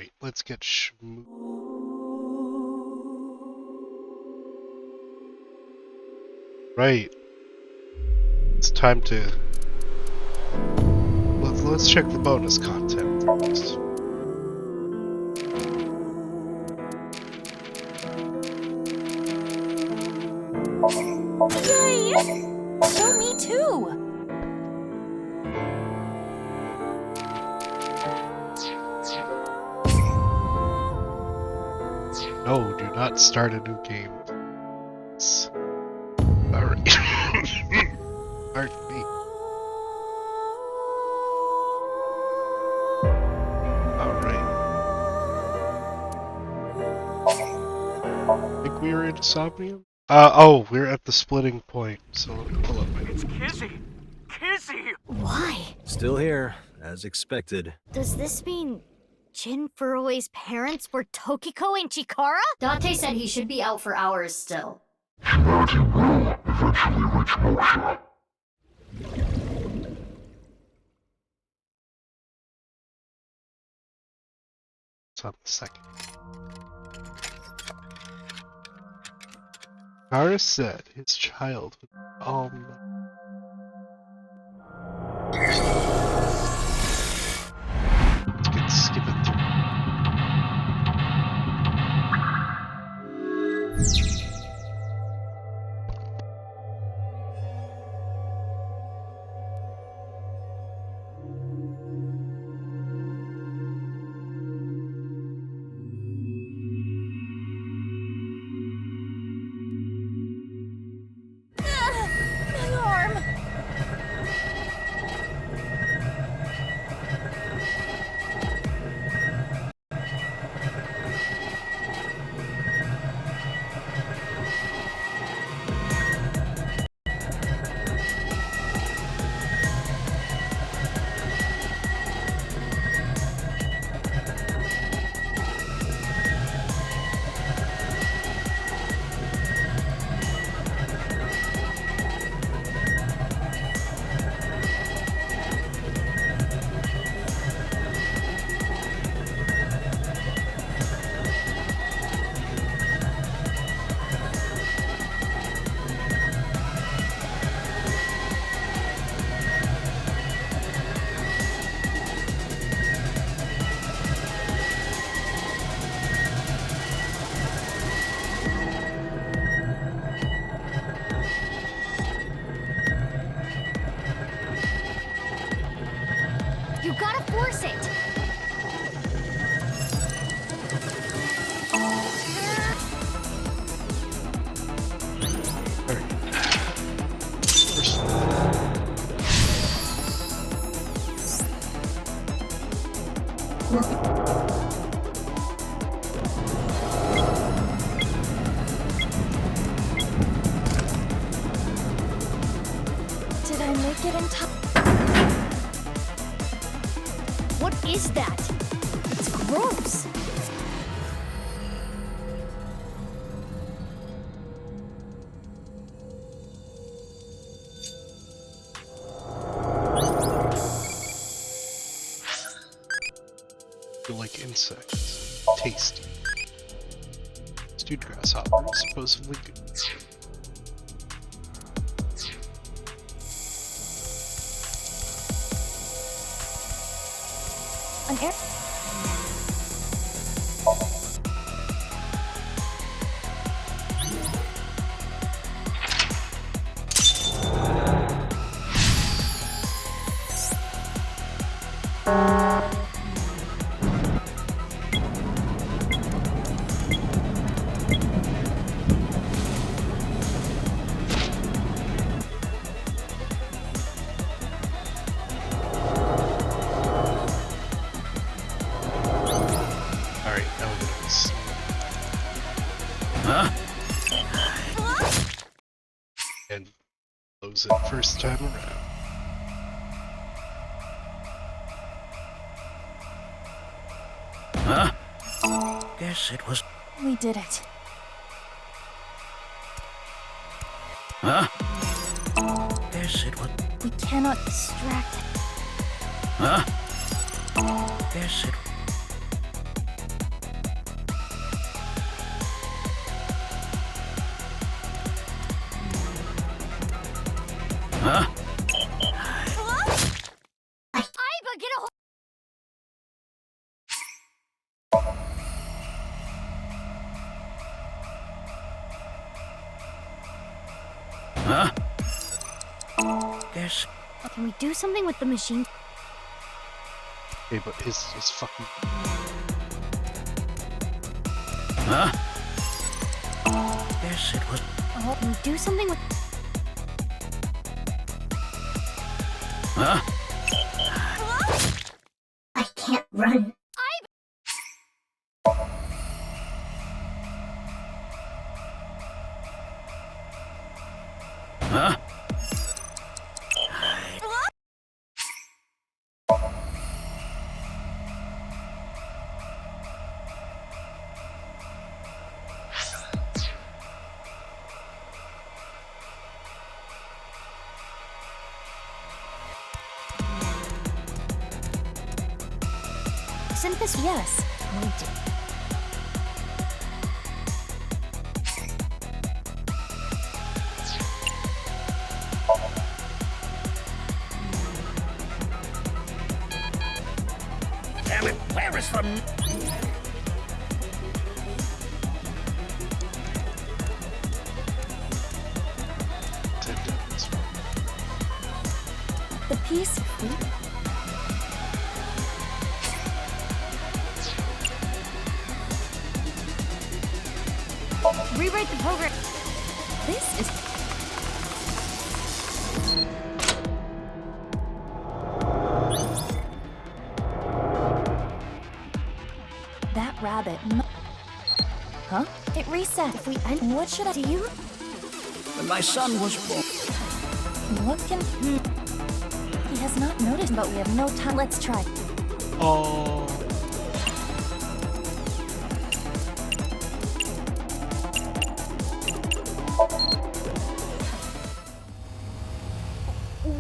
Alright, let's get Right. It's time to... Let's check the bonus content first. Yay! Show me too! No, do not start a new game. Alright. Pardon me. Alright. I think we were in Somnium? Oh, we're at the splitting point, so let me pull up my... It's Kizzy! Kizzy! Why? Still here, as expected. Does this mean Jin Furue's parents were Tokiko and Chikara? Dante said he should be out for hours still. Humanity will eventually reach moksha. It's on the second. Kara said his child would let's skip it through. My arm! You gotta force it! Did I make it in time? What is that? It's gross! Feel like insects. Tasty. Stewed grasshopper, supposedly good. An air. Alright, now we're gonna see. Huh? And close it first time around. Huh? Guess it was... We did it. Huh? Guess it was... We cannot distract it. Huh? Guess it... Huh? Aiba, get a hold. Huh? Guess. Can we do something with the machine? Okay, but his fucking. Huh? Guess it was. Can we do something with? Huh? I can't run. Huh? Isn't this yes? We do. Damn it! Where is the? The piece. Rewrite the program. This is. That rabbit. Huh? It reset. If we end. What should I do? When my son was born. What can. He has not noticed, but we have no time. Let's try. Oh.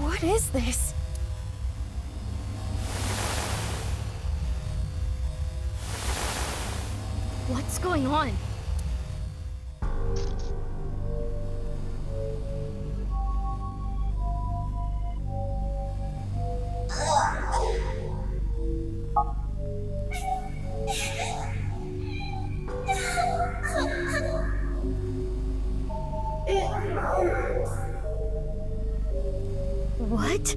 What is this? What's going on? What?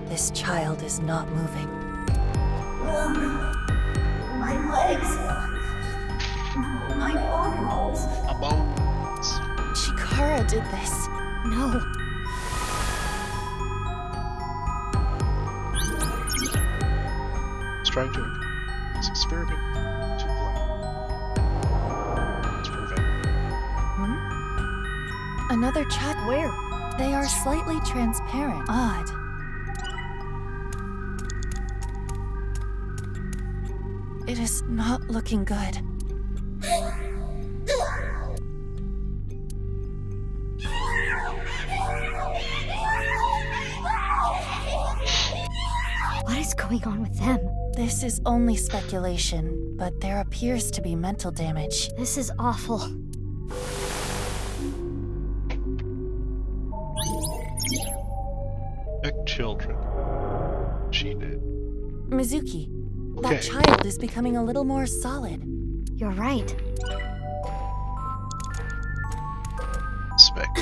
This child is not moving. My legs. My bones. Chikara did this. No. It's trying to. It's experiment to blame. Let's prevent. Another child. Where? They are slightly transparent. Odd. It is not looking good. What is going on with them? This is only speculation, but there appears to be mental damage. This is awful. Protect children. She did. Mizuki, Okay. that child is becoming a little more solid. You're right. Inspect.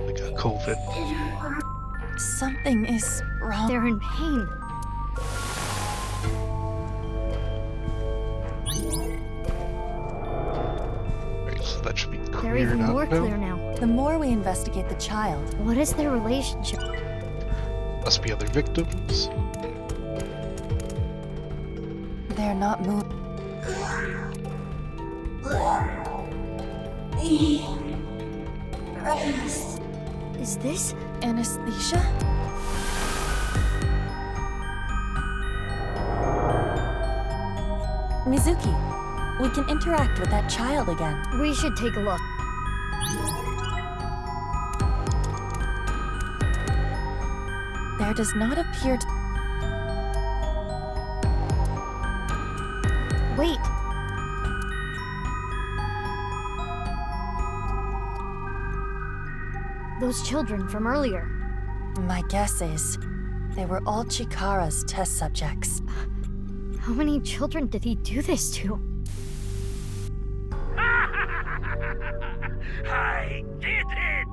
They got COVID. Something is wrong. They're in pain. Right, so that should be They're cleared even up more now. clear now. The more we investigate the child, What is their relationship? Must be other victims. They're not moving. Is this? Anesthesia? Mizuki, we can interact with that child again. We should take a look. There does not appear to... Wait. Those children from earlier. My guess is they were all Chikara's test subjects. How many children did he do this to? I did it!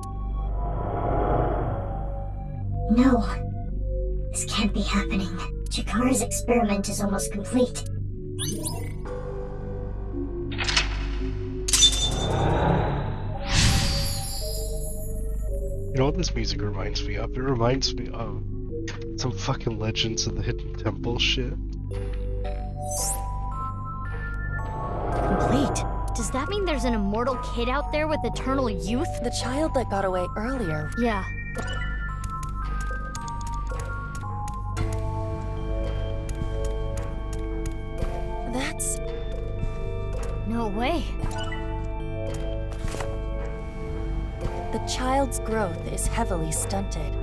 No. This can't be happening. Chikara's experiment is almost complete. You know what this music reminds me of? It reminds me of some fucking Legends of the Hidden Temple shit. Complete. Does that mean there's an immortal kid out there with eternal youth? The child that got away earlier. Yeah. That's... No way. The child's growth is heavily stunted.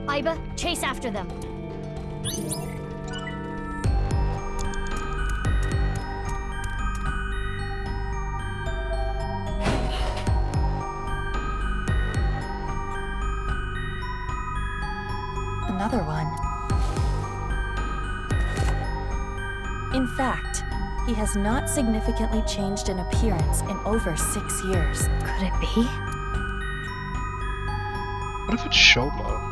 Aiba, chase after them. Another one. In fact, he has not significantly changed in appearance in over 6 years. Could it be? What if it's Shoma?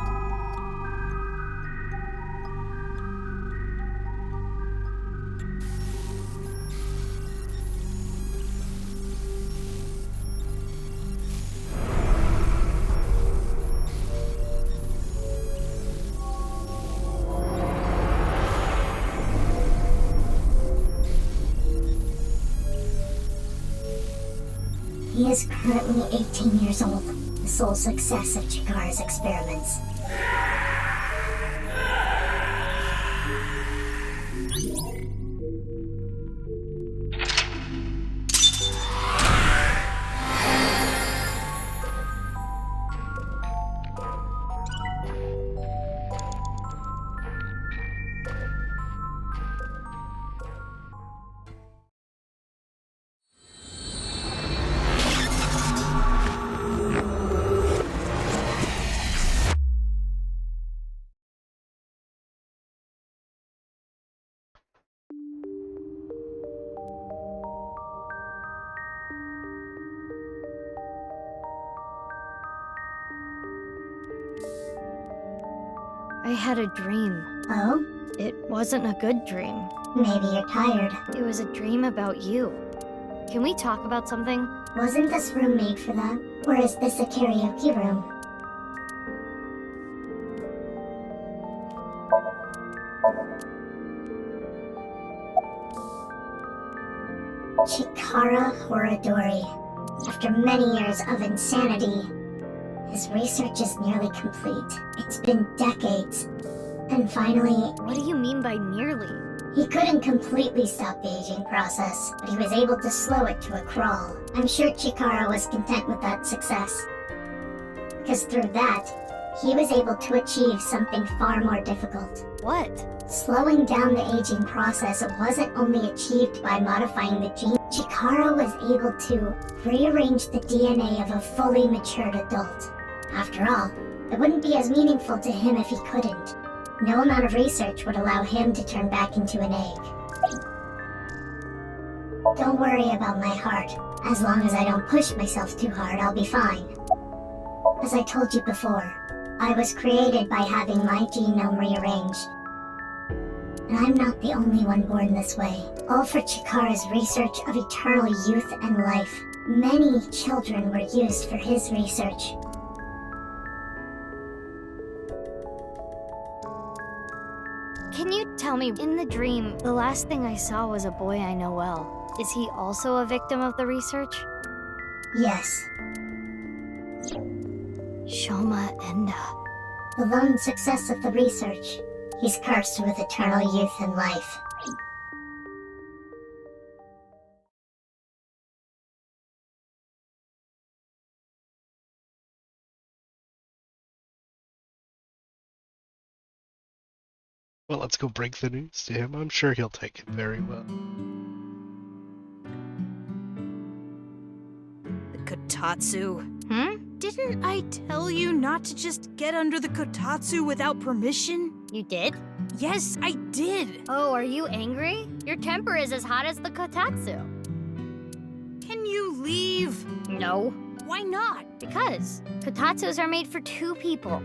He is currently 18 years old, the sole success of Chikara's experiments. I had a dream. Oh? It wasn't a good dream. Maybe you're tired. It was a dream about you. Can we talk about something? Wasn't this room made for that? Or is this a karaoke room? Chikara Horadori. After many years of insanity, his research is nearly complete. It's been decades. And finally, What do you mean by nearly? he couldn't completely stop the aging process, but he was able to slow it to a crawl. I'm sure Chikara was content with that success. Because through that, he was able to achieve something far more difficult. What? Slowing down the aging process wasn't only achieved by modifying the gene. Chikara was able to rearrange the DNA of a fully matured adult. After all, it wouldn't be as meaningful to him if he couldn't. No amount of research would allow him to turn back into an egg. Don't worry about my heart. As long as I don't push myself too hard, I'll be fine. As I told you before, I was created by having my genome rearranged. And I'm not the only one born this way. All for Chikara's research of eternal youth and life. Many children were used for his research. Can you tell me, in the dream, the last thing I saw was a boy I know well. Is he also a victim of the research? Yes, Shoma Enda. the lone success of the research. He's cursed with eternal youth and life. Well, let's go break the news to him. I'm sure he'll take it very well. The kotatsu. Hmm? Didn't I tell you not to just get under the kotatsu without permission? You did? Yes, I did. Oh, are you angry? Your temper is as hot as the kotatsu. Can you leave? No. Why not? Because kotatsus are made for two people.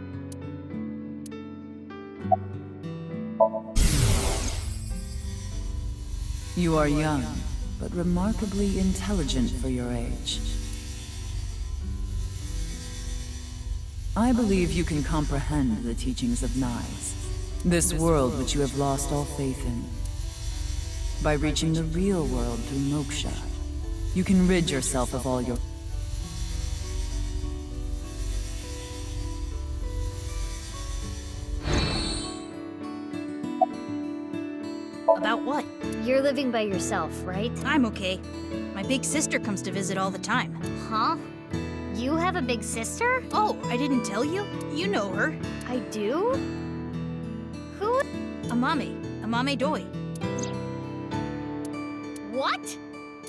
You are young, but remarkably intelligent for your age. I believe you can comprehend the teachings of Nyes, this world which you have lost all faith in. By reaching the real world through moksha, you can rid yourself of all your... About what? You're living by yourself, right? I'm okay. My big sister comes to visit all the time. Huh? You have a big sister? Oh, I didn't tell you? You know her. I do? Who? Amame Doi. What?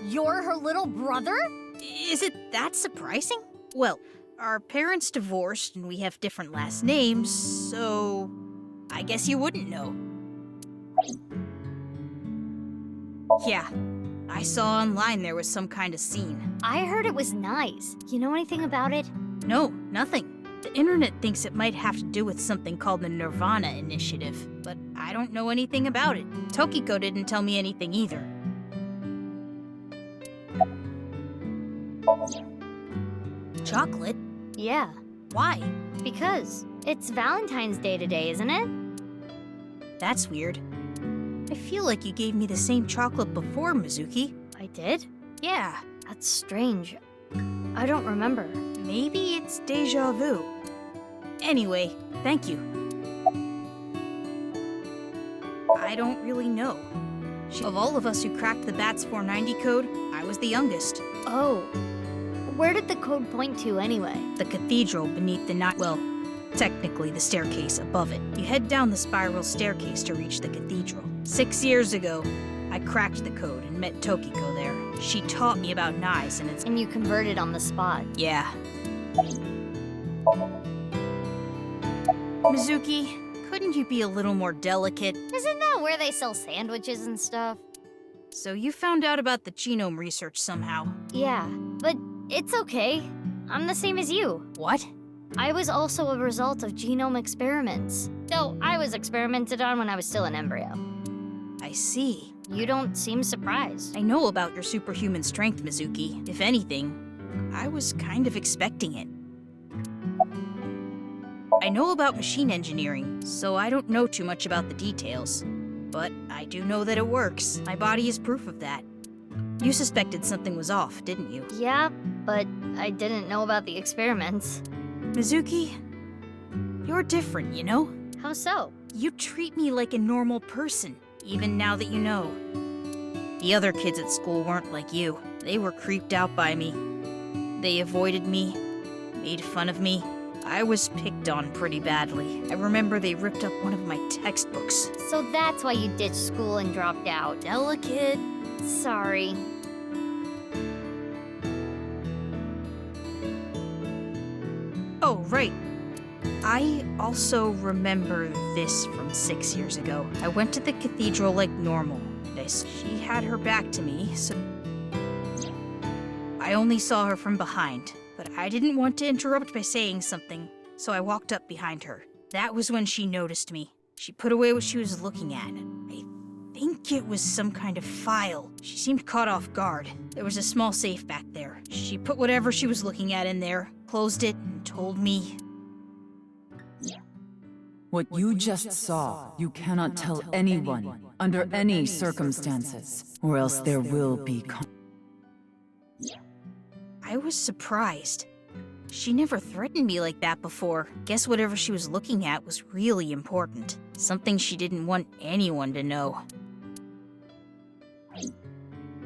You're her little brother? Is it that surprising? Well, our parents divorced and we have different last names, so I guess you wouldn't know. Yeah, I saw online there was some kind of scene. I heard it was nice. You know anything about it? No, nothing. The internet thinks it might have to do with something called the Nirvana Initiative, but I don't know anything about it. Tokiko didn't tell me anything either. Chocolate? Yeah, Why? because it's Valentine's Day today, isn't it? That's weird. I feel like you gave me the same chocolate before, Mizuki. I did? Yeah, That's strange. I don't remember. maybe it's deja vu. Anyway, thank you. I don't really know. Of all of us who cracked the BATS 490 code, I was the youngest. Oh. Where did the code point to anyway? The cathedral beneath the night. Well, technically the staircase above it. You head down the spiral staircase to reach the cathedral. 6 years ago, I cracked the code and met Tokiko there. She taught me about Nyes and its... And you converted on the spot. Yeah. Mizuki, couldn't you be a little more delicate? Isn't that where they sell sandwiches and stuff? So you found out about the genome research somehow. Yeah, but it's okay. I'm the same as you. What? I was also a result of genome experiments. Though I was experimented on when I was still an embryo. I see. You don't seem surprised. I know about your superhuman strength, Mizuki. If anything, I was kind of expecting it. I know about machine engineering, so I don't know too much about the details. But I do know that it works. My body is proof of that. You suspected something was off, didn't you? Yeah, but I didn't know about the experiments. Mizuki, you're different, you know? How so? You treat me like a normal person, even now that you know. The other kids at school weren't like you. They were creeped out by me. They avoided me, made fun of me. I was picked on pretty badly. I remember they ripped up one of my textbooks. So that's why you ditched school and dropped out. Delicate. Sorry. Oh, right. I also remember this from 6 years ago. I went to the cathedral like normal. She had her back to me, so I only saw her from behind. But I didn't want to interrupt by saying something, so I walked up behind her. That was when she noticed me. She put away what she was looking at. I think it was some kind of file. She seemed caught off guard. There was a small safe back there. She put whatever she was looking at in there, closed it, and told me. What you just saw, you cannot tell anyone, under any circumstances, or else there will be I was surprised. She never threatened me like that before. Guess whatever she was looking at was really important. Something she didn't want anyone to know.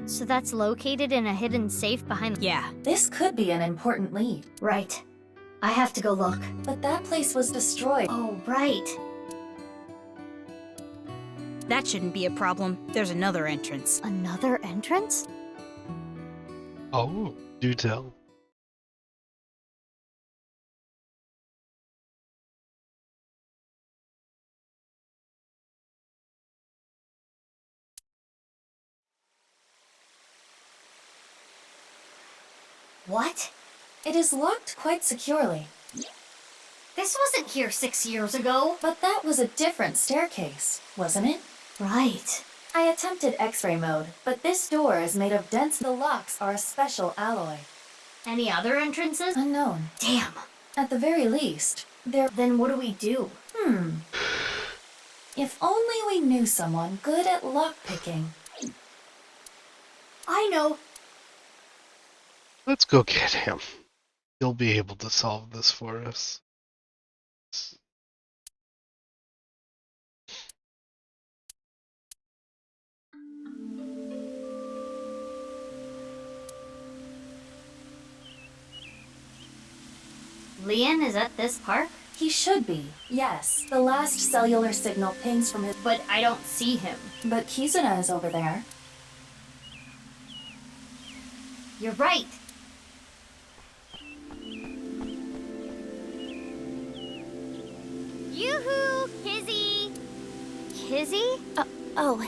So that's located in a hidden safe behind. Yeah. This could be an important lead. Right. I have to go look. But that place was destroyed. Oh, right. That shouldn't be a problem. There's another entrance. Another entrance? Oh, do tell. What? It is locked quite securely. This wasn't here 6 years ago. But that was a different staircase, wasn't it? Right. I attempted X-ray mode, but this door is made of dense. The locks are a special alloy. Any other entrances? Unknown. Damn. At the very least, there... Then what do we do? If only we knew someone good at lockpicking. I know. Let's go get him. He'll be able to solve this for us. Leon is at this park? He should be, yes. The last cellular signal pings from his... But I don't see him. But Kizuna is over there. You're right. Yoo-hoo! Kizzy! Kizzy? Oh,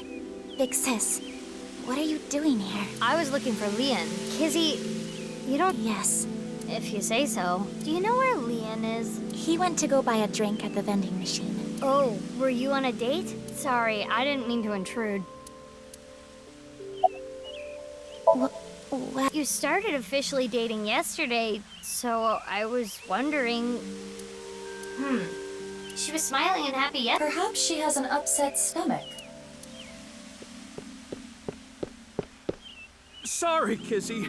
big sis. What are you doing here? I was looking for Leon. Kizzy, you don't... Yes. If you say so. Do you know where Leon is? He went to go buy a drink at the vending machine. Oh, were you on a date? Sorry, I didn't mean to intrude. What? You started officially dating yesterday, so I was wondering... She was smiling and happy yesterday. Perhaps she has an upset stomach. Sorry, Kizzy.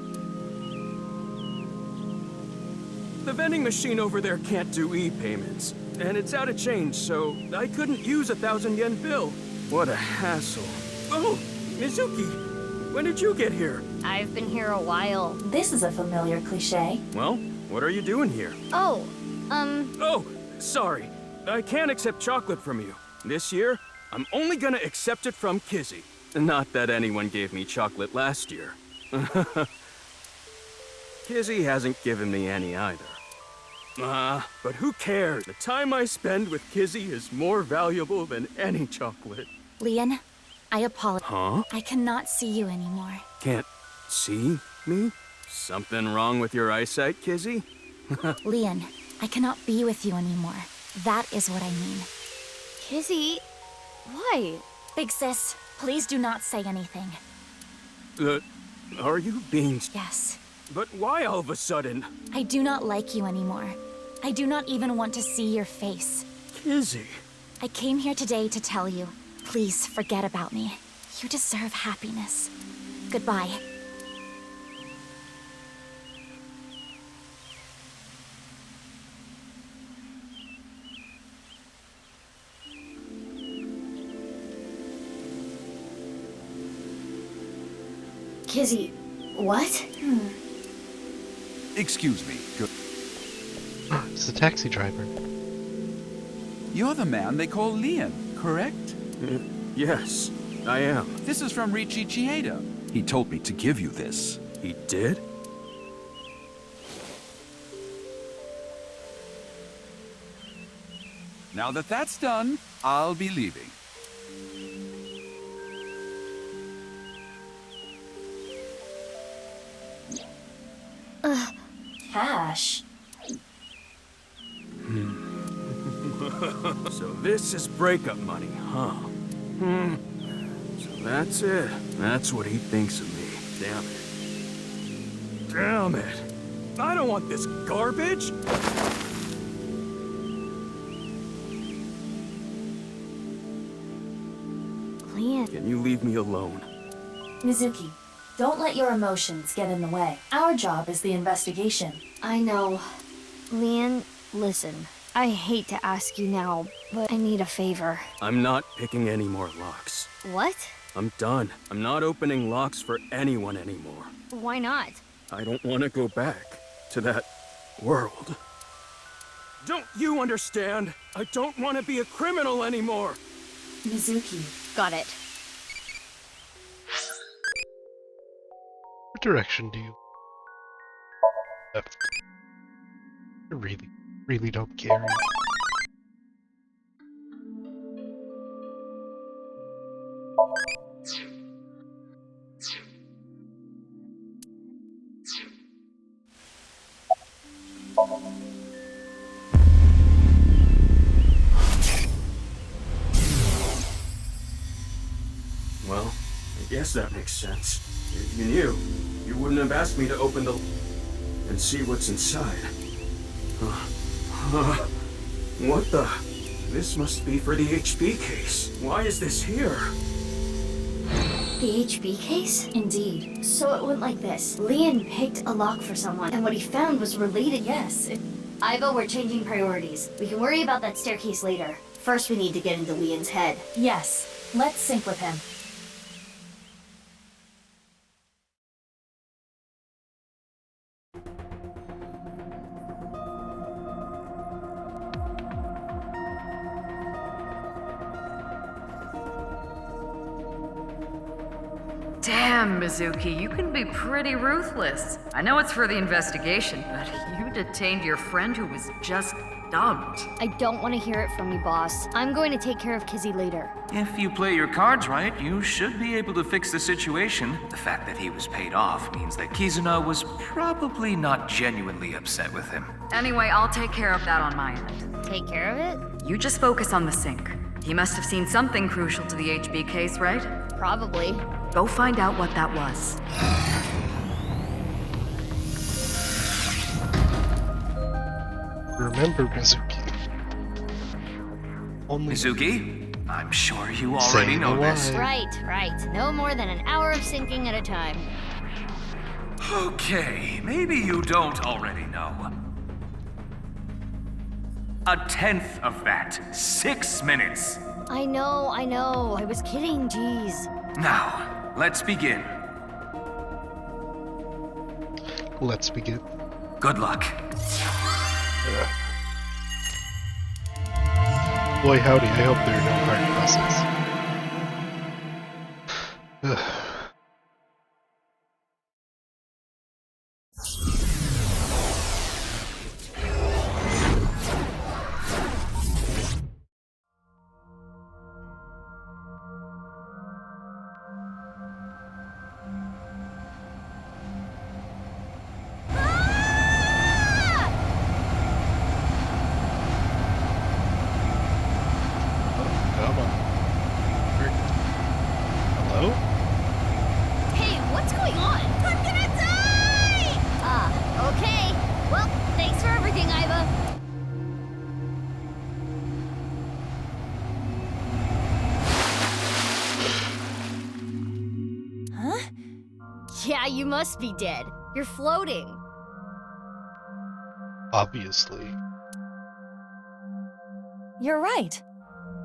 The vending machine over there can't do e-payments, and it's out of change, so I couldn't use a 1,000-yen bill. What a hassle. Oh, Mizuki, when did you get here? I've been here a while. This is a familiar cliche. Well, what are you doing here? Oh, Oh, sorry. I can't accept chocolate from you. This year, I'm only gonna accept it from Kizzy. Not that anyone gave me chocolate last year. Kizzy hasn't given me any either. But who cares? The time I spend with Kizzy is more valuable than any chocolate. Leon, I apologize. Huh? I cannot see you anymore. Can't see me? Something wrong with your eyesight, Kizzy? Leon, I cannot be with you anymore. That is what I mean. Kizzy, why? Big sis, please do not say anything. Are you being... Yes. But why all of a sudden? I do not like you anymore. I do not even want to see your face. Kizzy. I came here today to tell you, please forget about me. You deserve happiness. Goodbye. Kizzy, what? Excuse me. It's the taxi driver. You're the man they call Leon, correct? Yes, I am. This is from Riichi Chieda. He told me to give you this. He did? Now that that's done, I'll be leaving. Cash. So this is breakup money, huh? So That's it. That's what he thinks of me. Damn it. Damn it. I don't want this garbage! Leon. Can you leave me alone? Mizuki, don't let your emotions get in the way. Our job is the investigation. I know. Leon, listen. I hate to ask you now, but I need a favor. I'm not picking any more locks. What? I'm done. I'm not opening locks for anyone anymore. Why not? I don't want to go back to that world. Don't you understand? I don't want to be a criminal anymore! Mizuki. Got it. What direction do you... Left. I really don't care. Well, I guess that makes sense. If you knew, you wouldn't have asked me to open the... and see what's inside. What the... This must be for the HB case. Why is this here? The HB case? Indeed. So it went like this. Leon picked a lock for someone, and what he found was related. Yes, Ivo, we're changing priorities. We can worry about that staircase later. First, we need to get into Leon's head. Yes. Let's sync with him. Damn, Mizuki, you can be pretty ruthless. I know it's for the investigation, but you detained your friend who was just dumped. I don't want to hear it from you, boss. I'm going to take care of Kizzy later. If you play your cards right, you should be able to fix the situation. The fact that he was paid off means that Kizuna was probably not genuinely upset with him. Anyway, I'll take care of that on my end. Take care of it? You just focus on the sink. He must have seen something crucial to the HB case, right? Probably. Go find out what that was. Remember, Mizuki. Only Mizuki, I'm sure you already know this. Right. No more than an hour of syncing at a time. Okay, maybe you don't already know. 1/10 of that. 6 minutes. I know. I was kidding, jeez. Now, let's begin. Let's begin. Good luck. Boy howdy, I hope there are no hard buses. Hello? Hey, what's going on? I'm gonna die! Okay. Well, thanks for everything, Iva. Huh? Yeah, you must be dead. You're floating. Obviously. You're right.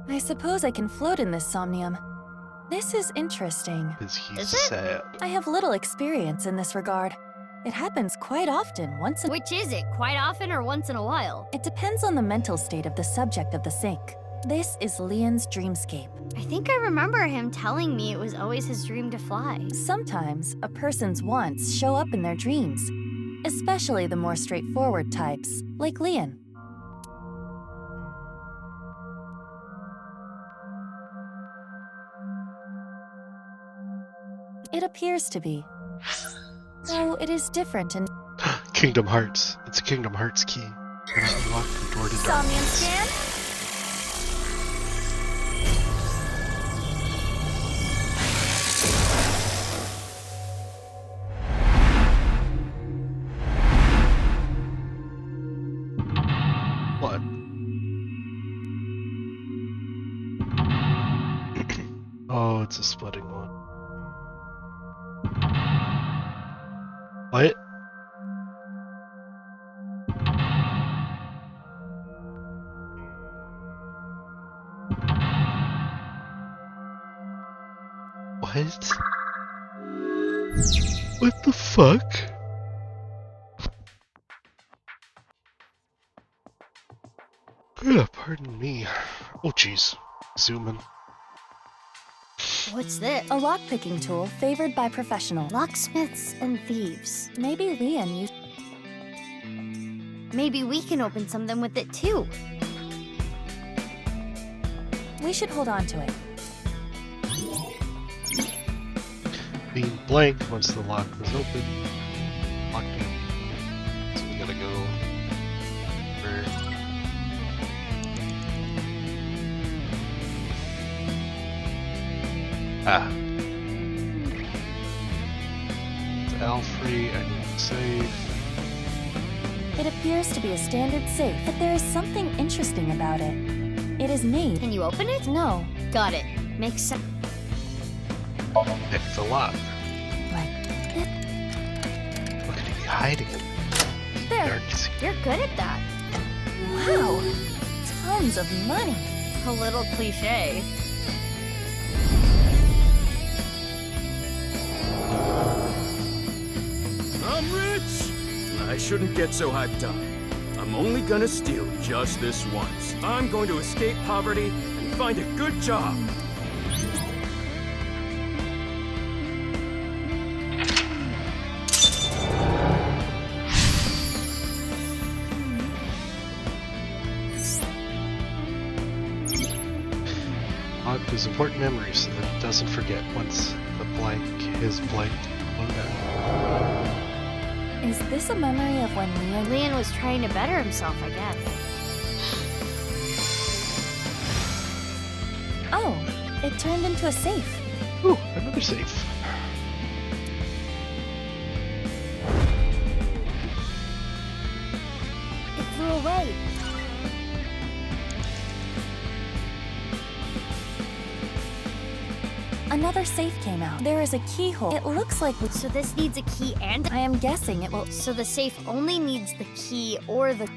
I suppose I can float in this somnium. This is interesting. Is he Is it? sad? I have little experience in this regard. It happens quite often, once in... Which is it? Quite often or once in a while? It depends on the mental state of the subject of the sink. This is Leon's dreamscape. I think I remember him telling me it was always his dream to fly. Sometimes, a person's wants show up in their dreams, especially the more straightforward types, like Leon. It appears to be. Though it is different in... Kingdom Hearts. It's a Kingdom Hearts key. Gonna unlock the door to Somnium darkness. scan? That's a splitting one. What? What? What the fuck? Pardon me. Oh jeez. Zoom in. What's this? A lockpicking tool favored by professionals. Locksmiths and thieves. Maybe Leon used. Maybe we can open something with it too. We should hold on to it. Being blank once the lock was open. Locked in. So we gotta go where? Ah. It's Alfrey, I need to save. It appears to be a standard safe, but there is something interesting about it. It is made. Can you open it? No. Got it. Makes sense. Pick the lock. Like it. What could he be hiding in? There. You're good at that. Wow. Tons of money. A little cliche. I'm rich! I shouldn't get so hyped up. I'm only gonna steal just this once. I'm going to escape poverty and find a good job. Log his important memories so that he doesn't forget once the blank is blanked. Is this a memory of when Leon was trying to better himself, I guess. Oh, it turned into a safe. Ooh, another safe. It flew away. Another safe came out. There is a keyhole. It looks like So this needs a key and... I am guessing it will... So the safe only needs the key or the...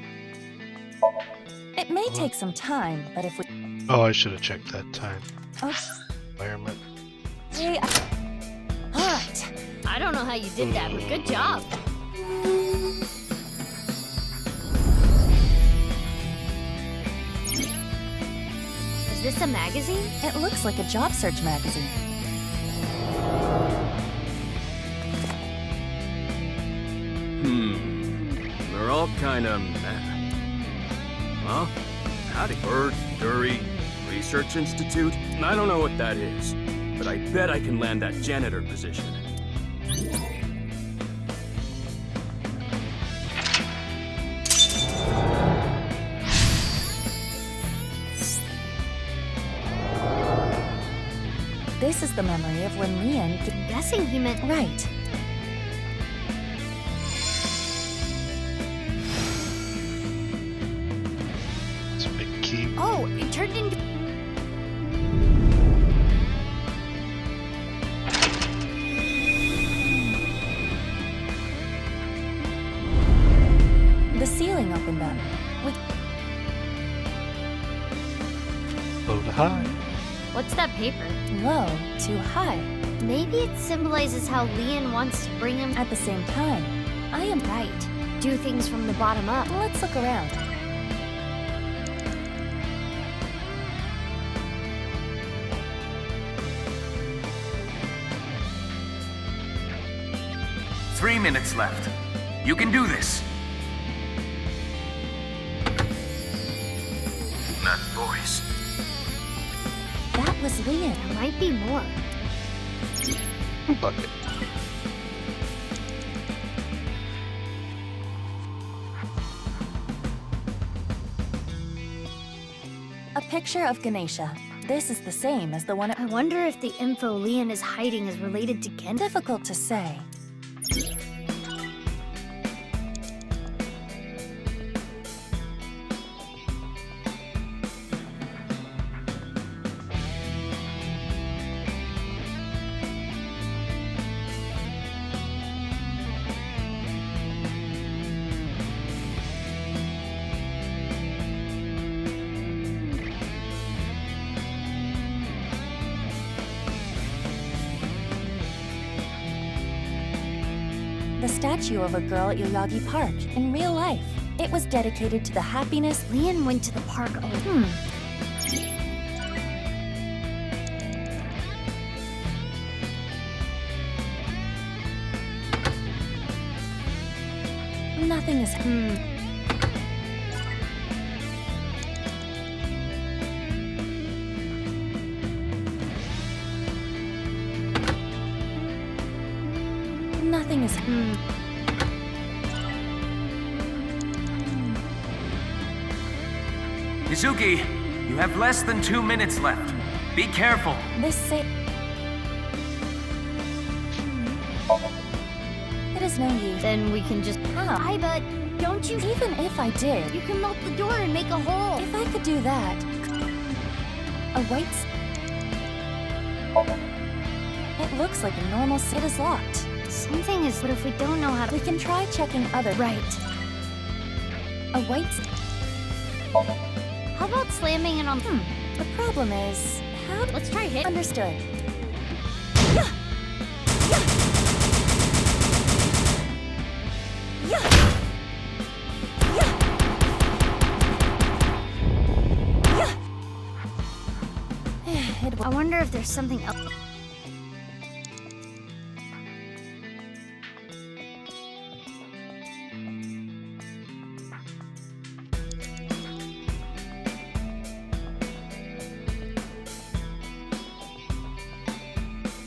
It may take some time, but if we... Oh, I should have checked that time. Oh. Environment. Hey, Alright. I don't know how you did that, but good job. Is this a magazine? It looks like a job search magazine. They're all kinda meh. Huh? Howdy. Bird, Dury, Research Institute? I don't know what that is, but I bet I can land that janitor position. This is the memory of when Leon... I'm guessing he meant... Right. It's a big key. Oh, it turned into... The ceiling opened up. Low to high. What's that paper? Low to high. Maybe it symbolizes how Leon wants to bring him... At the same time, I am right. Do things from the bottom up. Let's look around. Three minutes left. You can do this. That voice. That was Leon. There might be more. Bucket. A picture of Ganesha. This is the same as the one I wonder if the info Leon is hiding is related to Ken. Difficult to say. statue of a girl at Yoyagi Park in real life. It was dedicated to the happiness. Leon went to the park alone. Nothing is. Nothing is. Mizuki, you have less than 2 minutes left. Be careful. This say. It is no use. Then we can just. How? Hi, but don't you? Even if I did, You can melt the door and make a hole. if I could do that, a white. It looks like a normal. It is locked. Something is. But if we don't know how to. We can try checking other. Right. A white. How about slamming it on? The problem is how. Let's try hit. Understood. I wonder if there's something else.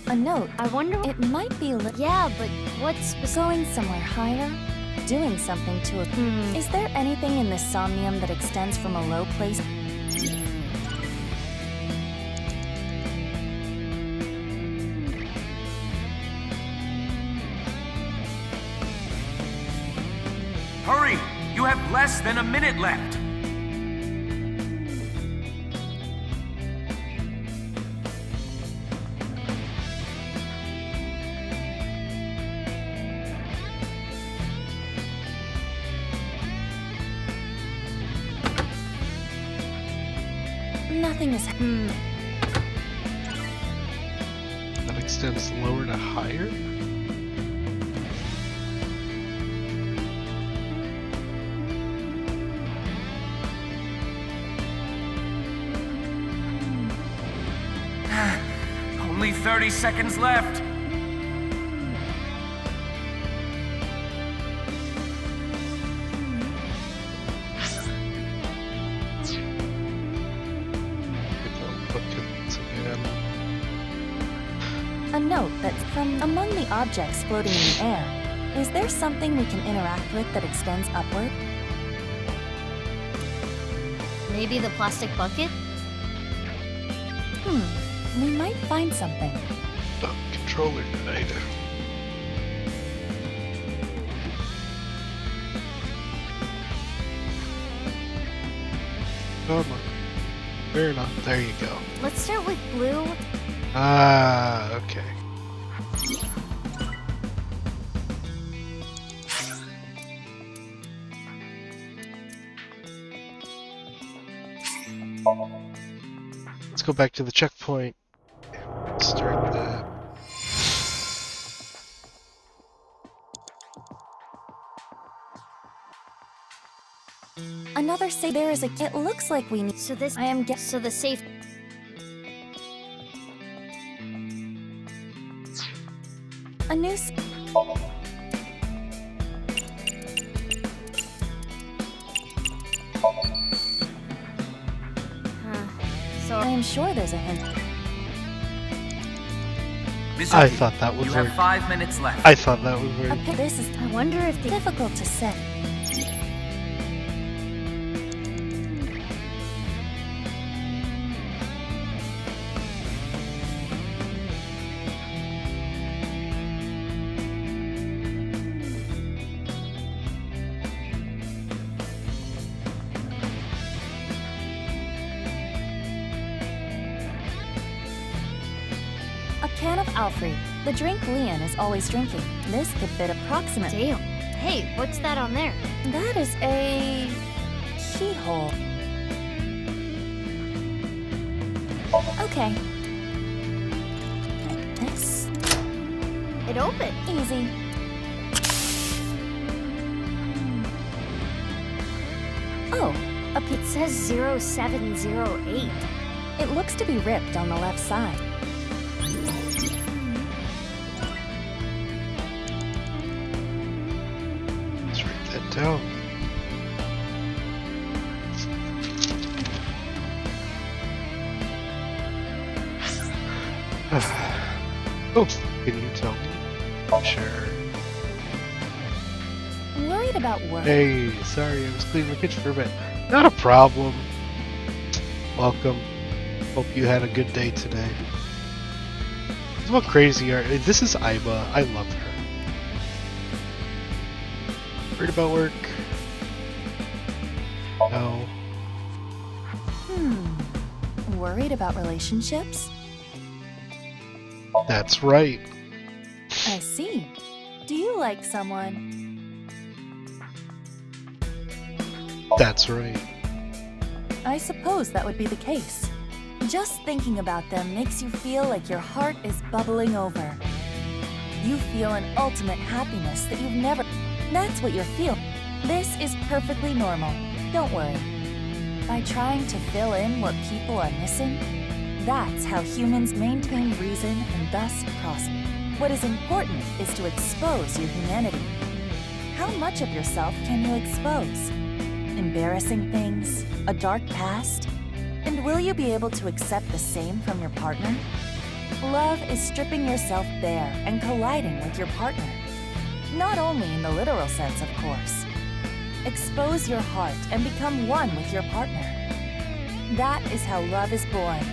A note. I wonder. It might be. Yeah, but what's Going somewhere higher? Doing something to a. Is there anything in this somnium that extends from a low place? Hurry! You have less than a minute left. Nothing is. That extends lower to higher? Only 30 seconds left. A note that's from among the objects floating in the air. Is there something we can interact with that extends upward? Maybe the plastic bucket? We might find something. Oh, controller died. Come on. Fair enough. There you go. Let's start with blue. Ah, okay. Let's go back to the checkpoint. Start the. Another say there is a. It looks like we need. So this. I am. So the safe. A new. So I am sure there's a hint. Mizuki, I thought that would you work. have 5 minutes left. I thought that would work. Okay, this is. I wonder if the. Difficult to say. A can of Alfred, the drink Leon is always drinking. This could fit approximately. Damn. Hey, what's that on there? That is a keyhole. Okay. Like this. It opened. Easy. Oh, It says 0708. it looks to be ripped on the left side. Let's write that down. Oh, can you tell me? Sure. Worried about work. Hey, sorry, I was cleaning the kitchen for a bit. Not a problem. Welcome. Hope you had a good day today. What crazy are this is Iba. I love her. Worried about work? No. Worried about relationships? That's right. I see. Do you like someone? That's right. I suppose that would be the case. Just thinking about them makes you feel like your heart is bubbling over. You feel an ultimate happiness that you've never... That's what you're feeling. This is perfectly normal. Don't worry. By trying to fill in what people are missing, that's how humans maintain reason and thus prosper. What is important is to expose your humanity. How much of yourself can you expose? Embarrassing things? A dark past? And will you be able to accept the same from your partner? Love is stripping yourself bare and colliding with your partner. Not only in the literal sense, of course. Expose your heart and become one with your partner. That is how love is born.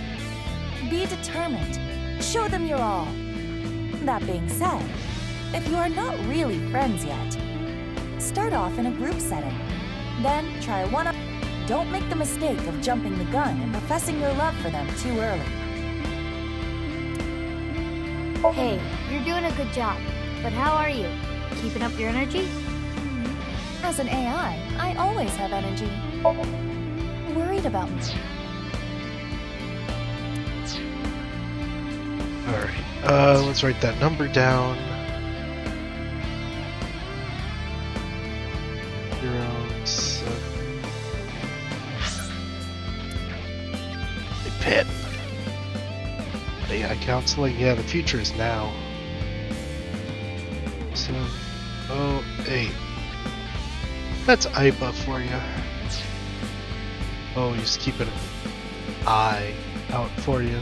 Be determined. Show them your all. That being said, if you are not really friends yet, start off in a group setting. Then try one-up. Don't make the mistake of jumping the gun and professing your love for them too early. Hey, you're doing a good job. But how are you? Keeping up your energy? As an AI, I always have energy. Worried about me. Alright, let's write that number down. 07. Hey, Pit. AI counseling? Yeah, the future is now. 708. That's Iba for you. Oh, just keep an eye out for you.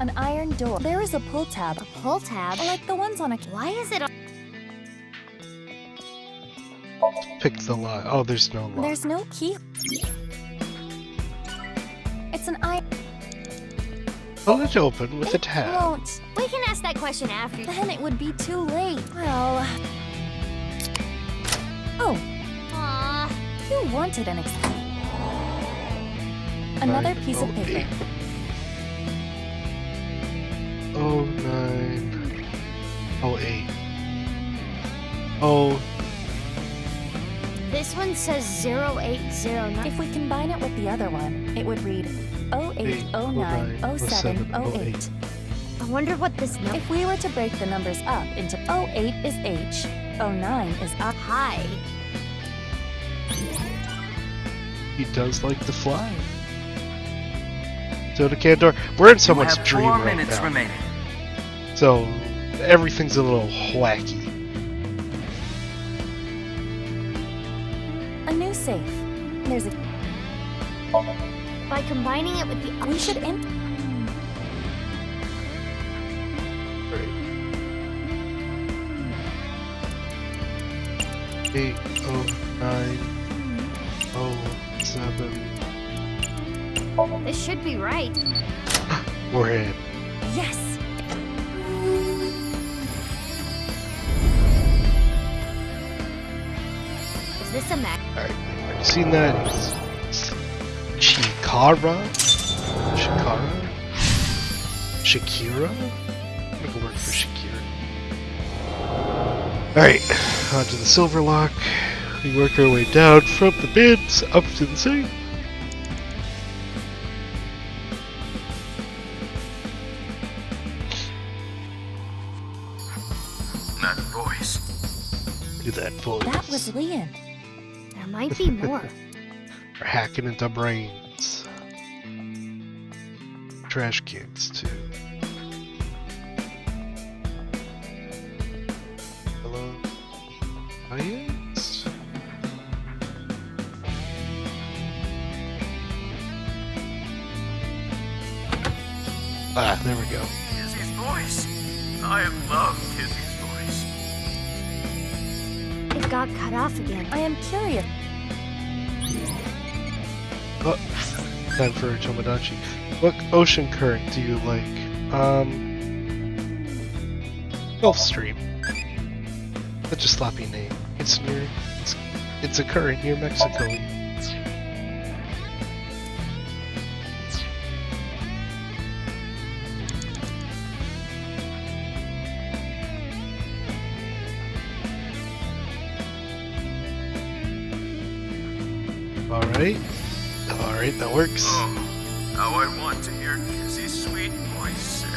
An iron door. There is a pull tab. A pull tab? Like the ones on a... Why is it on... Pick the lock. Oh, there's no lock. There's no key. It's an iron... Pull it open with a tab. Won't. We can ask that question after. Then it would be too late. Well... Oh. Aww. You wanted an Another piece of paper. 09. 08. Oh. This one says 0809. If we combine it with the other one, it would read 08, 09, 07, 08. I wonder what this number... If we were to break the numbers up into 08 is H, 09 is I. Hi. He does like to fly. So to Cantor, we're in someone's dream right now. 4 minutes remaining. So everything's a little wacky. A new safe. There's a... By combining it with the... We should 8, 09, 07. This should be right. We're in. Yes! Is this a Mac? Alright, have you seen that? It's Chikara? Shakira? I'm gonna go work for Shakira. Alright, onto the silver lock. We work our way down from the bins up to the safe. That voice. Do that voice. That was Leon. There might be more. We're hacking into brains. Trash cans, too. Hello? Audience? Ah, there we go. Kizzy's voice. I love Kizzy's voice. It got cut off again. I am curious. Oh, time for a Tomodachi. What ocean current do you like? Gulf Stream. Such a sloppy name. It's a current near Mexico. Alright, that works. Oh, how I want to hear Kizzy's sweet voice say.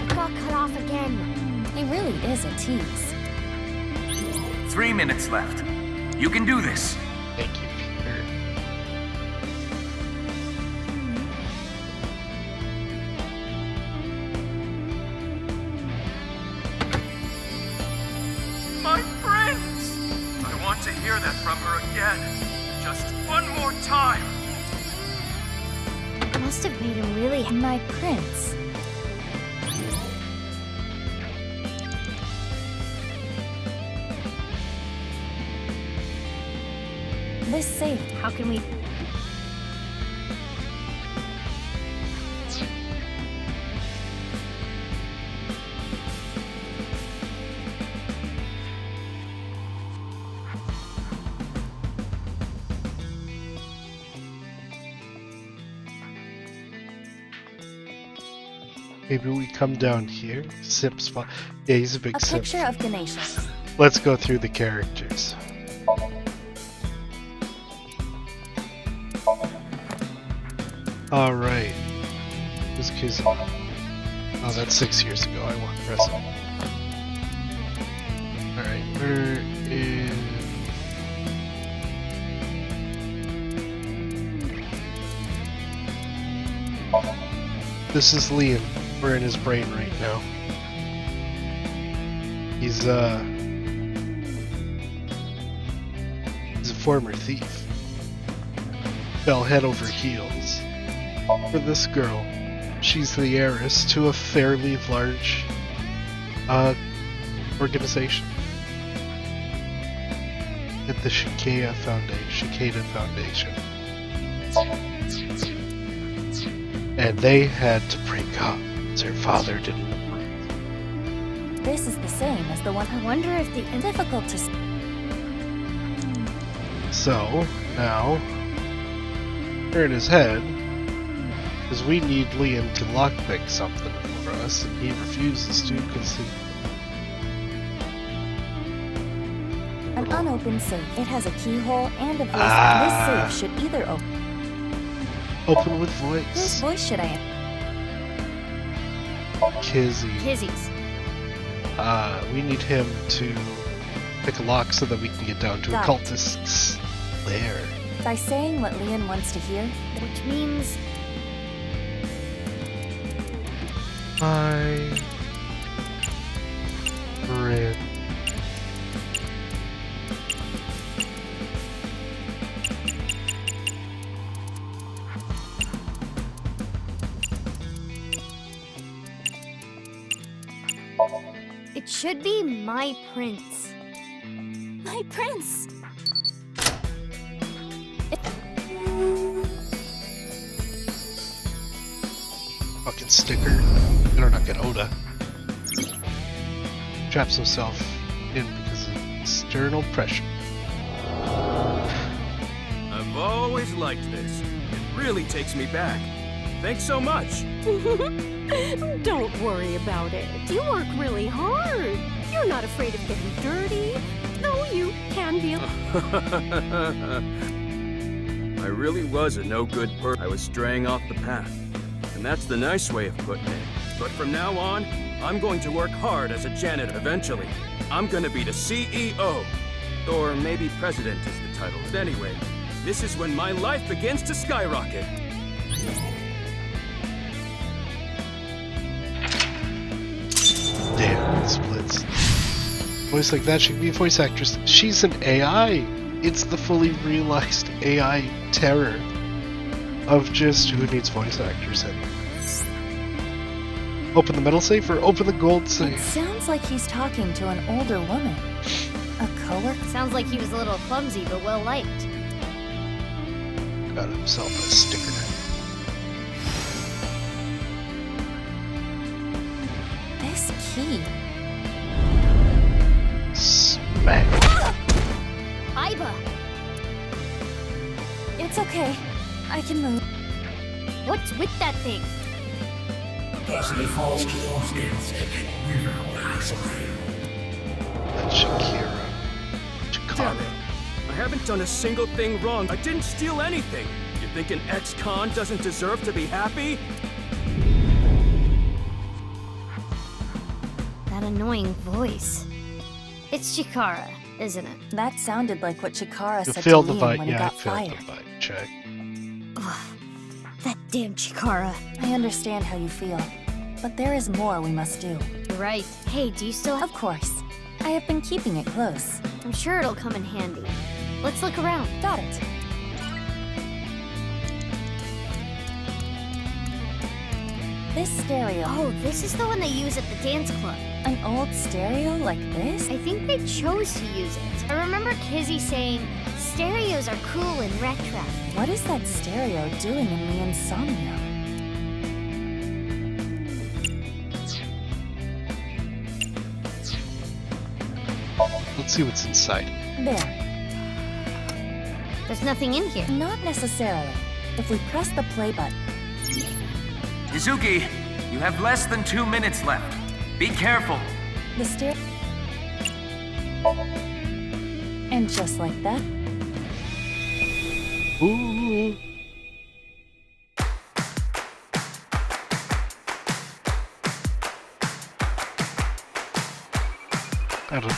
It got cut off again. He really is a tease. 3 minutes left. You can do this. Thank you, Peter. My friends! I want to hear that from her again. Just one more time. Must have made him really My prince. This safe. How can we? Maybe we come down here. Simp spot. Yeah, he's a big A simp. picture of Ganesha. Let's go through the characters. Alright. Who's Kizzy? Oh, that's 6 years ago. I want present. Alright, where is... This is Liam. We're in his brain right now. He's a former thief. Fell head over heels for this girl. She's the heiress to a fairly large organization. At the Cicada Foundation. And they had to break up. Her father didn't approve. This is the same as the one. I wonder if the Difficult to. So, now, we're in his head, because we need Liam to lockpick something for us, and he refuses to, because he... An unopened safe. It has a keyhole and a voice. Ah. This safe should either open. Open with Whose voice. voice should I? Kizzy. Kizzy's. We need him to pick a lock so that we can get down to a Got it. cultist's lair. By saying what Leon wants to hear. Which means My friend. it should be my prince. My prince. Fucking sticker. Better not get Oda. Traps himself in because of external pressure. I've always liked this. It really takes me back. Thanks so much. Don't worry about it. You work really hard. You're not afraid of getting dirty, though you can be. I really was a no-good person. I was straying off the path. And that's the nice way of putting it. But from now on, I'm going to work hard as a janitor eventually. I'm gonna be the CEO. Or maybe president is the title. But anyway, this is when my life begins to skyrocket. Damn, it splits. Voice like that should be a voice actress. She's an AI! It's the fully realized AI terror of just who needs voice actors anymore. Open the metal safe or open the gold It safe? sounds like he's talking to an older woman. A coworker? Sounds like he was a little clumsy, but well liked. Got himself a sticker net. This key. Smack. Iba! It's okay. I can move. What's with that thing? That's Shakira. Damn it. I haven't done a single thing wrong. I didn't steal anything. You think an ex-con doesn't deserve to be happy? That annoying voice. It's Chikara, isn't it? That sounded like what Chikara You said to failed the Liam bite. when he Yeah, I got failed fired. the bite check. That damn Chikara. I understand how you feel, but there is more we must do. Right. Hey, do you still have... Of course. I have been keeping it close. I'm sure it'll come in handy. Let's look around. Got it. This stereo. Oh, this is the one they use at the dance club. An old stereo like this? I think they chose to use it. I remember Kizzy saying, stereos are cool and retro. What is that stereo doing in the insomnia? Let's see what's inside. There. There's nothing in here. Not necessarily. If we press the play button. Izuki, you have less than 2 minutes left. Be careful. The stereo. And just like that. Ooh. I don't.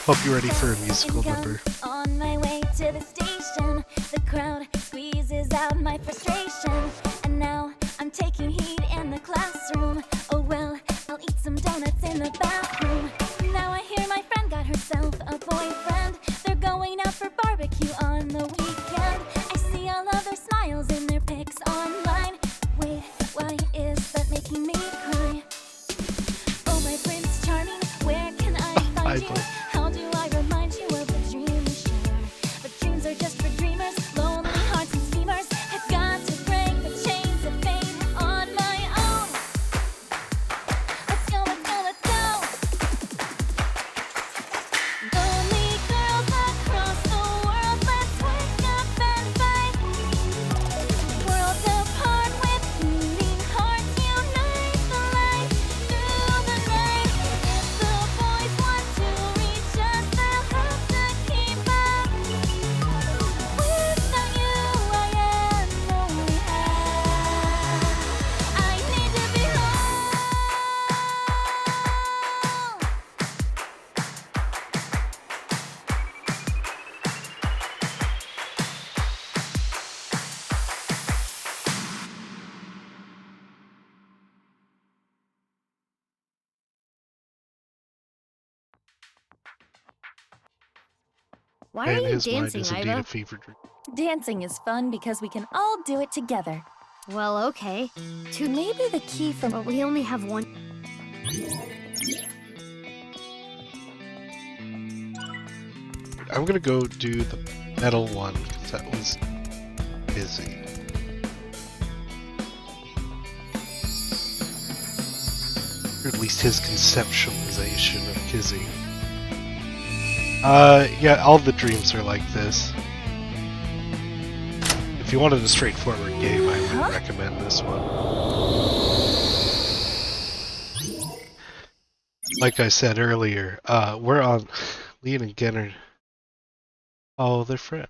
Hope you're ready for a musical number. On my way to the station, the crowd squeezes out my frustration. And now I'm taking heat in the classroom. Oh well, I'll eat some donuts in the bathroom. Now I hear my friend got herself a boyfriend. They're going out for barbecue on the weekend. I see all of their smiles in their pics online. Wait, why is that making me cry? Oh my Prince Charming, where can I find you? How do I remind you of a dream we share? But dreams are just for dreamers, lonely hearts and schemers. I've got to break the chains of fate on my own. Let's go, let's go, let's go. Lonely girls across the world, let's wake up and fight. Worlds apart with beating hearts, unite the light through the night. If the boys want to reach us, they'll have to keep up. Without you, I am only half. I need to be whole. Why are And you his mind dancing, is indeed Iva? a fever dream. Dancing is fun because we can all do it together. Well, okay. Maybe the key from. But we only have one. I'm gonna go do the metal one because that was busy. Or at least his conceptualization of Kizzy. Yeah, all the dreams are like this. If you wanted a straightforward game, I would recommend this one. Like I said earlier, we're on Leon and Genner. Oh, they're friends.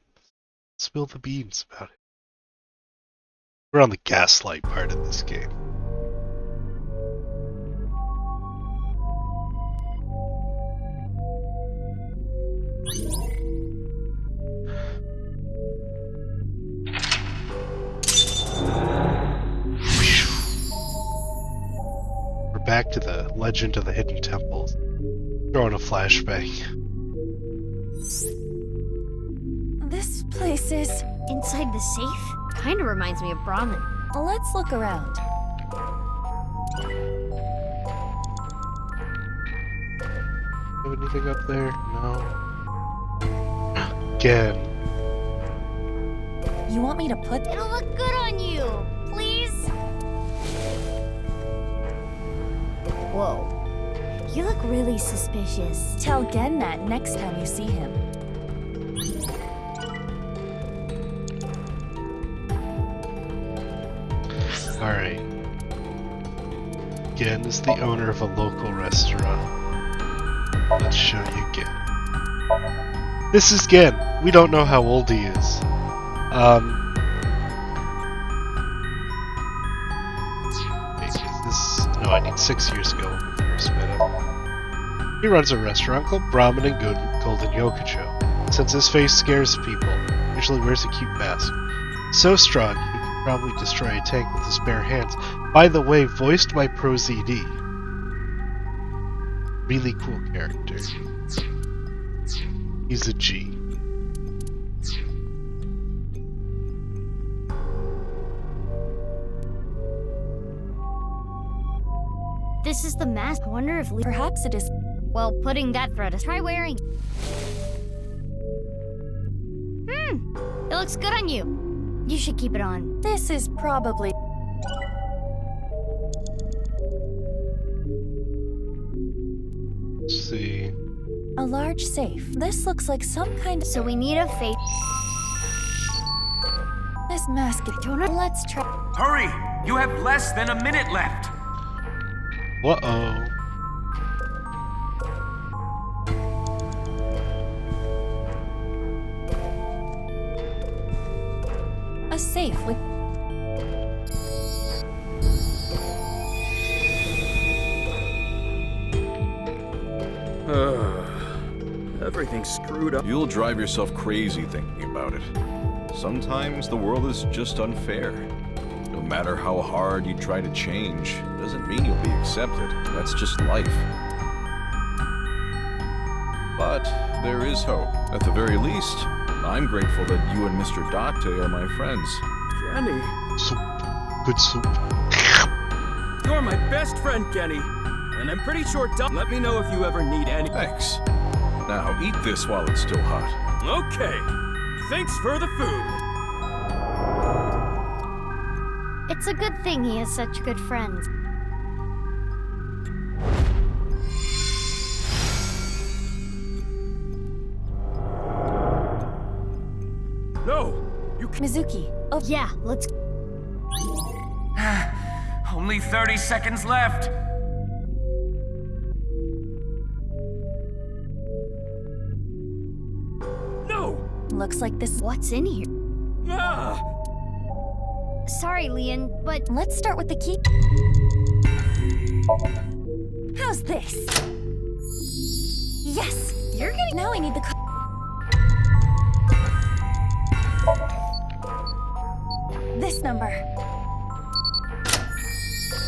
Spill the beans about it. We're on the gaslight part of this game. We're back to the Legend of the Hidden Temples. Throwing a flashbang. This place is... Inside the safe? Kinda reminds me of Brahmin. Let's look around. Have anything up there? No. Again. You want me to put... It'll look good on you, please? Whoa. You look really suspicious. Tell Gen that next time you see him. Alright. Gen is the owner of a local restaurant. Let's show you Gen. This is Gen. We don't know how old he is. Wait, is this... No, I need 6 years ago when we first met him. He runs a restaurant called Brahmin and Golden Yokocho. Since his face scares people, he usually wears a cute mask. So strong, he could probably destroy a tank with his bare hands. By the way, voiced by ProZD. Really cool character. He's a G. This is the mask. I wonder if Perhaps it is... Well, putting that thread aside, try wearing. It looks good on you. You should keep it on. This is probably... Let's see. a large safe. This looks like some kind of... So we need a face. This mask is... Let's try... Hurry! You have less than a minute left. Uh-oh. A safe with... Everything's screwed up. You'll drive yourself crazy thinking about it. Sometimes the world is just unfair. No matter how hard you try to change, doesn't mean you'll be accepted. That's just life. But there is hope. At the very least, I'm grateful that you and Mr. Docte are my friends. Kenny. Soup. Good soup. You're my best friend, Kenny. And I'm pretty sure Doc... Let me know if you ever need any... Thanks. Now, eat this while it's still hot. Okay. Thanks for the food. It's a good thing he has such good friends. No! You can... Mizuki. Oh, yeah, let's... Only 30 seconds left. No! Looks like this... What's in here? Ah! Sorry, Leon, but... Let's start with the key. How's this? Yes! You're getting... Now I need the... This number.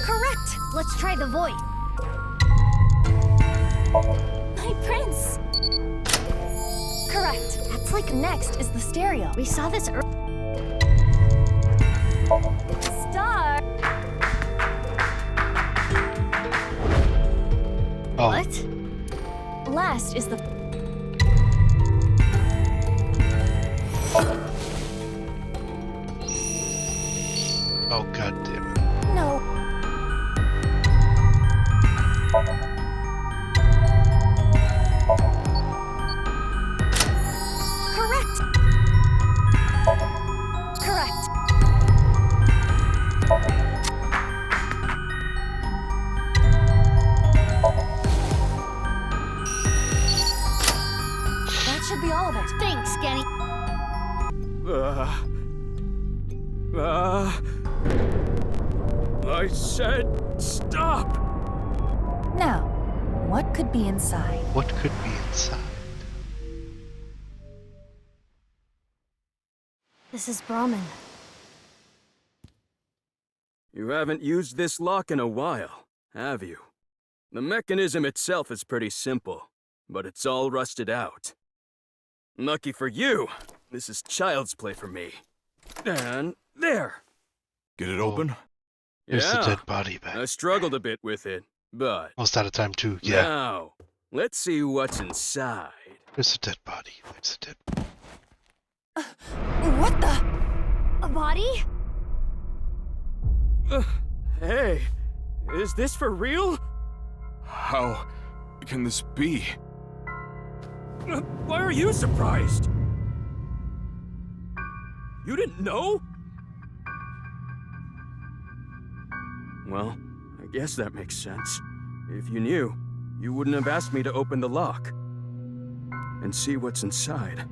Correct! Let's try the voice. My prince! Correct. That's like next is the stereo. We saw this earlier. Star! Oh. What? Last is the... Oh, god damn it. No. Correct. Correct. That should be all of it. Thanks, Kenny. I said stop! Now, what could be inside? What could be inside? This is Brahmin. You haven't used this lock in a while, have you? The mechanism itself is pretty simple, but it's all rusted out. Lucky for you, this is child's play for me. And there! Get it open? There's the Yeah, dead body back. I struggled a bit with it, but... Almost out of time too, yeah. Now, let's see what's inside. There's a dead body. There's a dead... What the? A body? Hey, is this for real? How can this be? Why are you surprised? You didn't know? Well, I guess that makes sense. If you knew, you wouldn't have asked me to open the lock and see what's inside.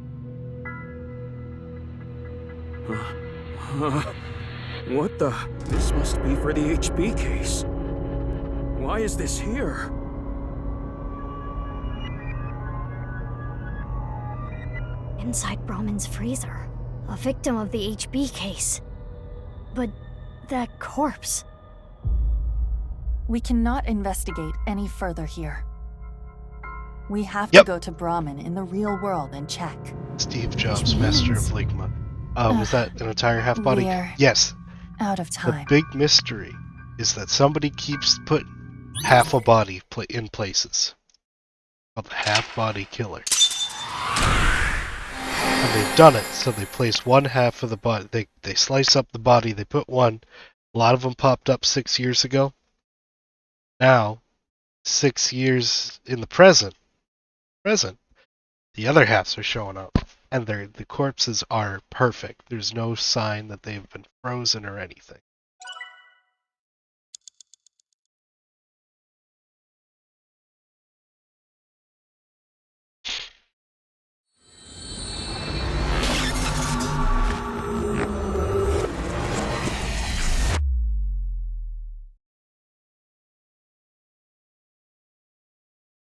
What the? This must be for the HB case. Why is this here? Inside Brahmin's freezer. A victim of the HB case. But that corpse... We cannot investigate any further here. We have to go to Brahmin in the real world and check. Steve Jobs, master of Ligma. Was that an entire half body? We're Yes. out of time. The big mystery is that somebody keeps putting half a body in places. Called the half body killer. And they've done it, so they place one half of the body. They slice up the body, they put one. A lot of them popped up 6 years ago. Now, 6 years in the present, the other halves are showing up. And the corpses are perfect. There's no sign that they've been frozen or anything.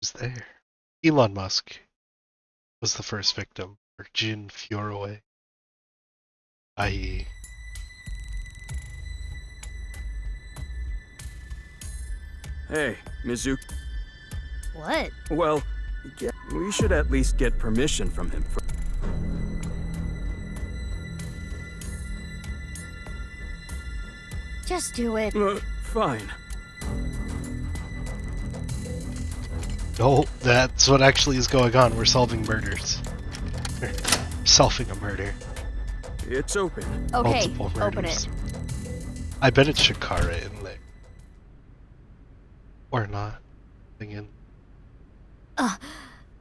Who's there? Elon Musk was the first victim. Or Jin Furaway, i.e. Hey, Mizuki. What? Well, we should at least get permission from him for... Just do it. Fine. No, that's what actually is going on. We're solving murders. Solving a murder. It's open. Okay, Multiple murders. open it. I bet it's Shakara in there. Or not. Thing in.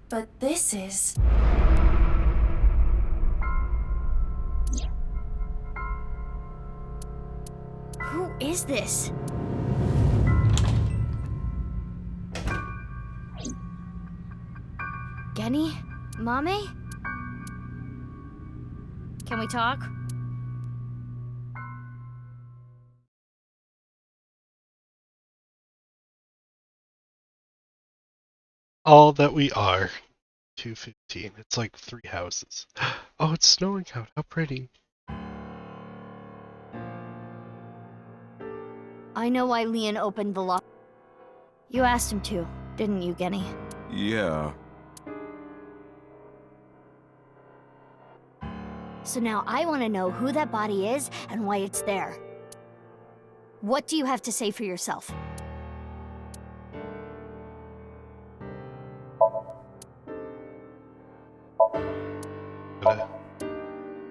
But this is... Who is this? Genny? Mame? Can we talk? All that we are. 2:15. It's like 3 houses. Oh, it's snowing out. How pretty. I know why Leon opened the lock. You asked him to, didn't you, Genny? Yeah. So now I want to know who that body is and why it's there. What do you have to say for yourself? Gotta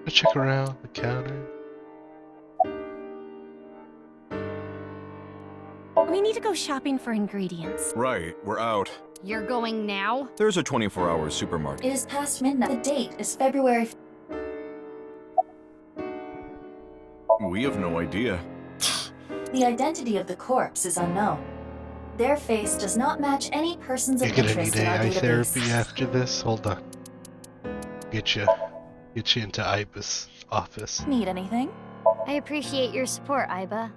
check around the counter. We need to go shopping for ingredients. Right, we're out. You're going now? There's a 24-hour supermarket. It is past midnight. The date is February... We have no idea. The identity of the corpse is unknown. Their face does not match any person's of You're gonna interest need in our AI database. therapy after this? Hold on. Get you into Iba's office. Need anything? I appreciate your support, Iba.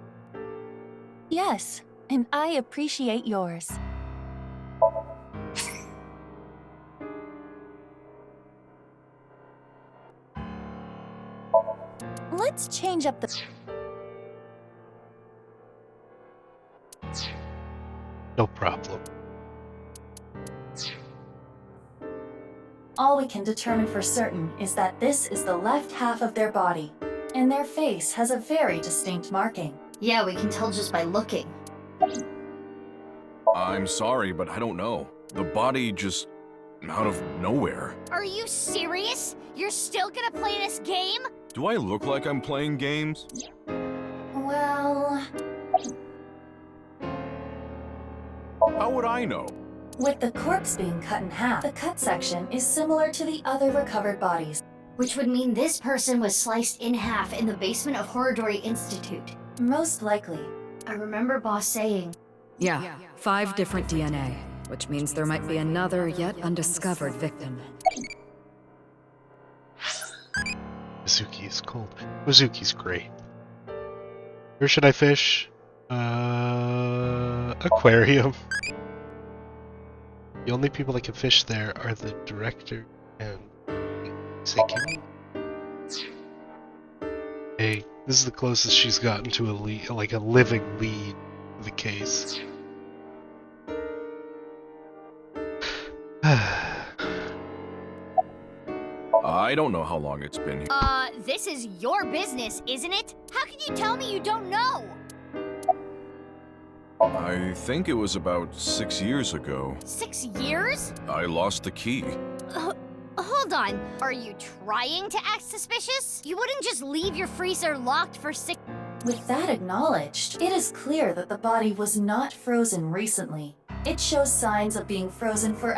Yes, and I appreciate yours. Let's change up the... No problem. All we can determine for certain is that this is the left half of their body, and their face has a very distinct marking. Yeah, we can tell just by looking. I'm sorry, but I don't know. The body just out of nowhere. Are you serious? You're still gonna play this game? Do I look like I'm playing games? Well... How would I know? With the corpse being cut in half, the cut section is similar to the other recovered bodies. Which would mean this person was sliced in half in the basement of Horridori Institute. Most likely. I remember Boss saying... Yeah, 5 different DNA, which means there might be another yet undiscovered victim. Mizuki is cold. Mizuki's great. Where should I fish? Aquarium. The only people that can fish there are the director and Seiki. Hey, this is the closest she's gotten to a lead, like a living lead of the case. I don't know how long it's been here. This is your business, isn't it? How can you tell me you don't know? I think it was about 6 years ago. 6 years? I lost the key. Hold on. Are you trying to act suspicious? You wouldn't just leave your freezer locked for 6... With that acknowledged, it is clear that the body was not frozen recently. It shows signs of being frozen for...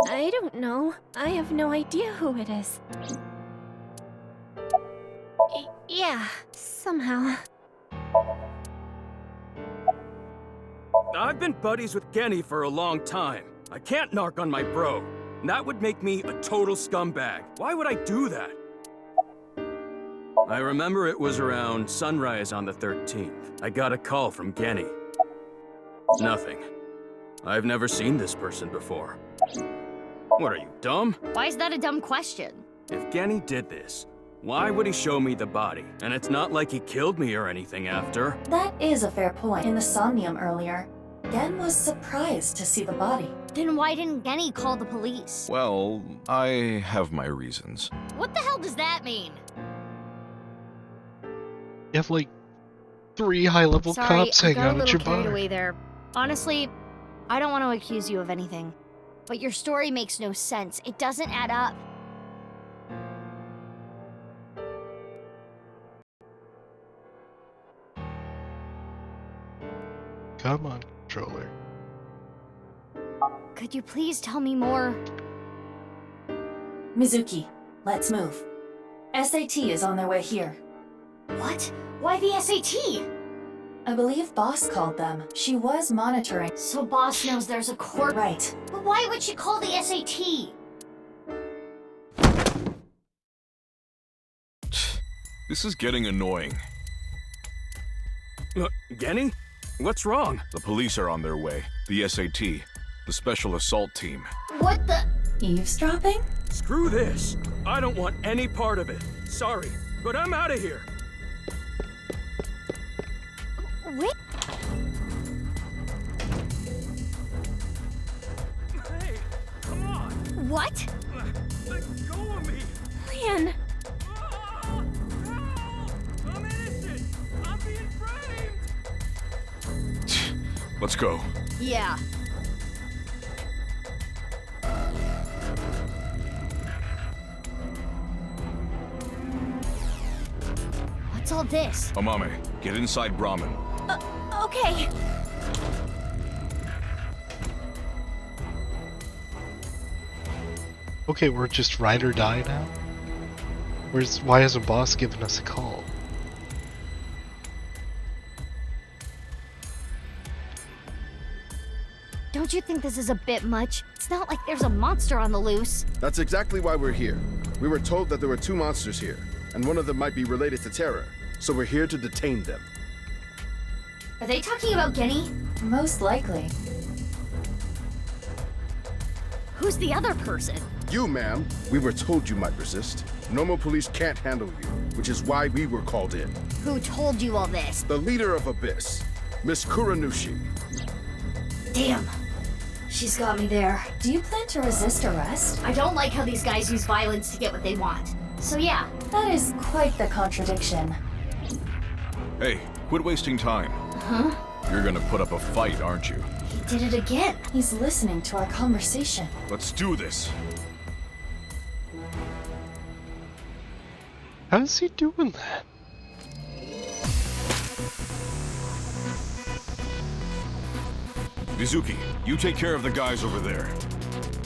I don't know. I have no idea who it is. Yeah, somehow. I've been buddies with Genny for a long time. I can't narc on my bro. That would make me a total scumbag. Why would I do that? I remember it was around sunrise on the 13th. I got a call from Genny. Nothing. I've never seen this person before. What are you, dumb? Why is that a dumb question? If Genny did this, why would he show me the body? And it's not like he killed me or anything after. That is a fair point. In the Somnium earlier, Gen was surprised to see the body. Then why didn't Genny call the police? Well, I have my reasons. What the hell does that mean? You have like 3 high-level cops hanging out at your bar. Carried away there. Honestly, I don't want to accuse you of anything, but your story makes no sense. It doesn't add up. Come on, controller. Could you please tell me more? Mizuki, let's move. SAT is on their way here. What? Why the SAT? I believe Boss called them. She was monitoring. So Boss knows there's a court. Right. But why would she call the SAT? This is getting annoying. Genny? What's wrong? The police are on their way. The SAT. The Special Assault Team. What the? Eavesdropping? Screw this. I don't want any part of it. Sorry, but I'm out of here. Wait. Hey, come on. What? Let go of me. Leon. Help! I'm innocent. I'm being framed. Let's go. Yeah. What's all this? Amame, get inside Brahmin. Okay. Okay, we're just ride or die now? Why hasn't Boss given us a call? Don't you think this is a bit much? It's not like there's a monster on the loose. That's exactly why we're here. We were told that there were 2 monsters here, and one of them might be related to Terror. so we're here to detain them. Are they talking about Genny? Most likely. Who's the other person? You, ma'am. We were told you might resist. Normal police can't handle you, which is why we were called in. Who told you all this? The leader of Abyss, Miss Kuranushi. Damn. She's got me there. Do you plan to resist arrest? I don't like how these guys use violence to get what they want. So yeah. That is quite the contradiction. Hey, quit wasting time. Huh? You're gonna put up a fight, aren't you? He did it again. He's listening to our conversation. Let's do this. How's he doing that? Mizuki, you take care of the guys over there.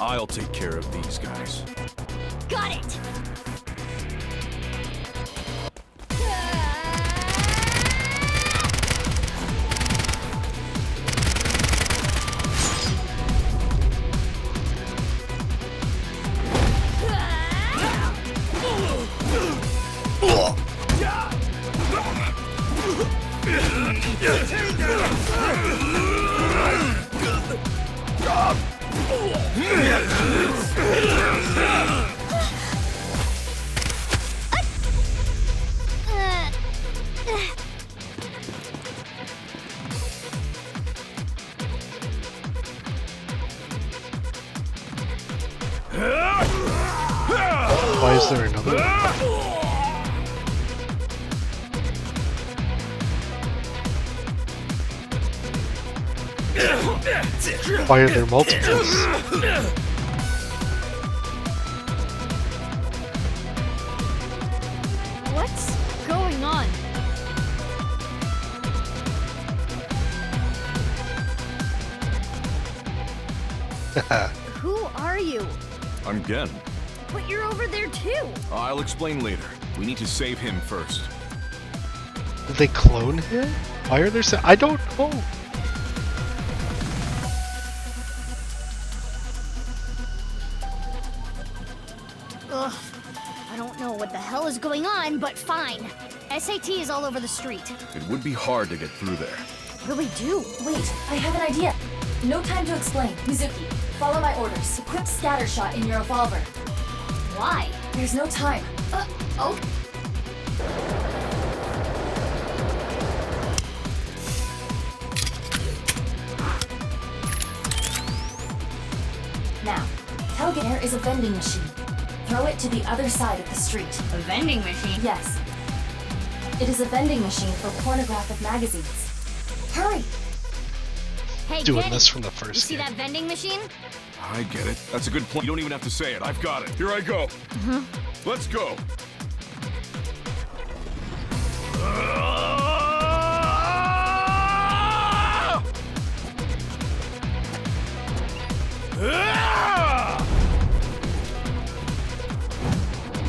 I'll take care of these guys. Got it! Why is there another one? Why are there multiples? What's going on? Who are you? I'm Gen. But you're over there too. I'll explain later. We need to save him first. Did they clone him? Why are there so— I don't know. Ugh. I don't know what the hell is going on, but fine. SAT is all over the street. It would be hard to get through there. What do we do? Wait, I have an idea. No time to explain. Mizuki, follow my orders. Equip Scattershot in your revolver. Why? There's no time. Oh. Now, Telgair is a vending machine. Throw it to the other side of the street. A vending machine? Yes. It is a vending machine for pornographic magazines. Hurry! Hey, Doing Genny, this from the first you see game. that vending machine? I get it. That's a good point. You don't even have to say it. I've got it. Here I go. Let's go.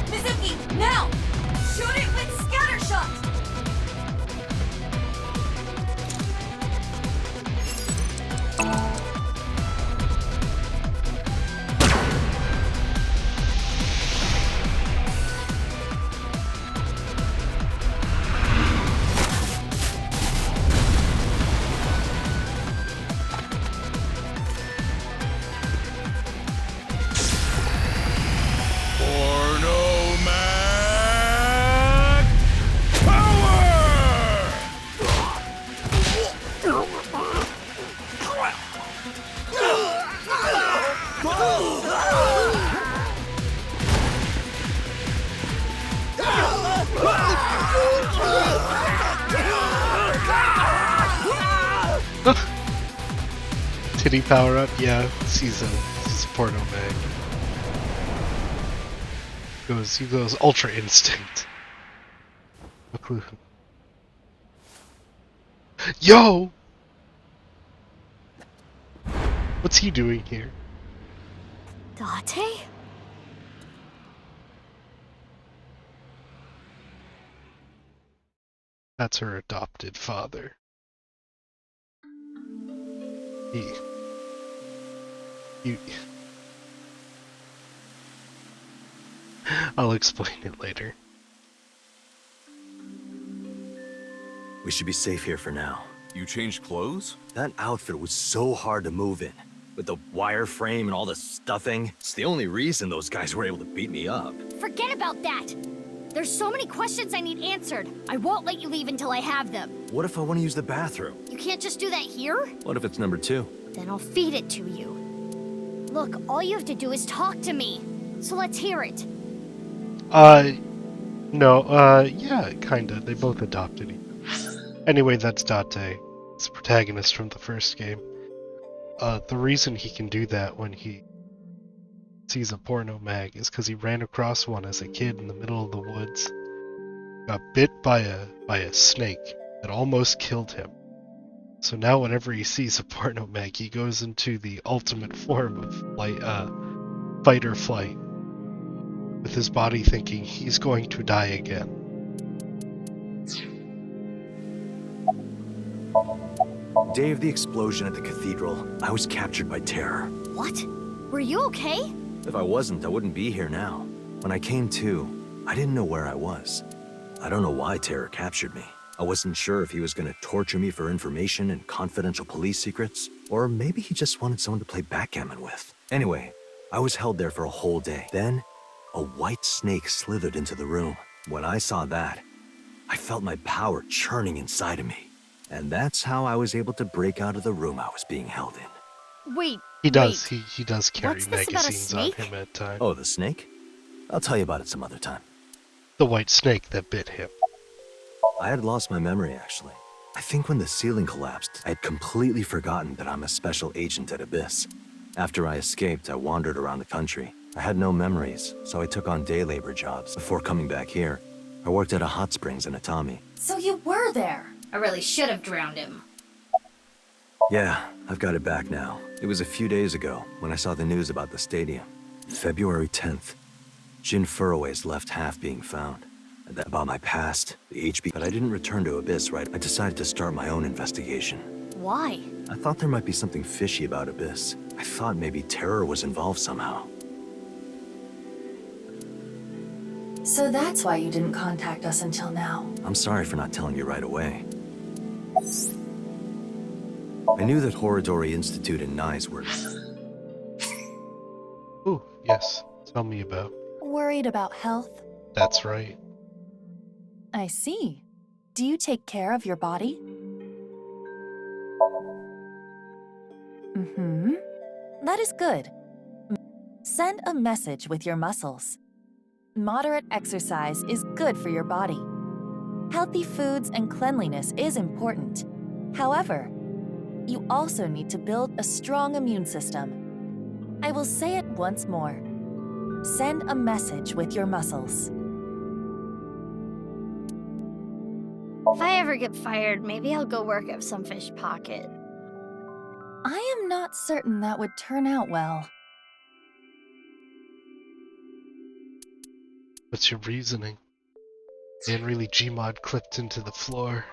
Mizuki, now! Shoot it with Scattershot! Did he power up? Yeah, he's a porno mag. He goes Ultra Instinct. No clue. Yo! What's he doing here? Date? That's her adopted father. I'll explain it later. We should be safe here for now. You changed clothes? That outfit was so hard to move in. With the wireframe and all the stuffing. It's the only reason those guys were able to beat me up. Forget about that! There's so many questions I need answered. I won't let you leave until I have them. What if I want to use the bathroom? You can't just do that here? What if it's number 2? Then I'll feed it to you. Look, all you have to do is talk to me. So let's hear it. No, yeah, kinda. They both adopted each other. Anyway, that's Date. It's the protagonist from the first game. The reason he can do that when he sees a porno mag is because he ran across one as a kid in the middle of the woods. Got bit by a snake that almost killed him. So now whenever he sees a porno mag, he goes into the ultimate form of fight or flight, with his body thinking he's going to die again. Day of the explosion at the cathedral, I was captured by terror. What? Were you okay? If I wasn't, I wouldn't be here now. When I came to, I didn't know where I was. I don't know why terror captured me. I wasn't sure if he was going to torture me for information and confidential police secrets, or maybe he just wanted someone to play backgammon with. Anyway, I was held there for a whole day. Then, a white snake slithered into the room. When I saw that, I felt my power churning inside of me. And that's how I was able to break out of the room I was being held in. Wait. He does carry What's this about a magazines on snake? him at times. Oh, the snake? I'll tell you about it some other time. The white snake that bit him. I had lost my memory, actually. I think when the ceiling collapsed, I had completely forgotten that I'm a special agent at Abyss. After I escaped, I wandered around the country. I had no memories, so I took on day labor jobs. Before coming back here, I worked at a hot springs in Atami. So you were there. I really should have drowned him. Yeah, I've got it back now. It was a few days ago when I saw the news about the stadium. February 10th. Jin Furroway's left half being found. And that about my past, the HB, but I didn't return to Abyss, right? I decided to start my own investigation. Why? I thought there might be something fishy about Abyss. I thought maybe terror was involved somehow. So that's why you didn't contact us until now. I'm sorry for not telling you right away. I knew that Horodori Institute and Nyes were... Ooh, yes. Tell me about. Worried about health? That's right. I see. Do you take care of your body? Mm-hmm. That is good. Send a message with your muscles. Moderate exercise is good for your body. Healthy foods and cleanliness is important. However, you also need to build a strong immune system. I will say it once more. Send a message with your muscles. If I ever get fired, maybe I'll go work at some fish pocket. I am not certain that would turn out well. What's your reasoning? And really Gmod clipped into the floor.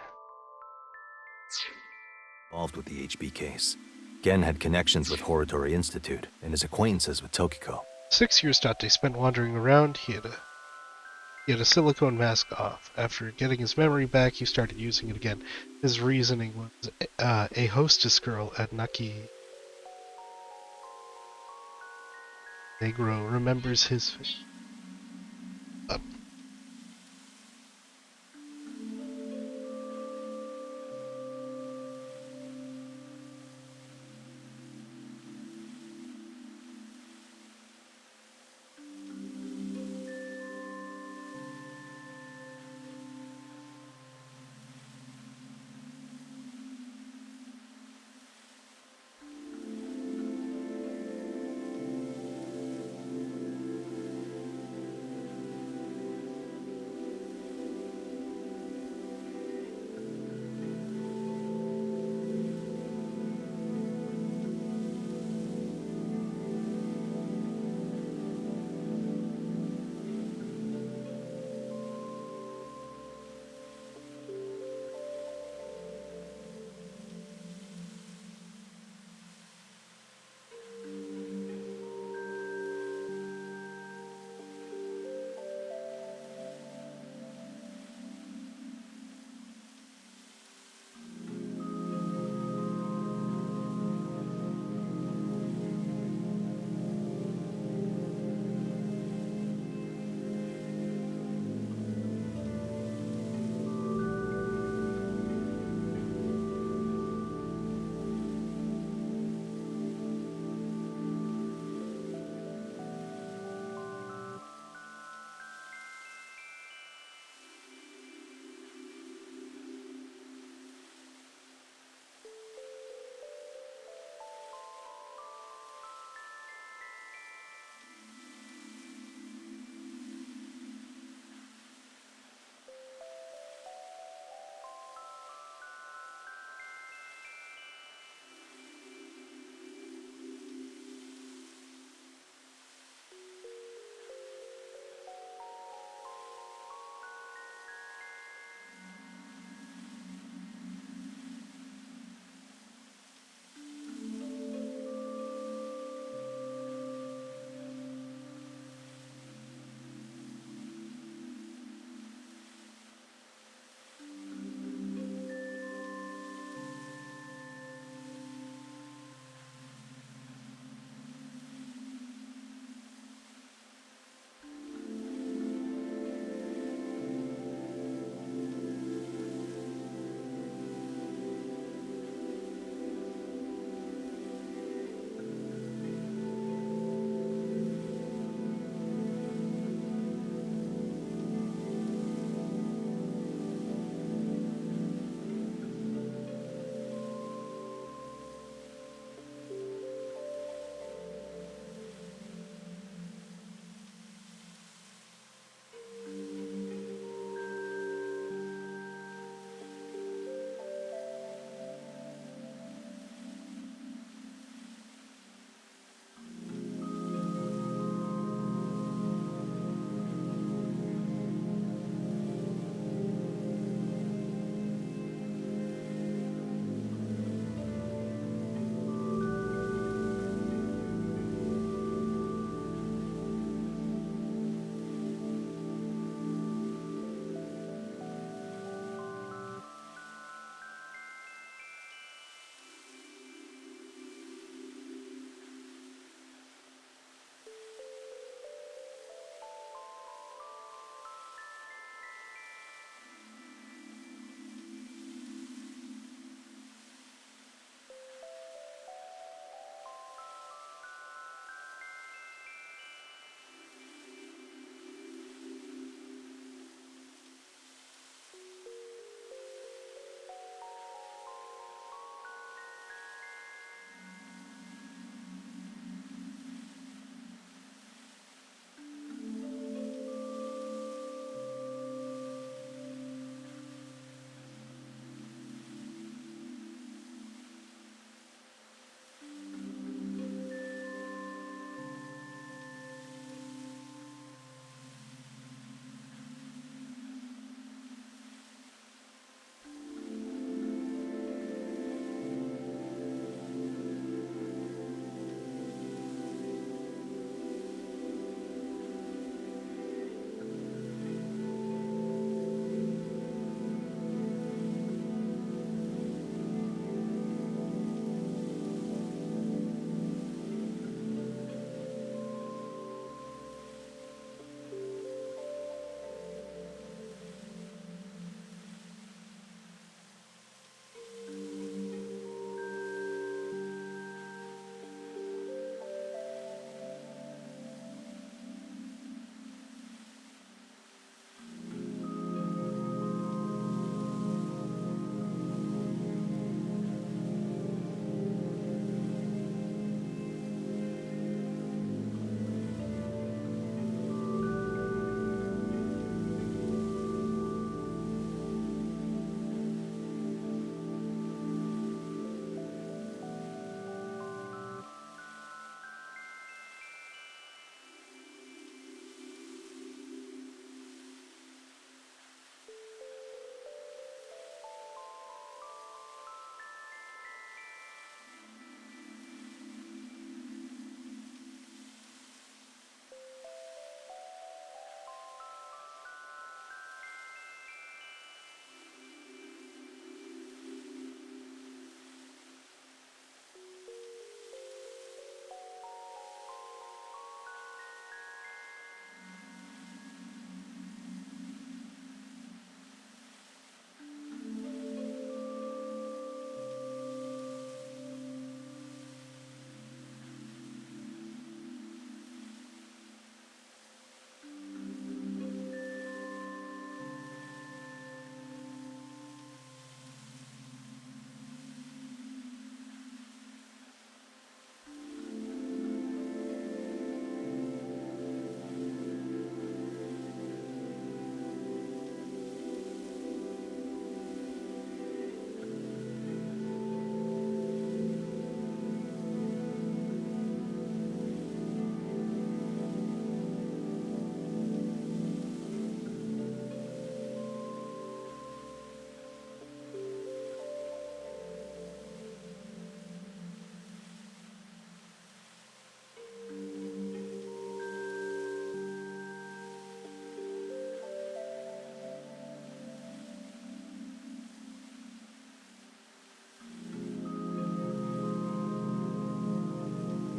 Involved with the HB case. Gen had connections with Horodori Institute and his acquaintances with Tokiko. 6 years Date spent wandering around. He had a silicone mask off. After getting his memory back, he started using it again. His reasoning was a hostess girl at Naki Negro remembers his...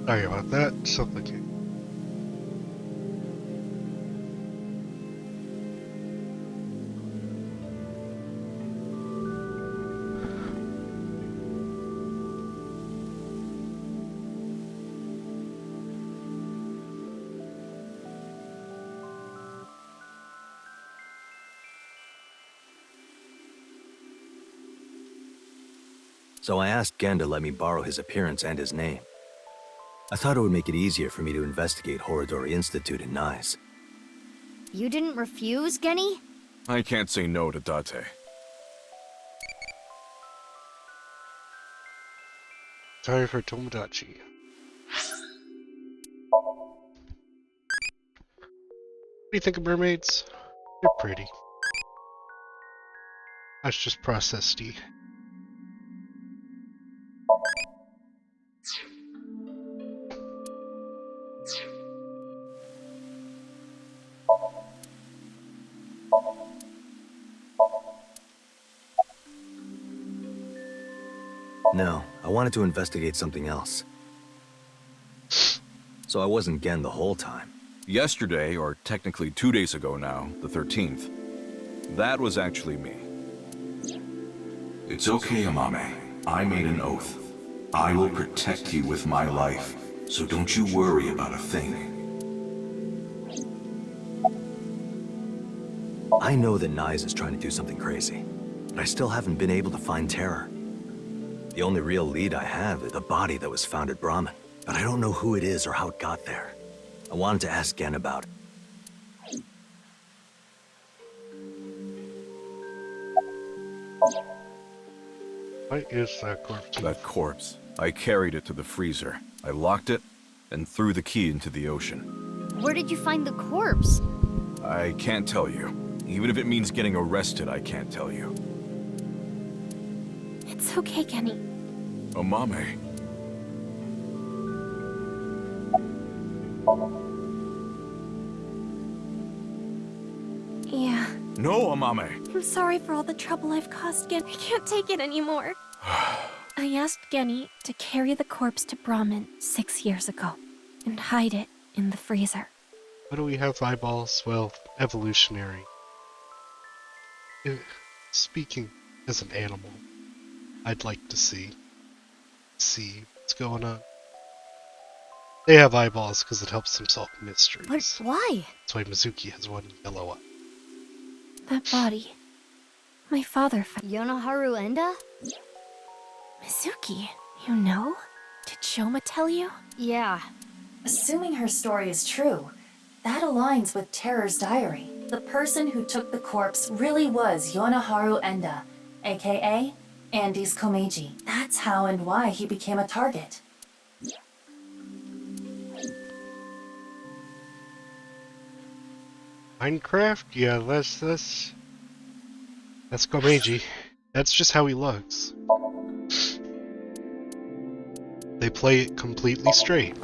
Sorry about that. Something came. So I asked Gen to let me borrow his appearance and his name. I thought it would make it easier for me to investigate Horodori Institute in Nice. You didn't refuse, Genny? I can't say no to Date. Sorry for Tomodachi. What do you think of mermaids? They're pretty. That's just processed -y. No, I wanted to investigate something else. So I wasn't Gen the whole time. Yesterday, or technically 2 days ago now, the 13th, that was actually me. It's okay, Amame. I made an oath. I will protect you with my life, so don't you worry about a thing. I know that Nyes is trying to do something crazy, but I still haven't been able to find Terror. The only real lead I have is the body that was found at Brahmin, but I don't know who it is or how it got there. I wanted to ask Gen about it. What is that corpse? That corpse. I carried it to the freezer. I locked it and threw the key into the ocean. Where did you find the corpse? I can't tell you. Even if it means getting arrested, I can't tell you. It's okay, Genny. Amame. Yeah. No, Amame. I'm sorry for all the trouble I've caused, Genny. I can't take it anymore. I asked Genny to carry the corpse to Brahmin 6 years ago and hide it in the freezer. Why do we have eyeballs? Well, evolutionary. Speaking as an animal, I'd like to see what's going on. They have eyeballs because it helps them solve mysteries. But why? That's why Mizuki has one yellow eye. That body. My father found. Yonoharu Enda? Mizuki, you know? Did Shoma tell you? Yeah. Assuming her story is true, that aligns with Terror's diary. The person who took the corpse really was Yonoharu Enda, aka Andy's Komeiji. That's how and why he became a target. Minecraft? Yeah, that's Komeiji. That's just how he looks. They play it completely straight.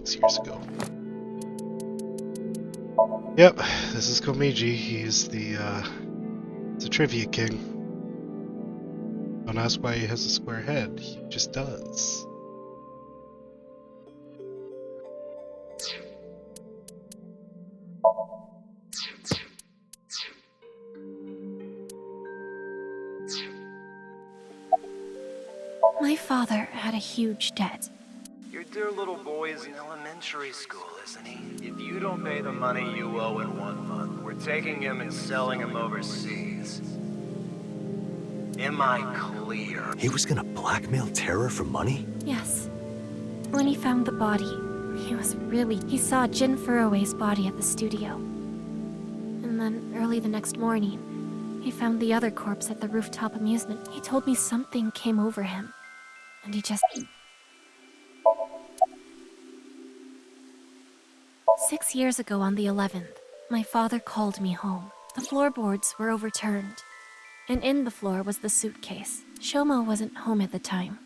Years ago. Yep, this is Komeiji. He's the trivia king. Don't ask why he has a square head. He just does. My father had a huge debt. Your dear little boy is in elementary school, isn't he? If you don't pay the money you owe in 1 month, we're taking him and selling him overseas. Am I clear? He was gonna blackmail Terror for money? Yes. When he found the body, he saw Jin Furue's body at the studio. And then early the next morning, he found the other corpse at the rooftop amusement. He told me something came over him, and he just... 6 years ago on the 11th, my father called me home. The floorboards were overturned, and in the floor was the suitcase. Shoma wasn't home at the time.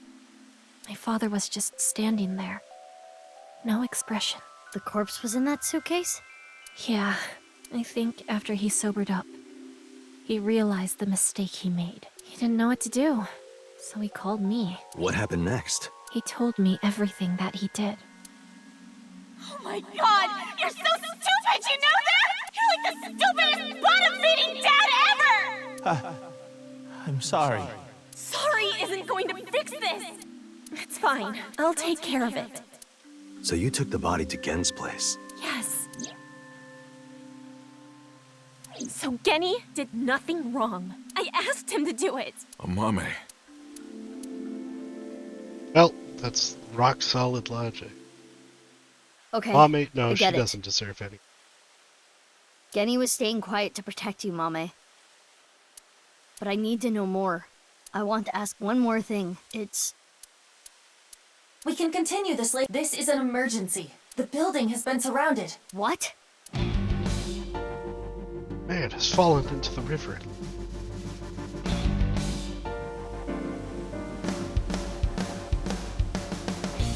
My father was just standing there. No expression. The corpse was in that suitcase? Yeah, I think after he sobered up, he realized the mistake he made. He didn't know what to do, so he called me. What happened next? He told me everything that he did. Oh my god! You're so stupid, you know that? You're like the stupidest bottom-feeding dad ever! I'm sorry. Sorry isn't going to fix this! It's fine. I'll take care of it. So you took the body to Gen's place. Yes. So Genny did nothing wrong. I asked him to do it. Amame. Well, that's rock solid logic. Okay, Mame, no, I she get it. doesn't deserve any. Genny was staying quiet to protect you, Mame. But I need to know more. I want to ask one more thing. It's... We can continue this later. This is an emergency. The building has been surrounded. What? Man has fallen into the river.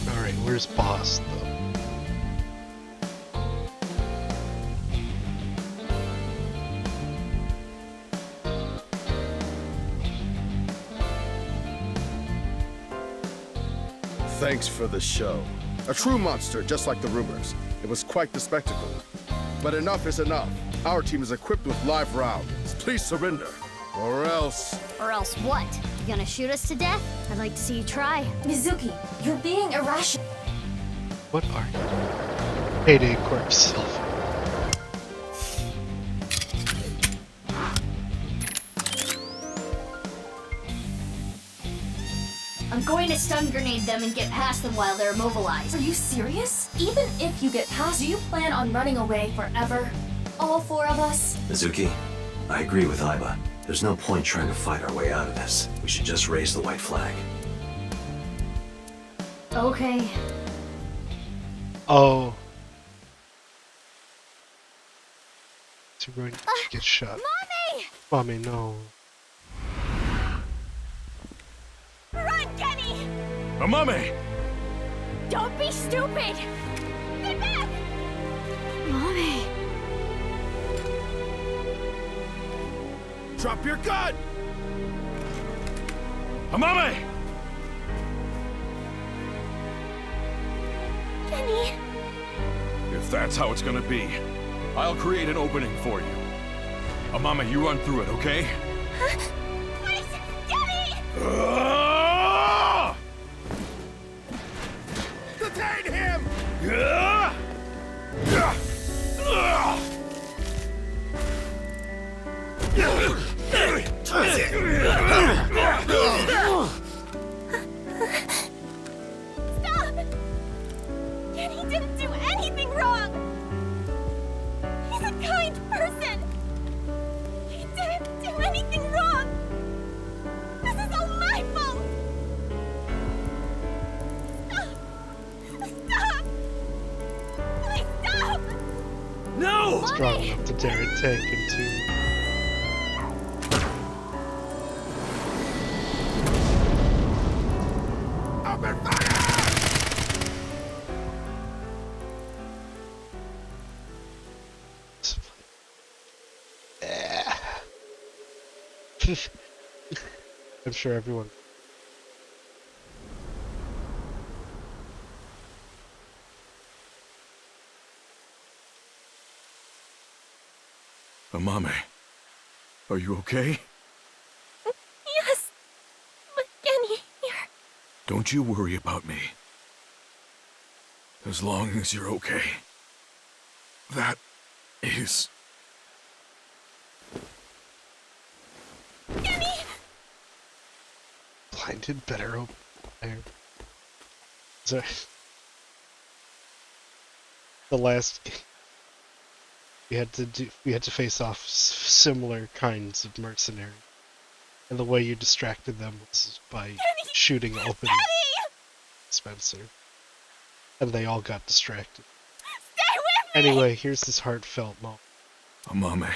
Alright, where's Boss, though? Thanks for the show. A true monster, just like the rumors. It was quite the spectacle. But enough is enough. Our team is equipped with live rounds. Please surrender. Or else... Or else what? You gonna shoot us to death? I'd like to see you try. Mizuki, you're being irrational. What are you? Payday Corpse Self. I'm going to stun grenade them and get past them while they're immobilized. Are you serious? Even if you get past, do you plan on running away forever? All four of us? Mizuki, I agree with Aiba. There's no point trying to fight our way out of this. We should just raise the white flag. Okay. Oh. So we're going to get shot. Mommy! Mommy, no. Run, Kenny! Amame! Don't be stupid! Get back! Mommy! Drop your gun! Amame! Kenny! If that's how it's gonna be, I'll create an opening for you. Amame, you run through it, okay? Please, Kenny! Detain him! Stop! Kenny didn't do anything wrong! He's a kind person! He didn't do anything wrong! This is all my fault! Stop! Stop! Please stop! No! Strong enough to dare a tank into. Open fire! I'm sure everyone. Amame, are you okay? Yes! But Genny here. Don't you worry about me. As long as you're okay. That is... Kenny! Blinded, better open fire. Sorry. The last we had to face off similar kinds of mercenary, and the way you distracted them was by shooting open Spencer, and they all got distracted. Stay with me! Anyway, here's this heartfelt moment. Amame,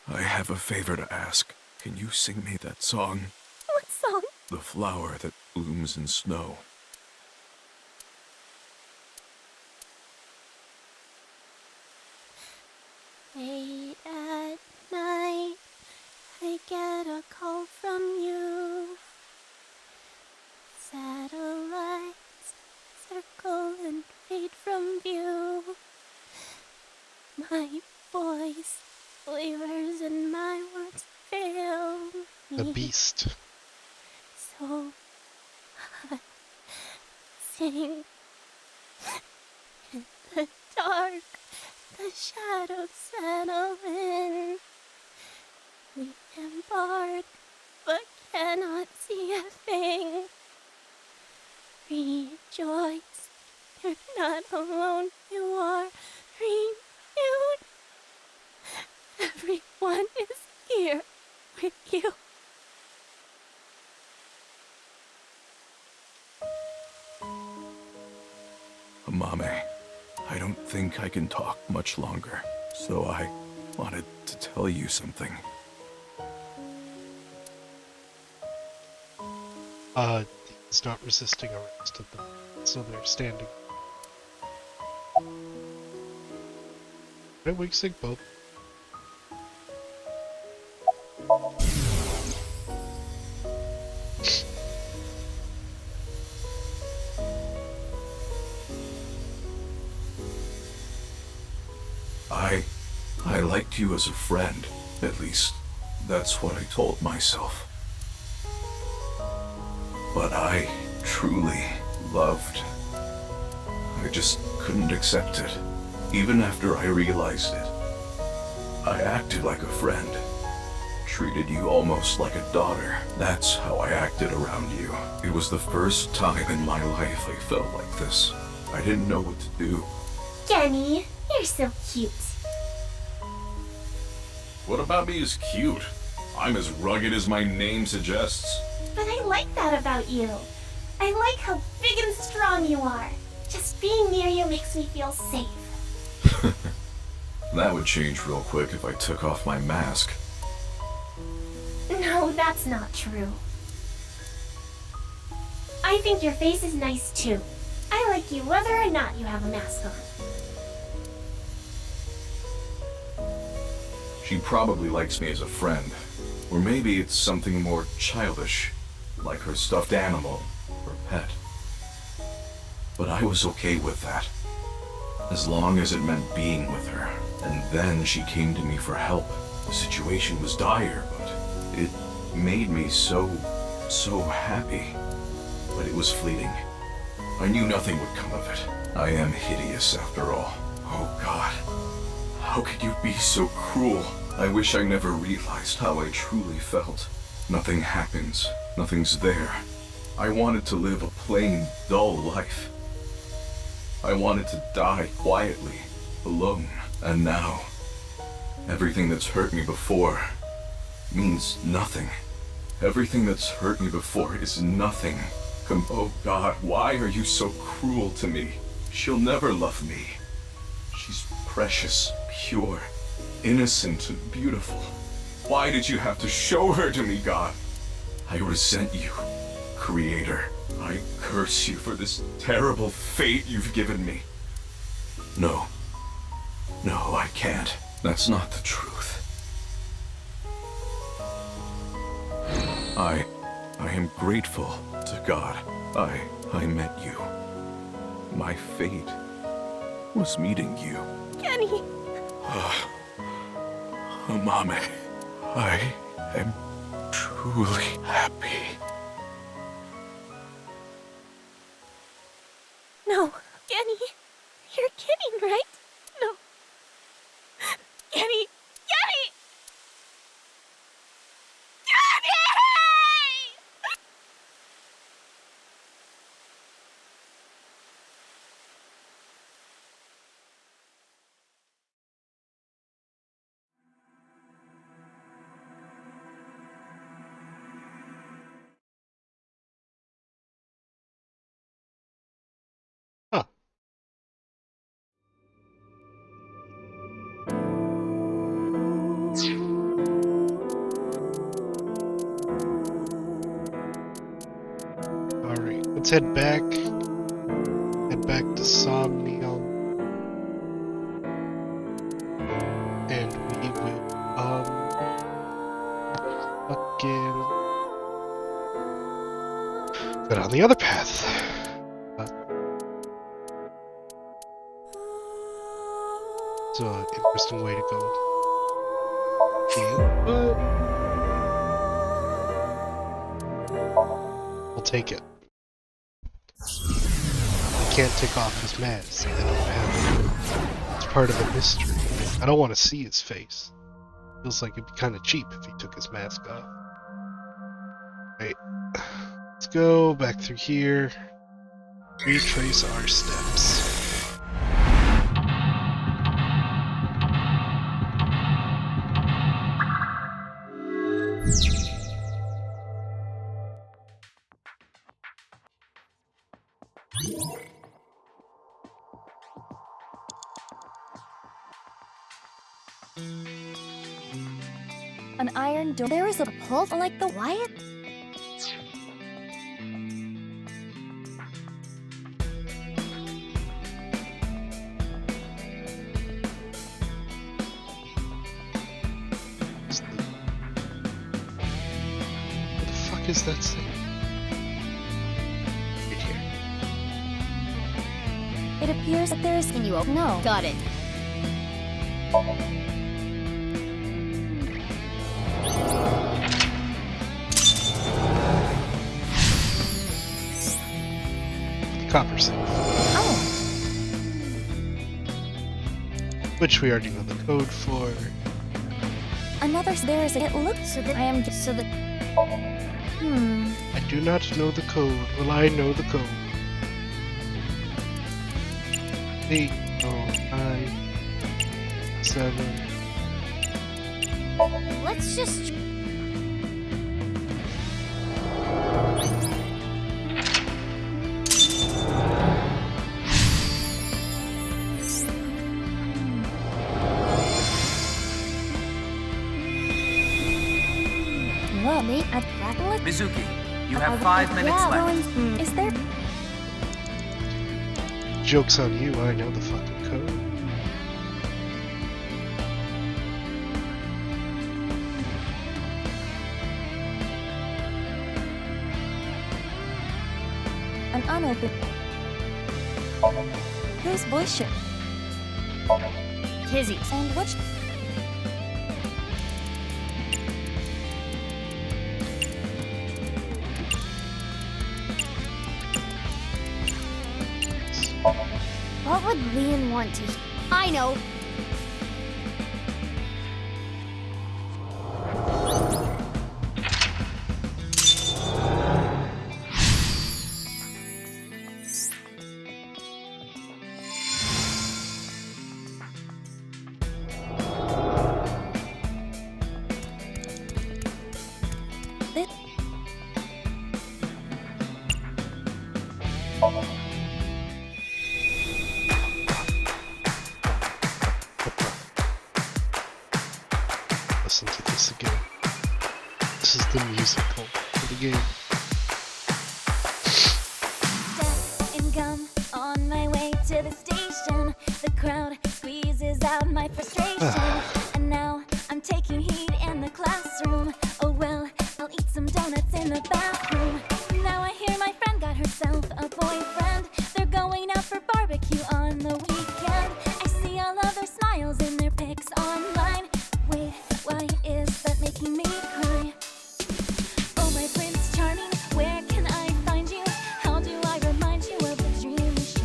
I have a favor to ask. Can you sing me that song? What song? The flower that blooms in snow. Late at night, I get a call from you. The beast. So sing in the dark, the shadows settle in. We embark, but cannot see a thing. Rejoice, you're not alone, you are renewed. Everyone is here with you. Mame, I don't think I can talk much longer, so I wanted to tell you something. He's not resisting arrest at the moment, so they're standing. Right, we can sing both. I liked you as a friend. At least, that's what I told myself. But I truly loved. I just couldn't accept it, even after I realized it. I acted like a friend. Treated you almost like a daughter. That's how I acted around you. It was the first time in my life I felt like this. I didn't know what to do. Kenny, you're so cute. What about me is cute? I'm as rugged as my name suggests. But I like that about you. I like how big and strong you are. Just being near you makes me feel safe. That would change real quick if I took off my mask. No, that's not true. I think your face is nice too. I like you whether or not you have a mask on. She probably likes me as a friend. Or maybe it's something more childish, like her stuffed animal or pet. But I was okay with that, as long as it meant being with her. And then she came to me for help. The situation was dire, but it made me so happy. But it was fleeting. I knew nothing would come of it. I am hideous after all. Oh God. How could you be so cruel? I wish I never realized how I truly felt. Nothing happens. Nothing's there. I wanted to live a plain, dull life. I wanted to die quietly, alone. And now, everything that's hurt me before means nothing. Everything that's hurt me before is nothing. Oh God, why are you so cruel to me? She'll never love me. She's precious, pure, innocent, and beautiful. Why did you have to show her to me, God? I resent you, Creator. I curse you for this terrible fate you've given me. No, I can't. That's not the truth. I am grateful to God. I met you. My fate was meeting you. Kenny! Mame, I am truly happy. No, Kenny, you're kidding, right? No. Kenny! Kenny! Kenny! Huh. Alright, let's head back. Head back to Somnium. And we will, fucking go down the other path. It's an interesting way to go. Yeah, but take it. He can't take off his mask. I don't have. It's part of the mystery. I don't want to see his face. Feels like it'd be kind of cheap if he took his mask off. Right. Let's go back through here. Retrace our steps. An iron door. There is a pulse like the Wyatt? What the fuck is that thing? Right here. It appears that there is. Can you open? No. Got it. Copper safe. Oh. Which we already know the code for. Another. There is. It looks so that I am. So that. I do not know the code. Will I know the code? 8, 9, 7. Let's just. Well, mate, I'd rather let. Mizuki, you have 5 minutes left. Is there? Joke's on you, I know the fucking code. An unopened. Whose voice should? Kizzy's. And which? What would Leon want to? I know. Listen to this again. This is the musical for the game. Death and gum on my way to the station. The crowd squeezes out my frustration. And now I'm taking heat in the classroom. Oh well, I'll eat some donuts in the bathroom. Now I hear my friend got herself a boyfriend. They're going out for barbecue on the weekend. I see all of their smiles in their pics online. Wait, why is that making me cry? Oh my Prince Charming, where can I find you? How do I remind you of the dream we share?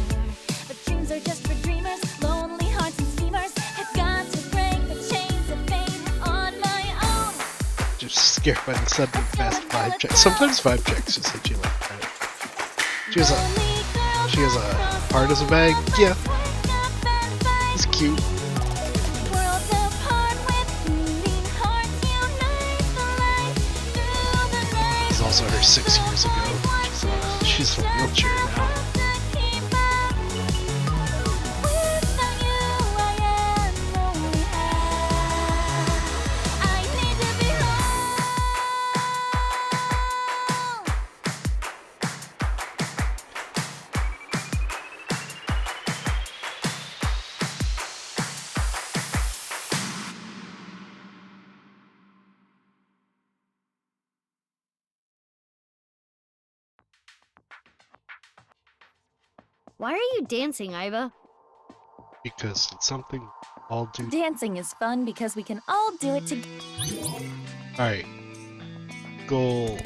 But dreams are just for dreamers, lonely hearts and schemers. I've got to break the chains of fate on my own. Just scared by the sudden fast vibe check. Sometimes vibe checks just hit you like that. She has a heart as a bag. Yeah. It's cute. Worlds apart with beating hearts unite the light through the night. This is also her 6 years ago. She's in a wheelchair now. Why are you dancing, Iva? Because it's something I'll do. Dancing is fun because we can all do it together. Alright. Gold.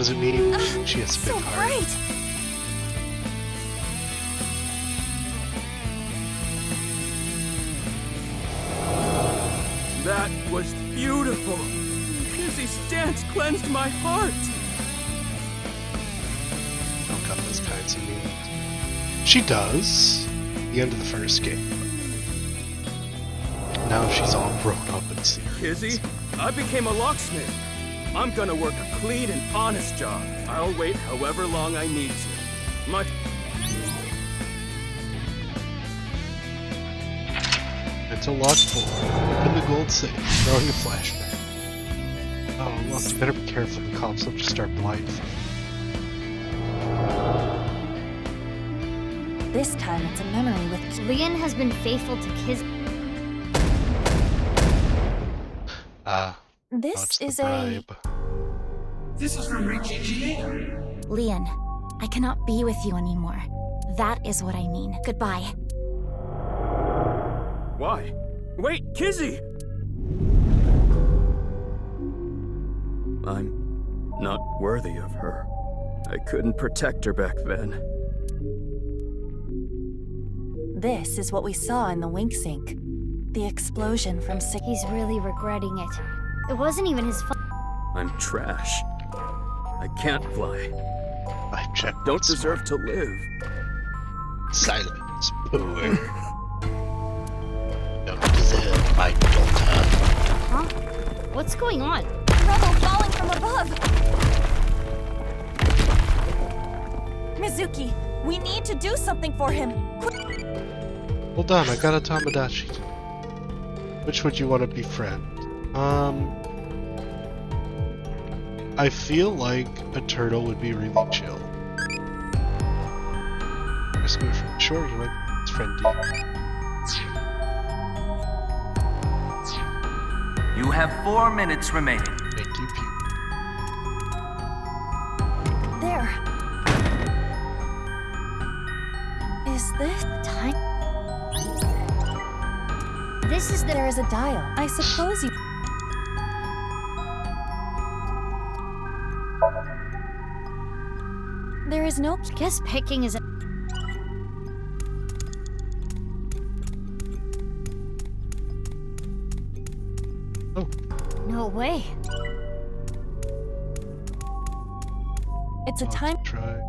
doesn't mean she has a big So heart. bright! That was beautiful. Kizzy's dance cleansed my heart. Don't got those kinds of meanings. She does. The end of the first game. Now she's all grown up and serious. Kizzy, I became a locksmith. I'm gonna work a clean and honest job. I'll wait however long I need to. My... Mental lock 4. Open the gold safe. Throwing a flashback. Oh, look, you better be careful. The cops will just start blindfolding. This time it's a memory with Leon has been faithful to Kiz. This is bribe. This is from GGA. Leon, I cannot be with you anymore. That is what I mean. Goodbye. Why? Wait, Kizzy! I'm not worthy of her. I couldn't protect her back then. This is what we saw in the wink sink. The explosion from He's really regretting it. It wasn't even his fault. I'm trash. I can't fly. I don't deserve to live. Silence, poor. Don't deserve my daughter. Huh? What's going on? Rubble falling from above! Mizuki, we need to do something for him. Hold on, I got a Tamagotchi. Which would you want to befriend? I feel like a turtle would be really chill. Rescue from shore, you might be his friend. You have 4 minutes remaining. Thank you, Pew. There. Is this time? There is a dial. I suppose you... There is no... Guess picking is a... Oh. No way. It's a time... Try.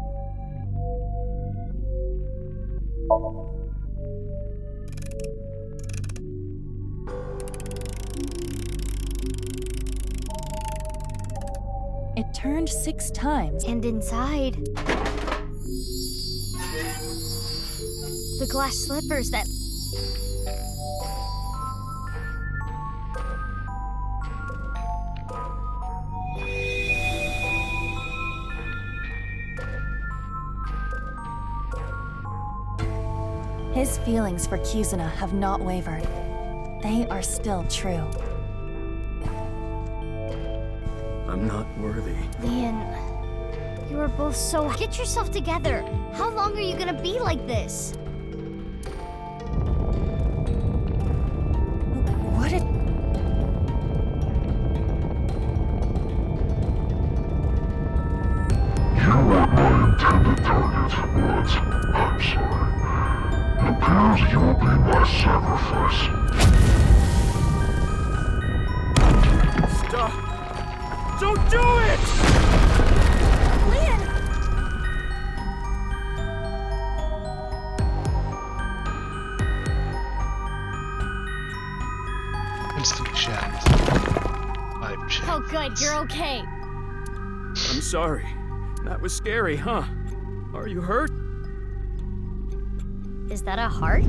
It turned 6 times. And inside... the glass slippers that... His feelings for Kizuna have not wavered. They are still true. I'm not worthy. Leon, you are both so... Get yourself together. How long are you gonna be like this? What did... You were my intended target, but I'm sorry. It appears you will be my sacrifice. Stop! Don't do it! Leon! Instant chat. I'm chat. Oh good, you're okay. I'm sorry. That was scary, huh? Are you hurt? Is that a heart?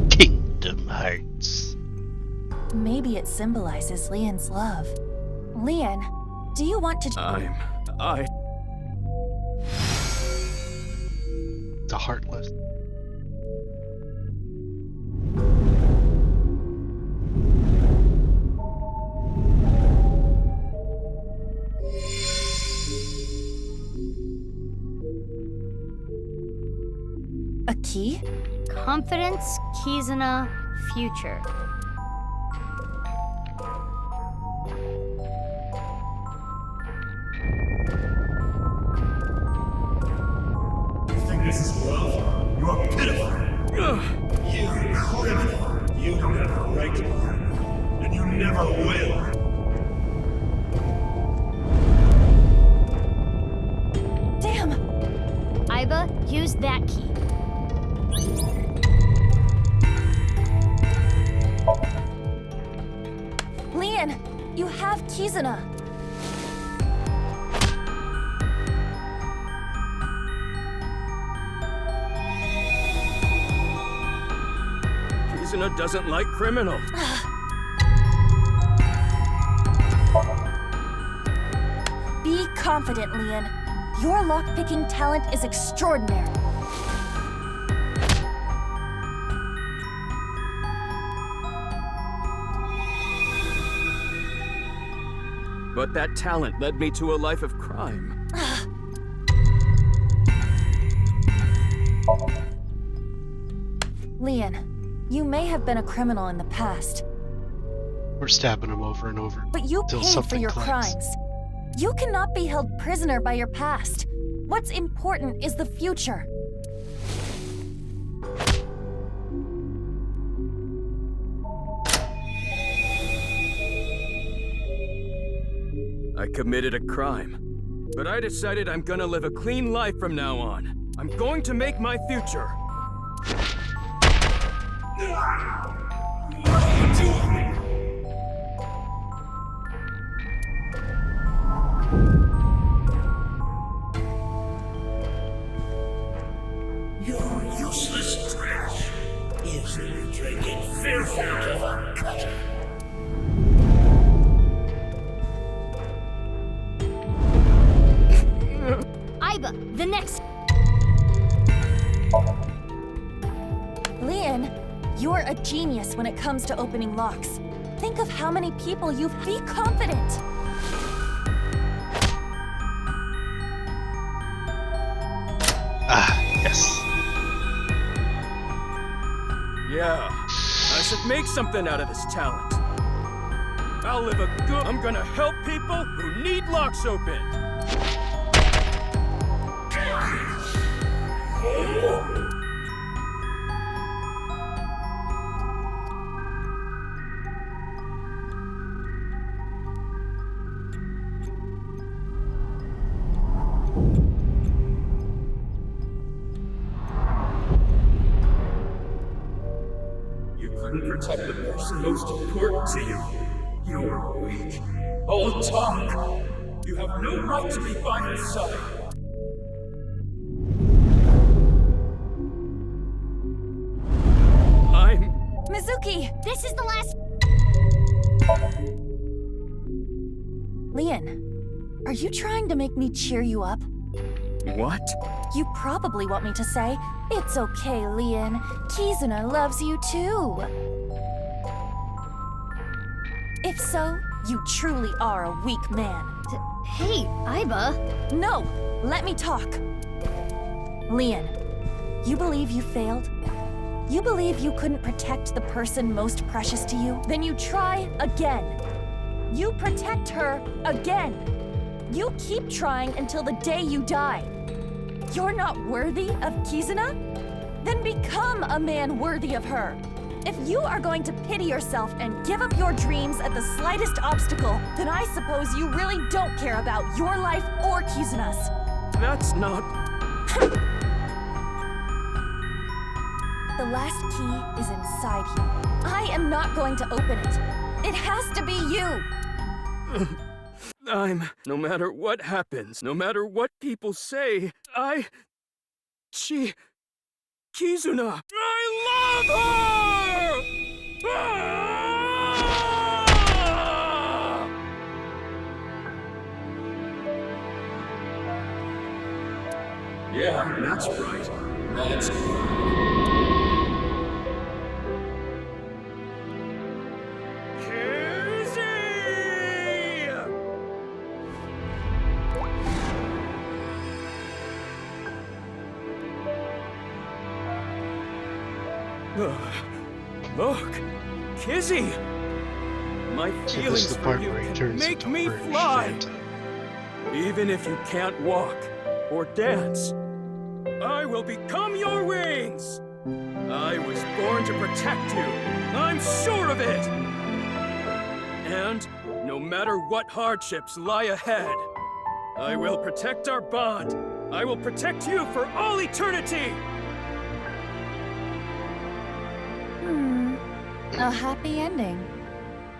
Kingdom Hearts. Maybe it symbolizes Leon's love. Leon, do you want to... It's a heartless. A key? Confidence, Kizuna, future. this is love? You are pitiful. You criminal. You don't have a right to be happy. And you never will. Damn! Iba, use that key. Leon, you have Kizuna. Kizuna doesn't like criminals. Be confident, Leon. Your lockpicking talent is extraordinary. But that talent led me to a life of crime. Leon, you may have been a criminal in the past, We're stabbing him over and over. but you till paid for something your clicks. crimes. You cannot be held prisoner by your past. What's important is the future. I committed a crime. But I decided I'm gonna live a clean life from now on. I'm going to make my future. What are you doing? You're useless trash. Easily drinking filth out of a gutter. Iba, the next. Leon, you're a genius when it comes to opening locks. Think of how many people you've... Be confident! Ah, yes. Yeah, I should make something out of this talent. I'll live a good... I'm gonna help people who need locks opened. You couldn't protect the person most important to you. You're weak. All talk. You have no right to be by her side. I'm... Mizuki! This is the last. Leon, are you trying to make me cheer you up? What? You probably want me to say, "It's okay, Leon. Kizuna loves you too." If so, you truly are a weak man. Hey, Iba. No! Let me talk! Leon, you believe you failed? You believe you couldn't protect the person most precious to you? Then you try again. You protect her again. You keep trying until the day you die. You're not worthy of Kizuna? Then become a man worthy of her. If you are going to pity yourself and give up your dreams at the slightest obstacle, then I suppose you really don't care about your life or Kizuna's. That's not... The last key is inside you. I am not going to open it. It has to be you. No matter what happens, no matter what people say, Kizuna, I love her! Yeah, that's right. That's Look, Kizzy! My So this feelings is the for part you where he can turns make into me British fly! Santa. Even if you can't walk or dance, I will become your wings! I was born to protect you. I'm sure of it! And no matter what hardships lie ahead, I will protect our bond. I will protect you for all eternity! A happy ending.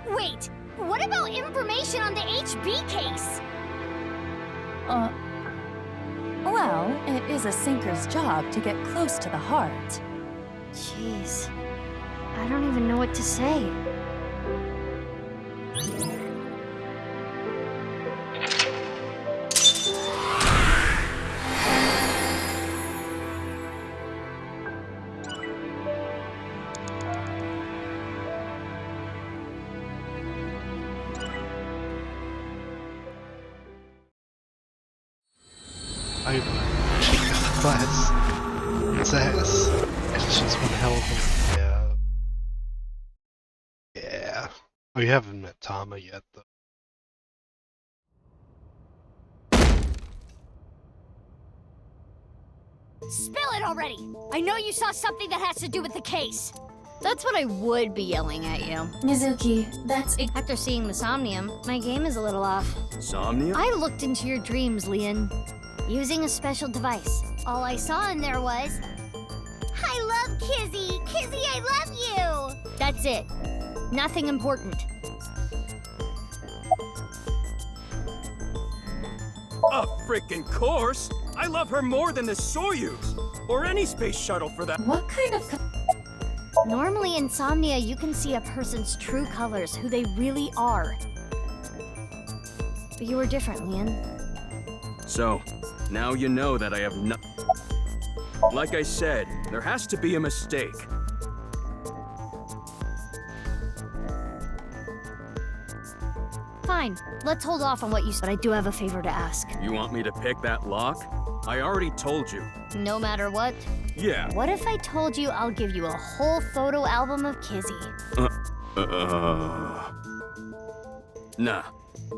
Wait, what about information on the HB case? Well, it is a sinker's job to get close to the heart. Jeez, I don't even know what to say. I class. It's ass. And she's one hell of a yeah. Oh, you haven't met Tama yet, though. Spill it already! I know you saw something that has to do with the case. That's what I would be yelling at you. Mizuki, that's After seeing the Somnium, my game is a little off. Somnium? I looked into your dreams, Leon, using a special device. All I saw in there was... I love Kizzy! Kizzy, I love you! That's it. Nothing important. A freaking course! I love her more than the Soyuz! Or any space shuttle for that. What kind of... Normally in Somnia, you can see a person's true colors, who they really are. But you were different, Leon. So, now you know that I have no... Like I said, there has to be a mistake. Fine, let's hold off on what you said, but I do have a favor to ask. You want me to pick that lock? I already told you. No matter what? Yeah. What if I told you I'll give you a whole photo album of Kizzy? Nah.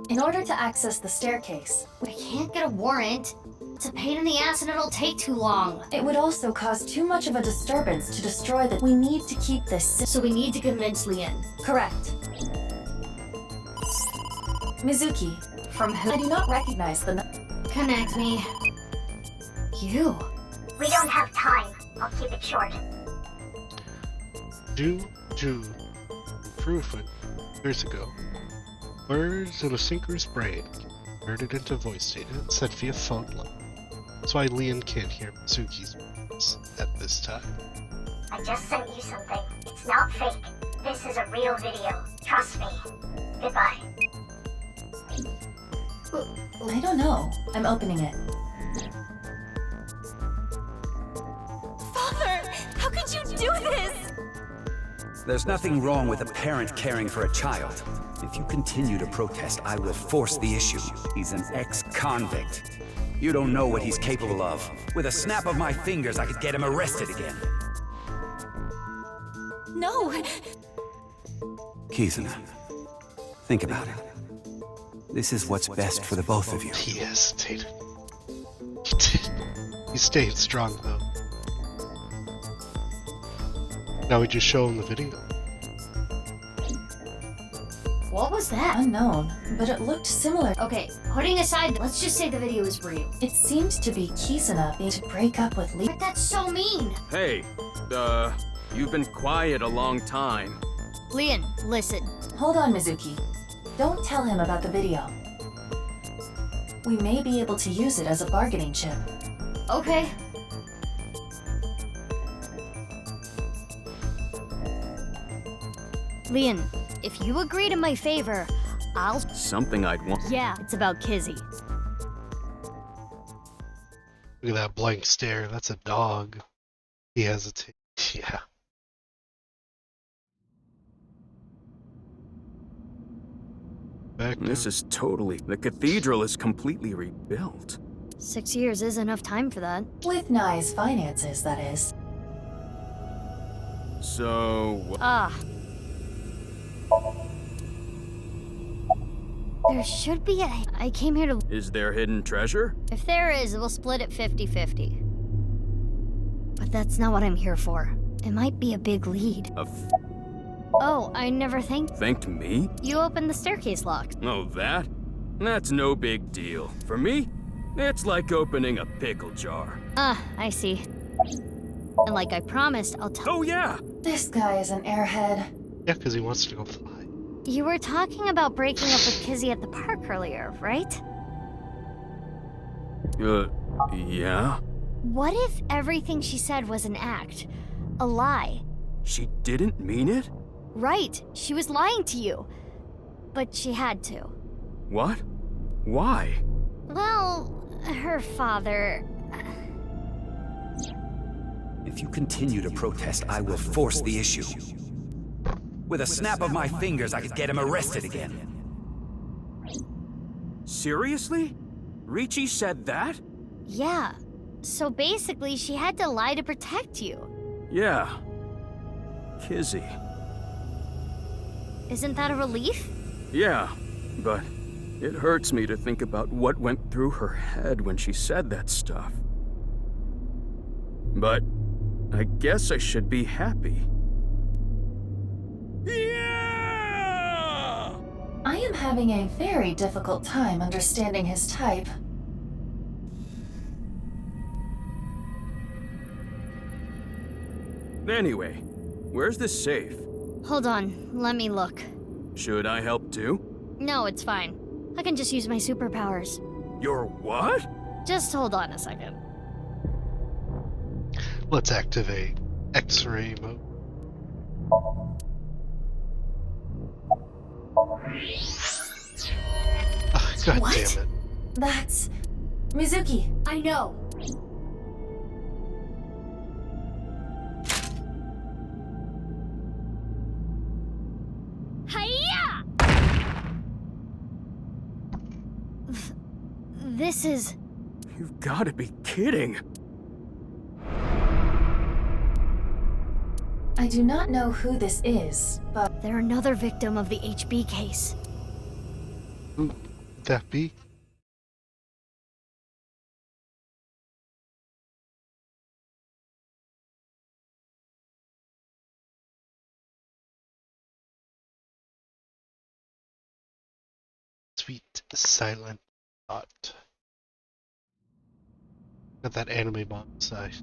In order to access the staircase, I can't get a warrant. It's a pain in the ass and it'll take too long. it would also cause too much of a disturbance to destroy the... We need to keep this... So we need to convince Leon. Correct. Mizuki, From who? I do not recognize the... Connect me. You. We don't have time. I'll keep it short. Proof years ago. Words in a sinker's brain, converted into voice data, sent via phone line. That's why Leon can't hear Mizuki's voice at this time. I just sent you something. It's not fake. This is a real video. Trust me. Goodbye. I don't know. I'm opening it. Father! How could you do this? There's nothing wrong with a parent caring for a child. If you continue to protest, I will force the issue. He's an ex-convict. You don't know what he's capable of. With a snap of my fingers, I could get him arrested again. No! Kizuna, think about it. This is what's best for the both of you. He hesitated. He did. He stayed strong, though. Now we just show him the video. What was that? Unknown, but it looked similar. Okay, putting aside, let's just say the video is real. It seemed to be Kizuna being to break up with Lee. But that's so mean! Hey, you've been quiet a long time. Leon, listen. Hold on, Mizuki. Don't tell him about the video. We may be able to use it as a bargaining chip. Okay. Leon, if you agree to my favor, I'll... Something I'd want. Yeah, it's about Kizzy. Look at that blank stare. That's a dog. He hesitates. Yeah. This is totally... The cathedral is completely rebuilt. 6 years is enough time for that. With Nye's finances, that is. So... Ah. There should be a... I came here to... Is there hidden treasure? If there is, we'll split it 50-50. That's not what I'm here for. It might be a big lead. Oh, I never thanked... Thanked me? You opened the staircase lock. Oh, that? That's no big deal. For me, it's like opening a pickle jar. Ah, I see. And like I promised, I'll tell... Oh, yeah! This guy is an airhead. Yeah, because he wants to go fly. You were talking about breaking up with Kizzy at the park earlier, right? Yeah? What if everything she said was an act? A lie? She didn't mean it? Right, she was lying to you. But she had to. What? Why? Well, her father... If you continue to protest, I will force the issue. With a snap of my fingers, I could get him arrested again. Seriously? Ricci said that? Yeah. So basically, she had to lie to protect you. Yeah. Kizzy. Isn't that a relief? Yeah, but it hurts me to think about what went through her head when she said that stuff. But I guess I should be happy. I am having a very difficult time understanding his type. Anyway, where's the safe? Hold on, let me look. Should I help too? No, it's fine. I can just use my superpowers. Your what? Just hold on a second. Let's activate X-ray mode. Oh, God What? damn it. That's... Mizuki. I know. Hiya! This is... You've gotta be kidding. I do not know who this is, but... They're another victim of the HB case. Who would that be? Sweet silent thought. Got that anime bomb side.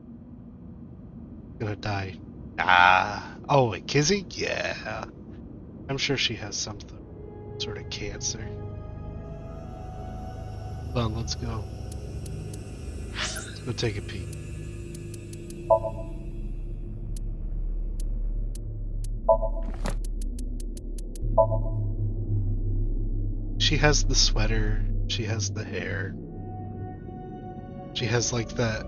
Gonna die. Ah. Oh, wait, Kizzy? Yeah. I'm sure she has something. Sort of cancer. Hold on, let's go. Let's go take a peek. She has the sweater, she has the hair. She has like that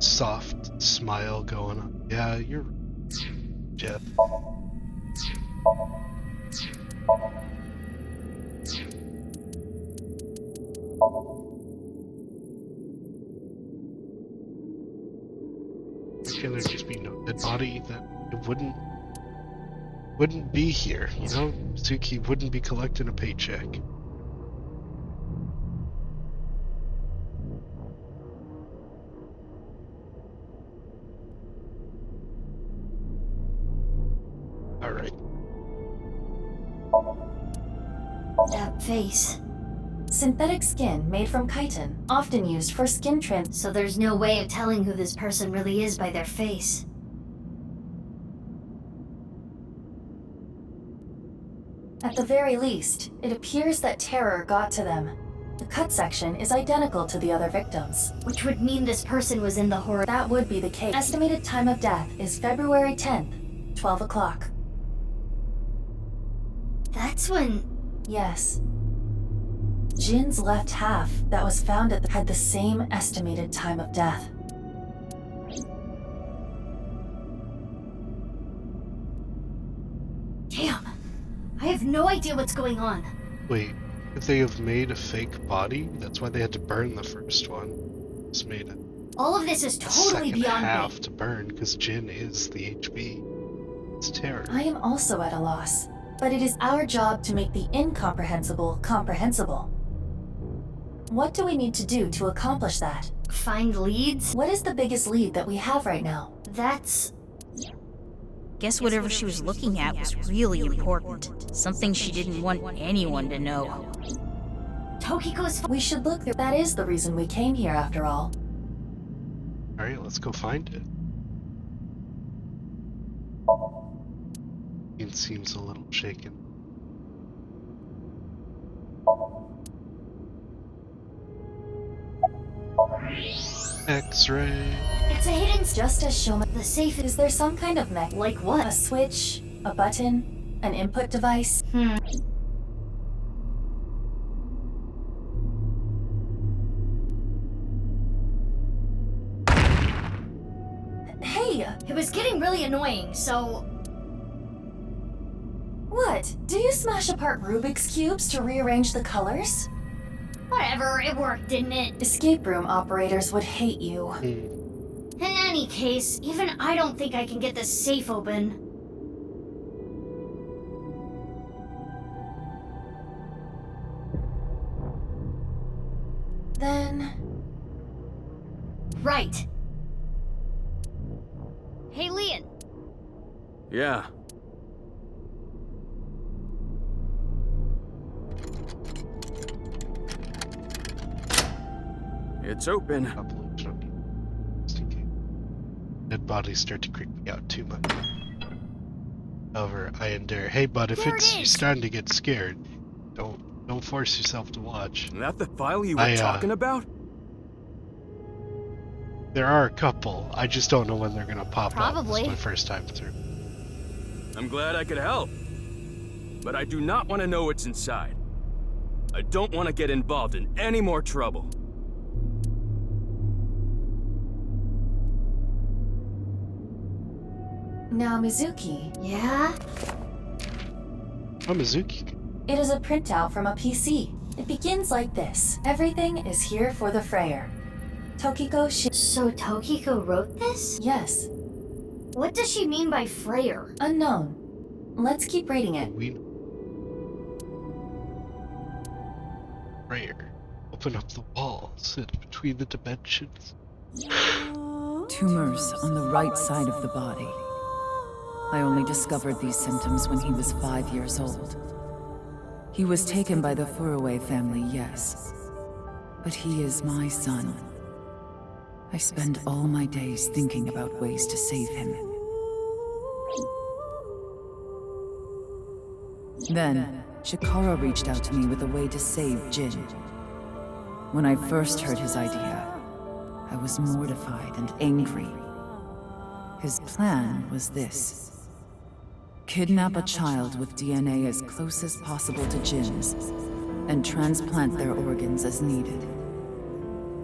soft smile going on. Yeah, you're right, Jeff. Why can't there just be no dead body that it wouldn't be here, you know? Suki wouldn't be collecting a paycheck. Alright. That face. Synthetic skin made from chitin, often used for skin trans. So there's no way of telling who this person really is by their face. At the very least, it appears that terror got to them. The cut section is identical to the other victims. Which would mean this person was in the horror. That would be the case. Estimated time of death is February 10th, 12 o'clock. That's when... Yes. Jin's left half that was found had the same estimated time of death. Damn. I have no idea what's going on. Wait, if they have made a fake body, that's why they had to burn the first one. Just made it. All of this is totally beyond half me. to burn because Jin is the HB. It's terror. I am also at a loss, but it is our job to make the incomprehensible comprehensible. What do we need to do to accomplish that? Find leads? What is the biggest lead that we have right now? That's... Guess whatever she was looking at was really important. Something she didn't want anyone to know. Tokiko's... We should look there. That is the reason we came here, after all. Alright, let's go find it. It seems a little shaken. X-ray. It's a hidden just as showman. The safe. Is there some kind of mech? Like what? A switch? A button? An input device? Hey! It was getting really annoying, so... What? Do you smash apart Rubik's Cubes to rearrange the colors? Whatever, it worked, didn't it? Escape room operators would hate you. In any case, even I don't think I can get this safe open. Then... Right. Hey, Leon. Yeah. It's open. Dead bodies start to creep me out too much. However, I endure. Hey, bud, if you're starting to get scared, don't force yourself to watch. Is that the file you were talking about? There are a couple. I just don't know when they're gonna pop up. Probably. It's my first time through. I'm glad I could help. But I do not want to know what's inside. I don't want to get involved in any more trouble. Now, Mizuki. Yeah? Oh, Mizuki. It is a printout from a PC. It begins like this. Everything is here for the Freyer. Tokiko So Tokiko wrote this? Yes. What does she mean by Freyer? Unknown. Let's keep reading it. Freyer. Open up the wall. Sit between the dimensions. Tumors on the right side of the body. I only discovered these symptoms when he was 5 years old. He was taken by the Furue family, yes. But he is my son. I spend all my days thinking about ways to save him. Then, Chikara reached out to me with a way to save Jin. When I first heard his idea, I was mortified and angry. His plan was this. Kidnap a child with DNA as close as possible to Jin's, and transplant their organs as needed.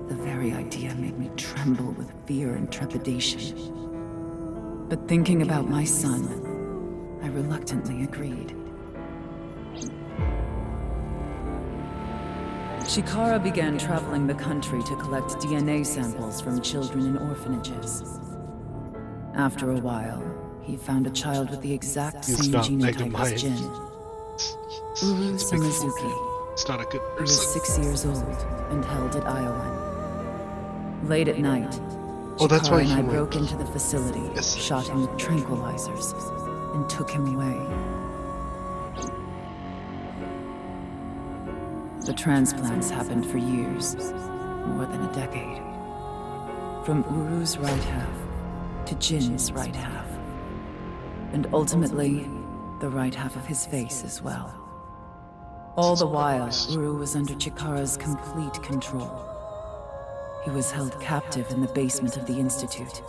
The very idea made me tremble with fear and trepidation. But thinking about my son, I reluctantly agreed. Chikara began traveling the country to collect DNA samples from children in orphanages. After a while, he found a child with the exact same genotype as Jin. Uru Samazuki. It's not a good person. He was 6 years old and held at Iowan. Late at night, that's why Chikara and he I went. broke into the facility, shot him with tranquilizers, and took him away. The transplants happened for years, more than a decade. From Uru's right half to Jin's right half. And ultimately, the right half of his face as well. All the while, Uru was under Chikara's complete control. He was held captive in the basement of the Institute,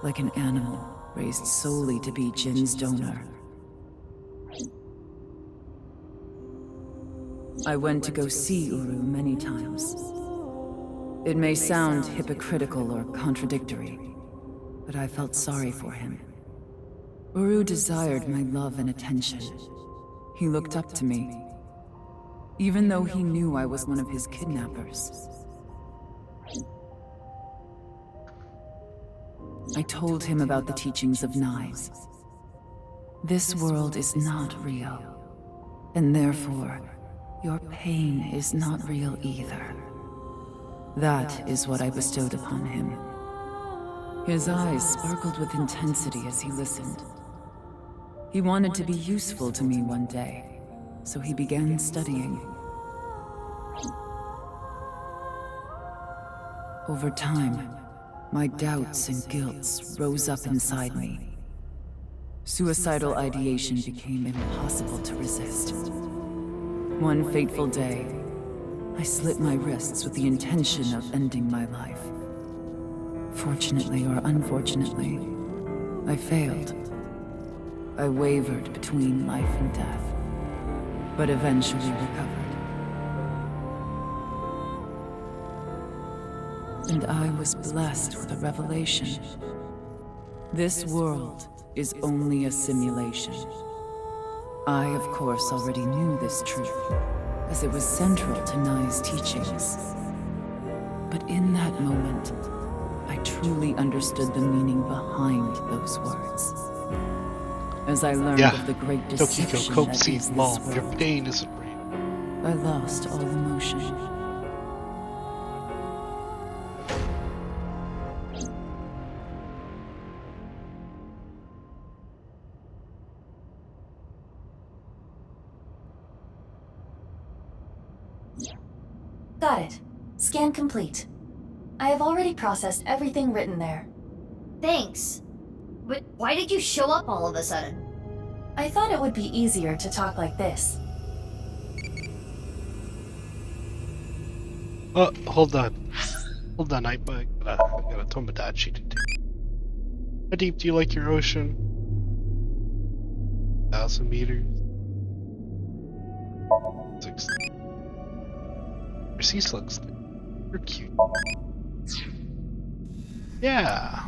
like an animal raised solely to be Jin's donor. I went to go see Uru many times. It may sound hypocritical or contradictory, but I felt sorry for him. Uru desired my love and attention. He looked up to me, even though he knew I was one of his kidnappers. I told him about the teachings of knives. This world is not real, and therefore, your pain is not real either. That is what I bestowed upon him. His eyes sparkled with intensity as he listened. He wanted to be useful to me one day, so he began studying. Over time, my doubts and guilts rose up inside me. Suicidal ideation became impossible to resist. One fateful day, I slit my wrists with the intention of ending my life. Fortunately or unfortunately, I failed. I wavered between life and death, but eventually recovered. And I was blessed with a revelation. This world is only a simulation. I, of course, already knew this truth, as it was central to Nye's teachings. But in that moment, I truly understood the meaning behind those words. As I learned of the great deception that is this world, your pain isn't real. I lost all emotion. Got it. Scan complete. I have already processed everything written there. Thanks. But why did you show up all of a sudden? I thought it would be easier to talk like this. Oh, hold on. Hold on, I got a Tomodachi to do. How deep do you like your ocean? 1,000 meters? 6. Your sea slugs. You're cute. Yeah.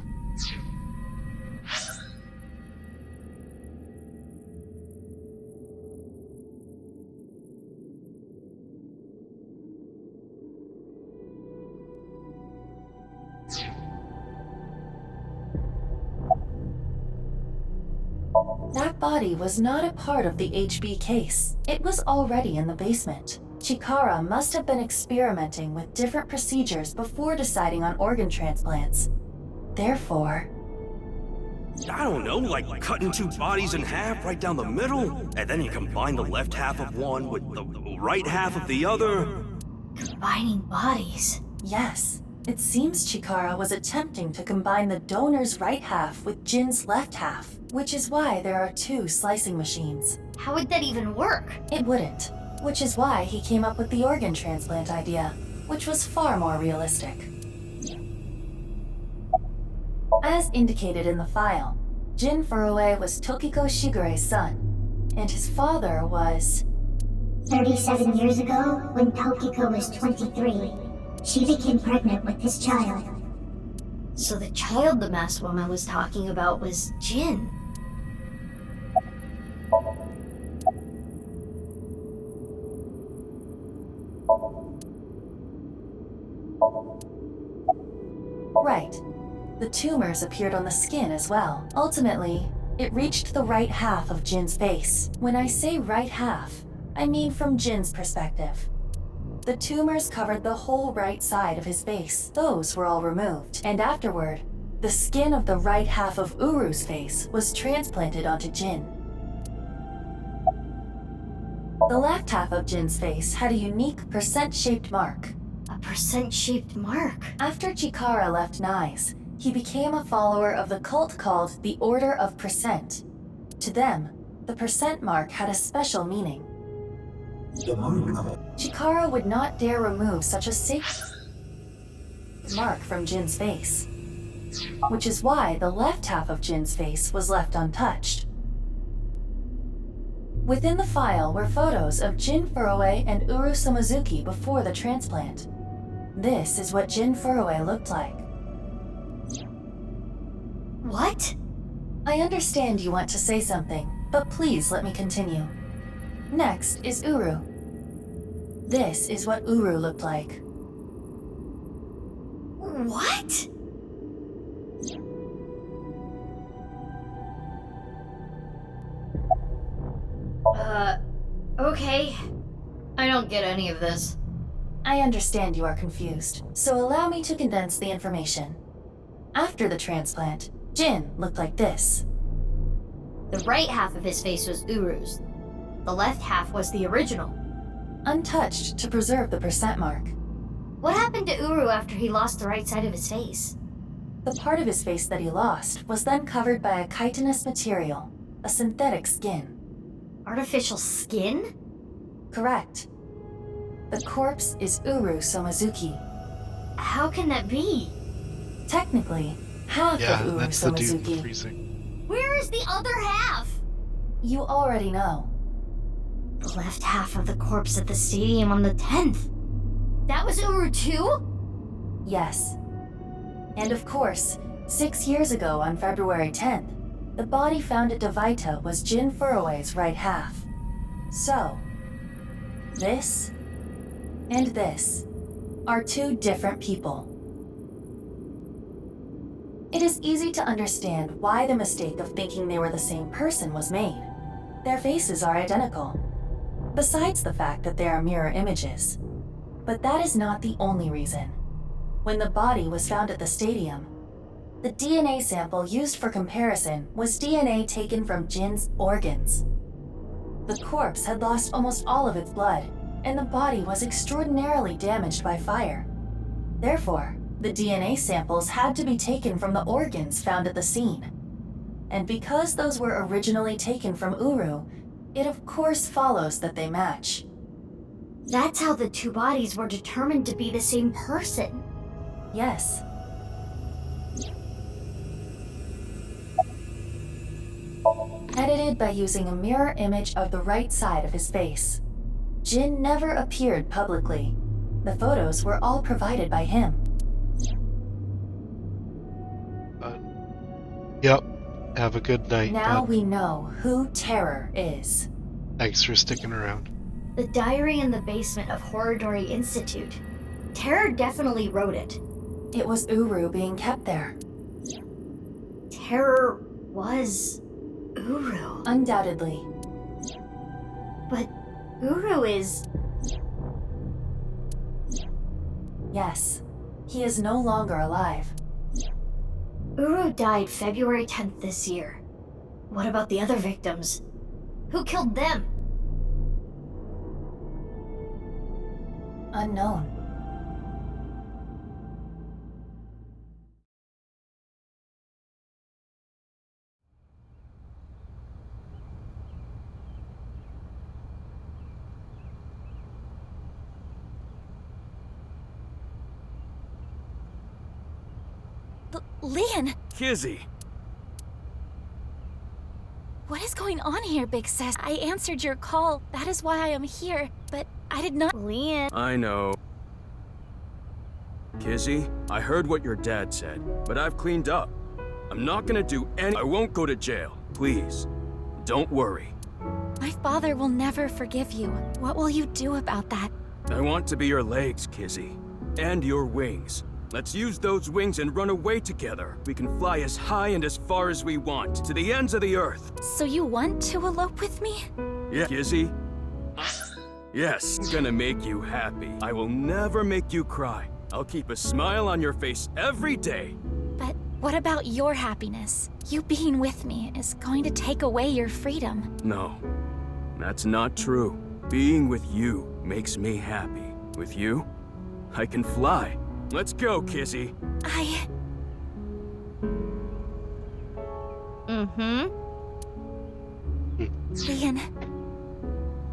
That body was not a part of the HB case. It was already in the basement. Chikara must have been experimenting with different procedures before deciding on organ transplants. Therefore... I don't know, like cutting two bodies in half right down the middle? And then you combine the left half of one with the right half of the other? Combining bodies? Yes. It seems Chikara was attempting to combine the donor's right half with Jin's left half, which is why there are 2 slicing machines. How would that even work? It wouldn't, which is why he came up with the organ transplant idea, which was far more realistic. As indicated in the file, Jin Furue was Tokiko Shigure's son, and his father was... 37 years ago, when Tokiko was 23, she became pregnant with this child. So the child the masked woman was talking about was Jin. Right. The tumors appeared on the skin as well. Ultimately, it reached the right half of Jin's face. When I say right half, I mean from Jin's perspective. The tumors covered the whole right side of his face. Those were all removed. And afterward, the skin of the right half of Uru's face was transplanted onto Jin. The left half of Jin's face had a unique percent-shaped mark. A percent-shaped mark? After Chikara left Nye's, he became a follower of the cult called the Order of Percent. To them, the percent mark had a special meaning. Chikara would not dare remove such a sacred mark from Jin's face, which is why the left half of Jin's face was left untouched. Within the file were photos of Jin Furue and Uru Samazuki before the transplant. This is what Jin Furue looked like. What? I understand you want to say something, but please let me continue. Next is Uru. This is what Uru looked like. What? Okay. I don't get any of this. I understand you are confused, so allow me to condense the information. After the transplant, Jin looked like this. The right half of his face was Uru's. The left half was the original. Untouched to preserve the percent mark. What happened to Uru after he lost the right side of his face? The part of his face that he lost was then covered by a chitinous material, a synthetic skin. Artificial skin? Correct. The corpse is Uru Somazuki. How can that be? Technically, half of Uru that's the dude Somazuki. freezing. Where is the other half? You already know. The left half of the corpse at the stadium on the 10th. That was Uru too? Yes. And of course, 6 years ago on February 10th, the body found at Devaita was Jin Furue's right half. So, this and this are two different people. It is easy to understand why the mistake of thinking they were the same person was made. Their faces are identical, besides the fact that they are mirror images. But that is not the only reason. When the body was found at the stadium, the DNA sample used for comparison was DNA taken from Jin's organs. The corpse had lost almost all of its blood, and the body was extraordinarily damaged by fire. Therefore, the DNA samples had to be taken from the organs found at the scene. And because those were originally taken from Uru, it of course follows that they match. That's how the two bodies were determined to be the same person. Yes. Edited by using a mirror image of the right side of his face. Jin never appeared publicly. The photos were all provided by him. Yep. Have a good night. Now bud. we know who Terror is. Thanks for sticking around. The diary in the basement of Horridori Institute. Terror definitely wrote it. It was Uru being kept there. Terror was Uru. Undoubtedly. But Uru is... Yes. He is no longer alive. Uru died February 10th this year. What about the other victims? Who killed them? Unknown. Lian! Kizzy! What is going on here, Big Sis? I answered your call. That is why I am here. But I did not— Lian. I know. Kizzy, I heard what your dad said, but I've cleaned up. I'm not gonna do any— I won't go to jail. Please, don't worry. My father will never forgive you. What will you do about that? I want to be your legs, Kizzy. And your wings. Let's use those wings and run away together. We can fly as high and as far as we want, to the ends of the earth. So you want to elope with me? Yeah, Kizzy? Yes, I'm gonna make you happy. I will never make you cry. I'll keep a smile on your face every day. But what about your happiness? You being with me is going to take away your freedom. No, that's not true. Being with you makes me happy. With you, I can fly. Let's go, Kizzy. Lian,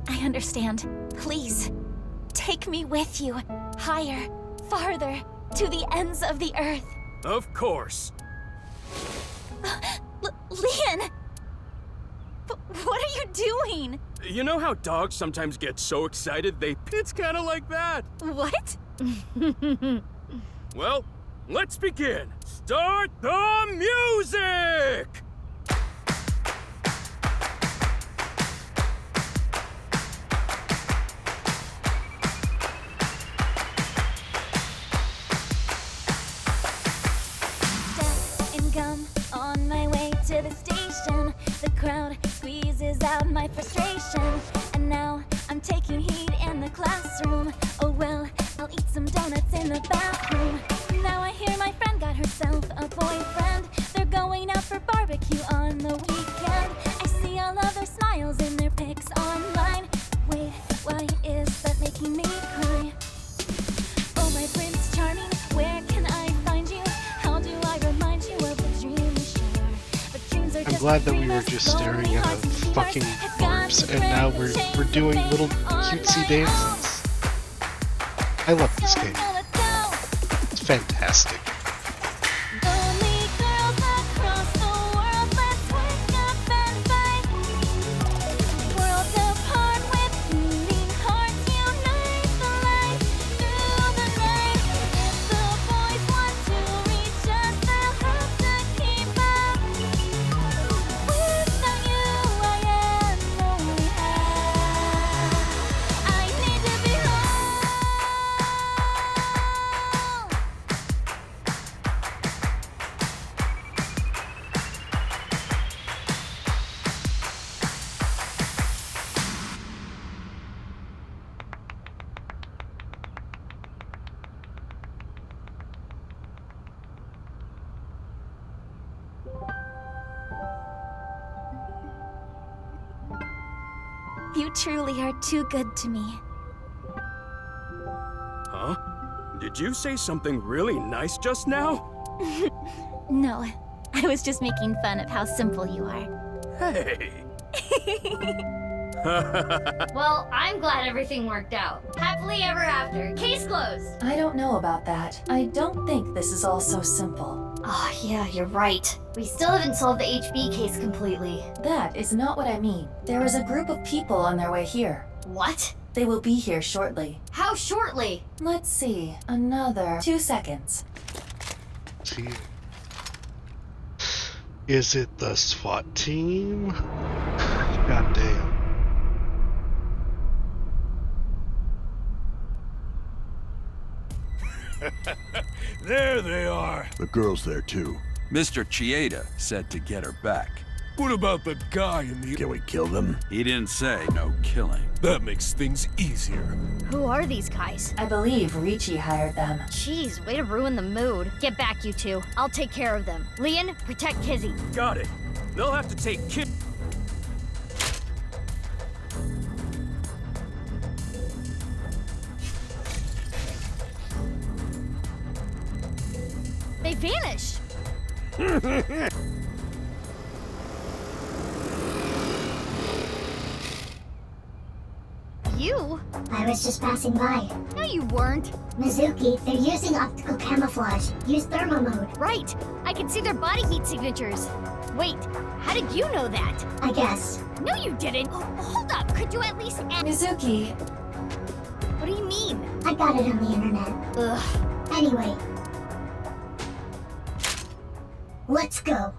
I understand. Please, take me with you. Higher, farther, to the ends of the earth. Of course. Lian! What are you doing? You know how dogs sometimes get so excited they... It's kind of like that. What? Well, let's begin. Start the music! Death and gum on my way to the station. The crowd squeezes out my frustration. And now I'm taking heat in the classroom. Oh well, I'll bathroom. Now I hear my friend got herself a boyfriend. They're going out for barbecue on the weekend. I see all of their smiles in their pics online. Wait, why is that making me cry? Oh, my Prince Charming, where can I find you? How do I remind you of the dream we share? But dreams are I'm just glad that we were just staring at a fucking corpse, and now we're doing little cutesy dances. I love this game. It's fantastic. Lonely girls across the world, let's wake up and fight. Worlds apart with beating hearts, unite the light through the night. If the boys want to reach us, they'll have to keep up. Without you, I am lonely. I need to be home. You truly are too good to me. Huh? Did you say something really nice just now? No, I was just making fun of how simple you are. Hey! Well, I'm glad everything worked out. Happily ever after. Case closed. I don't know about that. I don't think this is all so simple. Oh, yeah, you're right. We still haven't solved the HB case completely. That is not what I mean. There is a group of people on their way here. What? They will be here shortly. How shortly? Let's see. Another 2 seconds. See. Is it the SWAT team? God damn. There they are. The girl's there too. Mr. Chieda said to get her back. What about the guy in the... Can we kill them? He didn't say no killing. That makes things easier. Who are these guys? I believe Ricci hired them. Jeez, way to ruin the mood. Get back, you two. I'll take care of them. Leon, protect Kizzy. Got it. They'll have to take Kid. They vanished. You? I was just passing by. No, you weren't. Mizuki, they're using optical camouflage. Use thermo mode. Right. I can see their body heat signatures. Wait, how did you know that? I guess. No, you didn't. Oh, hold up. Could you at least ask? Mizuki. What do you mean? I got it on the internet. Ugh. Anyway. Let's go.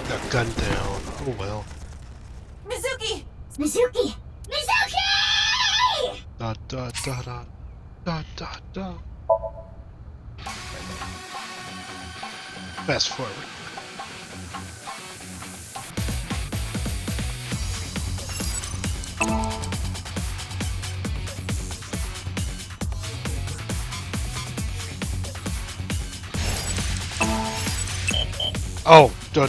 Got gunned down. Oh well. Mizuki! Mizuki! Mizuki! Da da da da da da da. Fast forward. Oh, duh.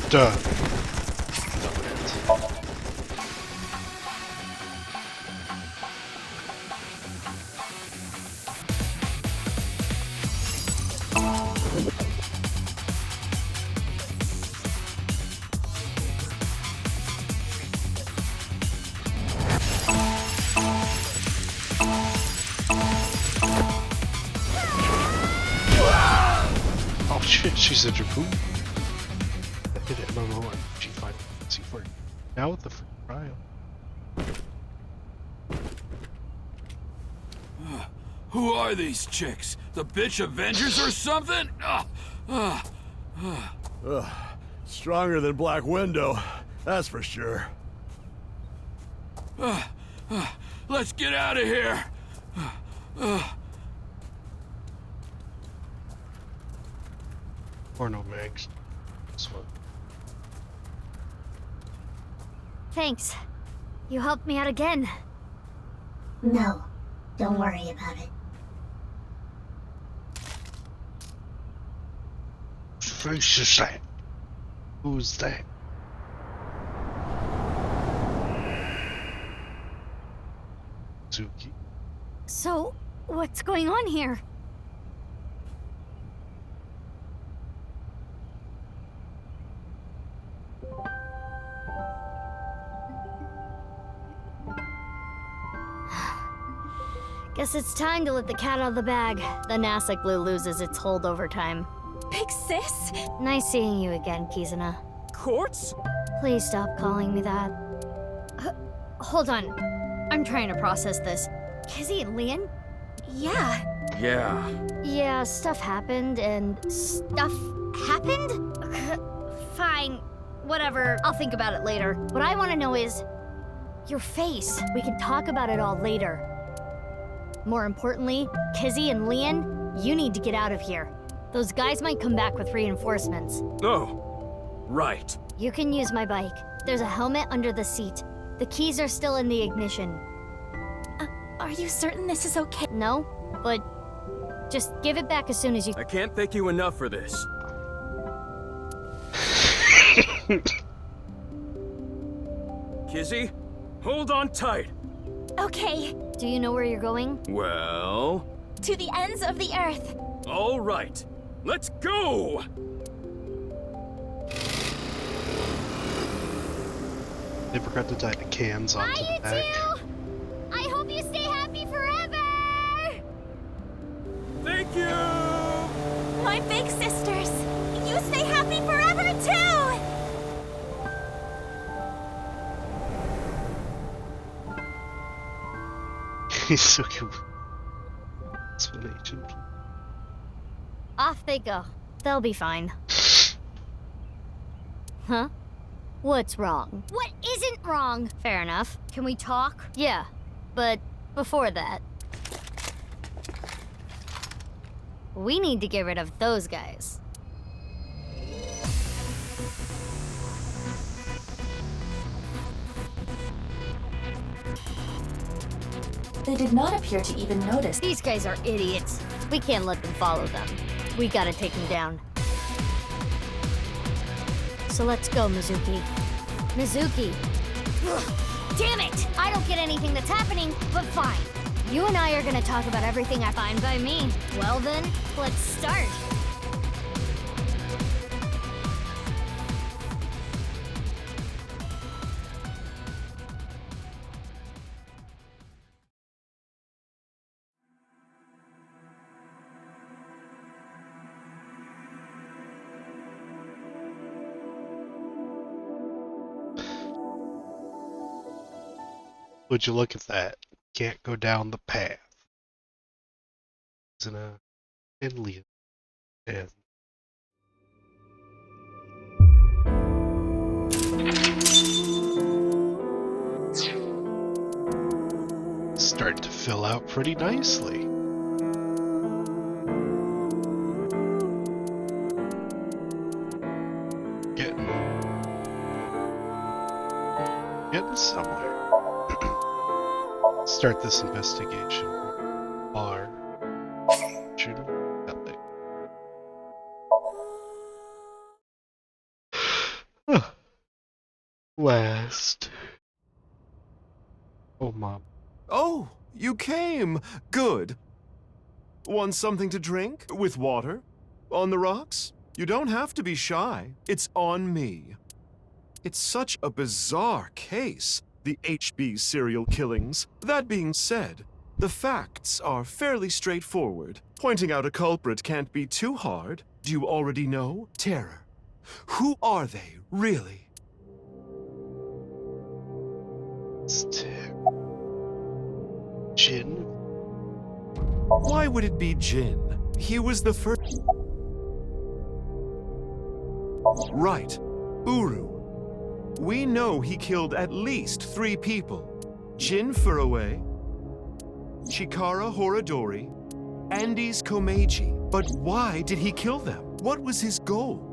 Oh shit, she's a Jakku. I hit it MMO and G5 C4. Now with the free trial. Who are these chicks? The bitch Avengers or something? Stronger than Black Widow, that's for sure. Let's get out of here. Porno mags. This one. Thanks. You helped me out again. No, don't worry about it. Face is that? Who's that? Zuki. So, what's going on here? Guess it's time to let the cat out of the bag. The NASA glue loses its hold over time. Big sis? Nice seeing you again, Kizuna. Quartz? Please stop calling me that. Hold on. I'm trying to process this. Kizzy and Lian? Yeah. Yeah, stuff happened and stuff happened? Fine. Whatever. I'll think about it later. What I want to know is your face. We can talk about it all later. More importantly, Kizzy and Lian, you need to get out of here. Those guys might come back with reinforcements. Oh, right. You can use my bike. There's a helmet under the seat. The keys are still in the ignition. Are you certain this is okay? No, but just give it back as soon as you... I can't thank you enough for this. Kizzy, hold on tight. Okay. Do you know where you're going? Well... To the ends of the earth. All right. Let's go! They forgot to tie the cans onto the back. I hope you stay happy forever! Thank you! My big sisters. You stay happy forever too! He's so cute. Explanation. Off they go. They'll be fine. Huh? What's wrong? What isn't wrong? Fair enough. Can we talk? Yeah, but before that... we need to get rid of those guys. They did not appear to even notice. These guys are idiots. We can't let them follow them. We gotta take them down. So let's go, Mizuki. Mizuki! Ugh, damn it! I don't get anything that's happening, but fine. You and I are gonna talk about everything I find by me. Well then, let's start. Would you look at that? Can't go down the path. Isn't a Lian and starting to fill out pretty nicely. Getting somewhere. Start this investigation. Bar. Shooting. Nothing. West. Oh, Mom. Oh, you came. Good. Want something to drink? With water? On the rocks? You don't have to be shy. It's on me. It's such a bizarre case, the HB serial killings. That being said, the facts are fairly straightforward. Pointing out a culprit can't be too hard. Do you already know? Terror. Who are they, really? Jin? Why would it be Jin? He was the first. Right. Uru. We know he killed at least 3 people. Jin Furue, Chikara Horadori, Andes Komeiji. But why did he kill them? What was his goal?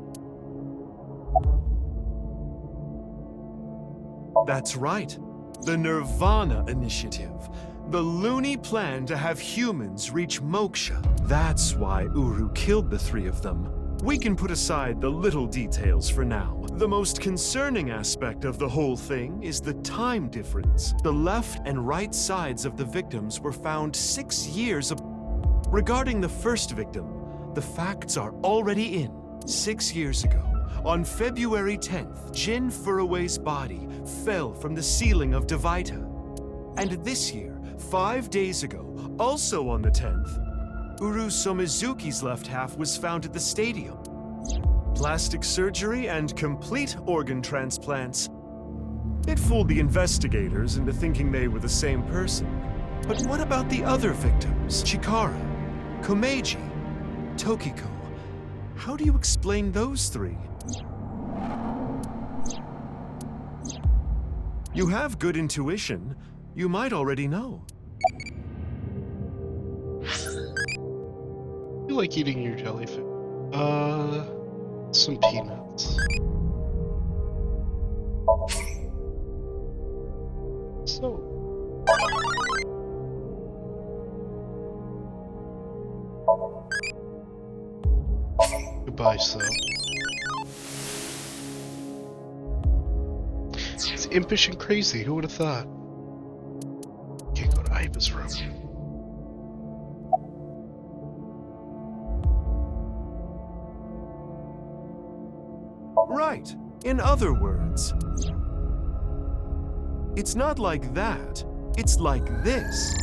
That's right. The Nirvana Initiative. The loony plan to have humans reach moksha. That's why Uru killed the 3 of them. We can put aside the little details for now. The most concerning aspect of the whole thing is the time difference. The left and right sides of the victims were found 6 years apart. Regarding the first victim, the facts are already in. 6 years ago, on February 10th, Jin Furue's body fell from the ceiling of Devaita. And this year, 5 days ago, also on the 10th, Uru Somizuki's left half was found at the stadium. Plastic surgery and complete organ transplants. It fooled the investigators into thinking they were the same person. But what about the other victims? Chikara, Komeiji, Tokiko. How do you explain those 3? You have good intuition. You might already know. You like eating your jellyfish? Some peanuts. So. Goodbye, so. It's impish and crazy, who would have thought? Can't go to Iva's room. Right. In other words, it's not like that. It's like this.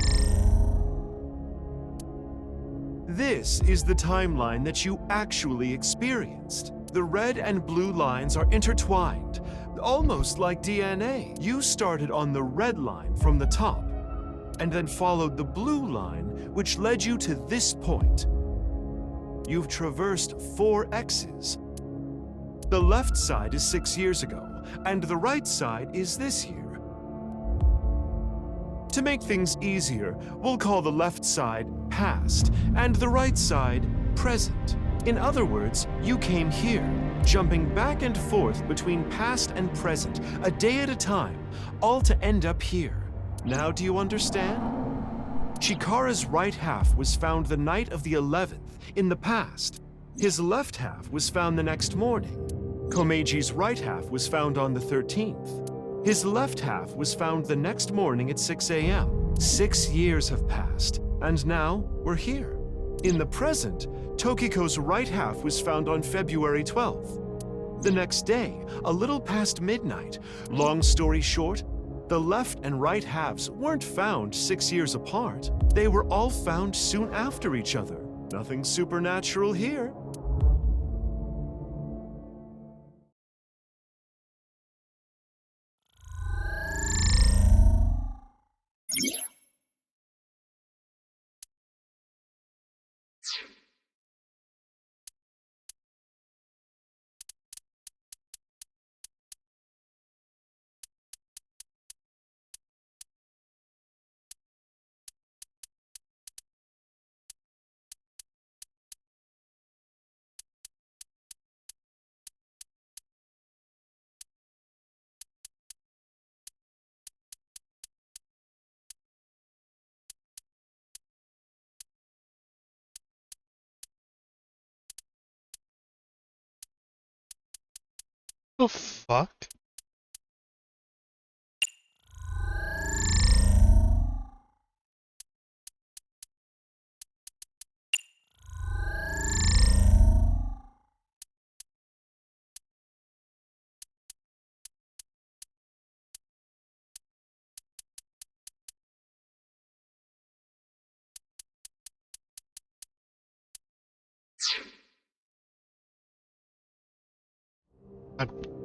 This is the timeline that you actually experienced. The red and blue lines are intertwined, almost like DNA. You started on the red line from the top, and then followed the blue line, which led you to this point. You've traversed 4 X's. The left side is 6 years ago, and the right side is this year. To make things easier, we'll call the left side past, and the right side present. In other words, you came here, jumping back and forth between past and present, a day at a time, all to end up here. Now do you understand? Chikara's right half was found the night of the 11th, in the past. His left half was found the next morning. Komeiji's right half was found on the 13th. His left half was found the next morning at 6 a.m. 6 years have passed, and now we're here. In the present, Tokiko's right half was found on February 12th. The next day, a little past midnight. Long story short, the left and right halves weren't found 6 years apart. They were all found soon after each other. Nothing supernatural here. The fuck?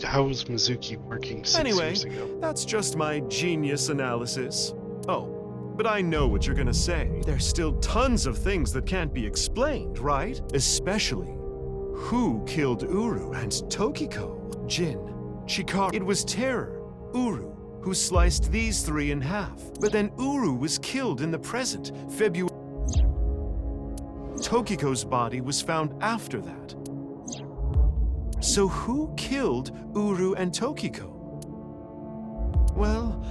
How was Mizuki working 6 Anyway, years ago? that's just my genius analysis. Oh, but I know what you're gonna say. There's still tons of things that can't be explained, right? Especially who killed Uru and Tokiko? Jin, Chikara. It was Terror, Uru, who sliced these three in half. But then Uru was killed in the present, February. Tokiko's body was found after that. So who killed Uru and Tokiko? Well,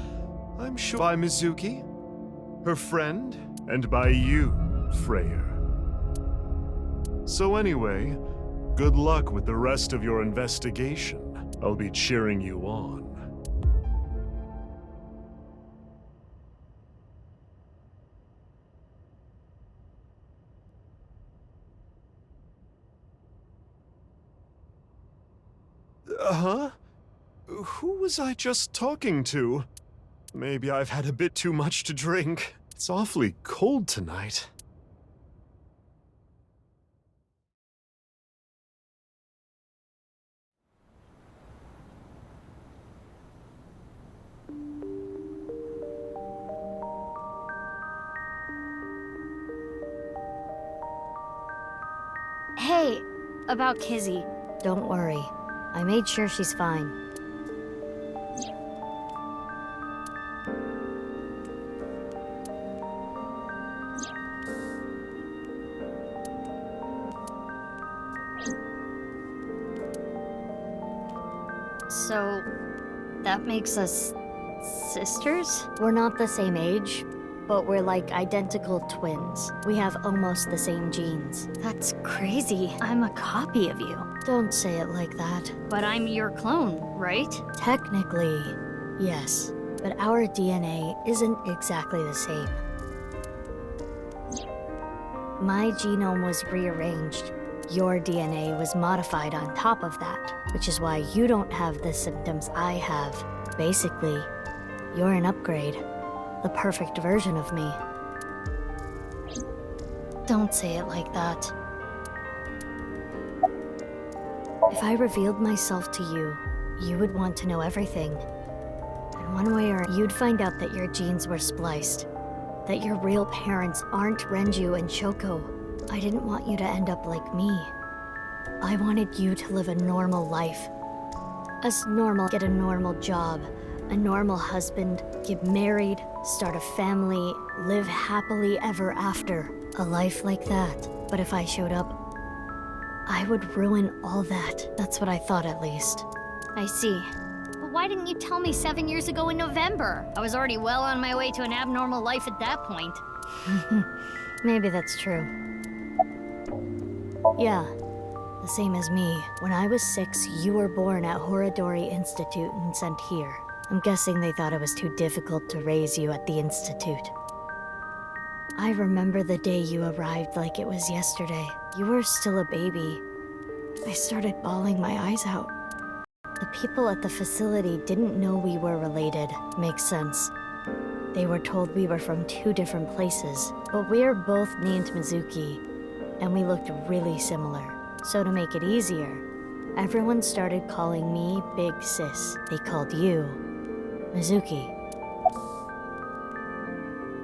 I'm sure by Mizuki, her friend, and by you, Freyr. So anyway, good luck with the rest of your investigation. I'll be cheering you on. Huh? Who was I just talking to? Maybe I've had a bit too much to drink. It's awfully cold tonight. Hey, about Kizzy. Don't worry. I made sure she's fine. So, that makes us sisters? We're not the same age, but we're like identical twins. We have almost the same genes. That's crazy. I'm a copy of you. Don't say it like that. But I'm your clone, right? Technically, yes. But our DNA isn't exactly the same. My genome was rearranged. Your DNA was modified on top of that, which is why you don't have the symptoms I have. Basically, you're an upgrade. The perfect version of me. Don't say it like that. If I revealed myself to you, you would want to know everything. And one way or you'd find out that your genes were spliced. That your real parents aren't Renju and Shoko. I didn't want you to end up like me. I wanted you to live a normal life. Get a normal job, a normal husband, get married, start a family, live happily ever after. A life like that. But if I showed up, I would ruin all that. That's what I thought, at least. I see. But why didn't you tell me 7 years ago in November? I was already well on my way to an abnormal life at that point. Maybe that's true. Yeah, the same as me. When I was 6, you were born at Horadori Institute and sent here. I'm guessing they thought it was too difficult to raise you at the Institute. I remember the day you arrived like it was yesterday. You were still a baby. I started bawling my eyes out. The people at the facility didn't know we were related. Makes sense. They were told we were from 2 different places, but we're both named Mizuki, and we looked really similar. So to make it easier, everyone started calling me Big Sis. They called you Mizuki.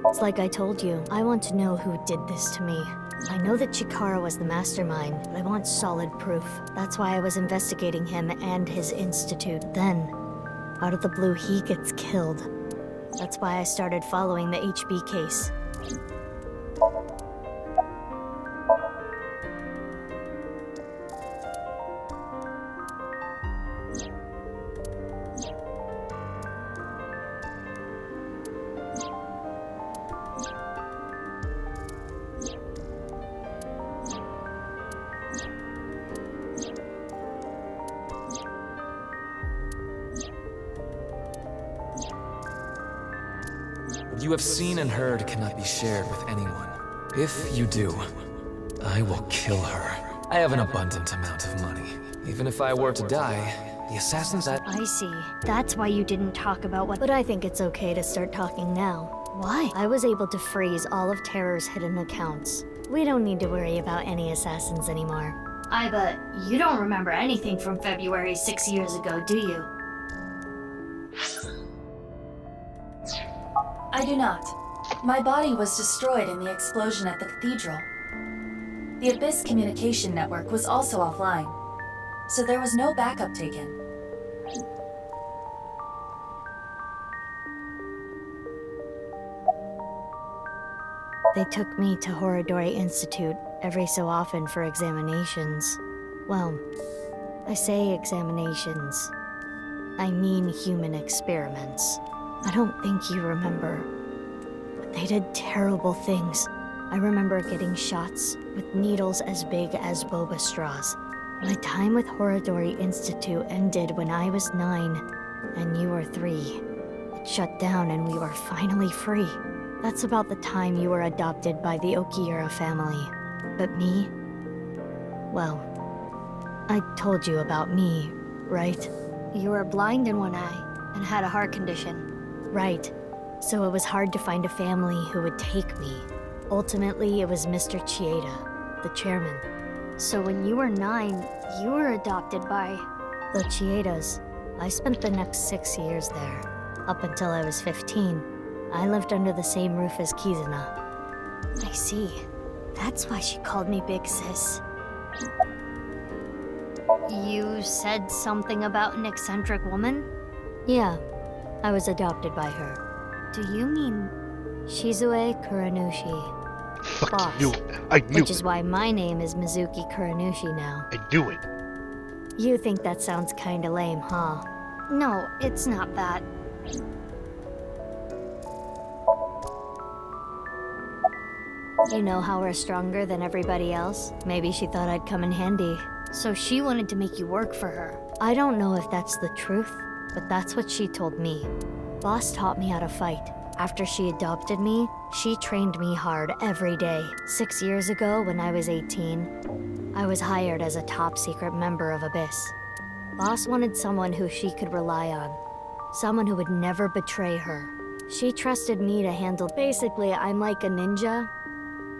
It's like I told you, I want to know who did this to me. I know that Chikara was the mastermind, but I want solid proof. That's why I was investigating him and his institute. Then, out of the blue, he gets killed. That's why I started following the HB case. What you have seen and heard cannot be shared with anyone. If you do, I will kill her. I have an abundant amount of money. Even if I were to die, the assassins I see. That's why you didn't talk about what- But I think it's okay to start talking now. Why? I was able to freeze all of Terror's hidden accounts. We don't need to worry about any assassins anymore. Iba, you don't remember anything from February 6 years ago, do you? I do not. My body was destroyed in the explosion at the cathedral. The Abyss communication network was also offline, so there was no backup taken. They took me to Horodori Institute every so often for examinations. Well, I say examinations. I mean human experiments. I don't think you remember, but they did terrible things. I remember getting shots with needles as big as boba straws. My time with Horodori Institute ended when I was 9, and you were 3. It shut down and we were finally free. That's about the time you were adopted by the Okiura family. But me? Well, I told you about me, right? You were blind in one eye and had a heart condition. Right. So it was hard to find a family who would take me. Ultimately, it was Mr. Chieda, the chairman. So when you were 9, you were adopted by the Chiedas. I spent the next 6 years there. Up until I was 15, I lived under the same roof as Kizuna. I see. That's why she called me Big Sis. You said something about an eccentric woman? Yeah, I was adopted by her. Do you mean Shizue Kuranushi? Boss. I knew Which is why my name is Mizuki Kuranushi now. I knew it. You think that sounds kinda lame, huh? No, it's not that. You know how we're stronger than everybody else? Maybe she thought I'd come in handy. So she wanted to make you work for her. I don't know if that's the truth, but that's what she told me. Boss taught me how to fight. After she adopted me, she trained me hard every day. 6 years ago, when I was 18, I was hired as a top-secret member of Abyss. Boss wanted someone who she could rely on. Someone who would never betray her. She trusted me to handle. Basically, I'm like a ninja.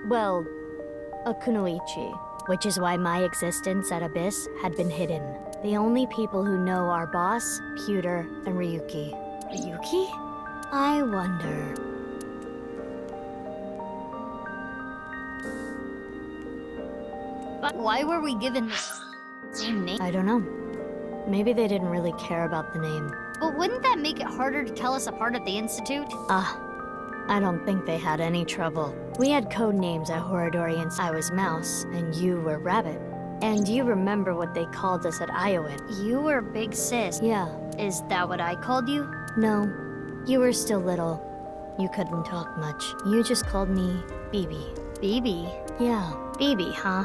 Well, a kunoichi. Which is why my existence at Abyss had been hidden. The only people who know are Boss, Pewter, and Ryuki. Ryuki? I wonder. But why were we given the same name? I don't know. Maybe they didn't really care about the name. But wouldn't that make it harder to tell us apart at the Institute? I don't think they had any trouble. We had code names at Horodori, and I was Mouse, and you were Rabbit. And you remember what they called us at Iowa. You were Big Sis. Yeah. Is that what I called you? No. You were still little. You couldn't talk much. You just called me BB. BB? Yeah, BB, huh?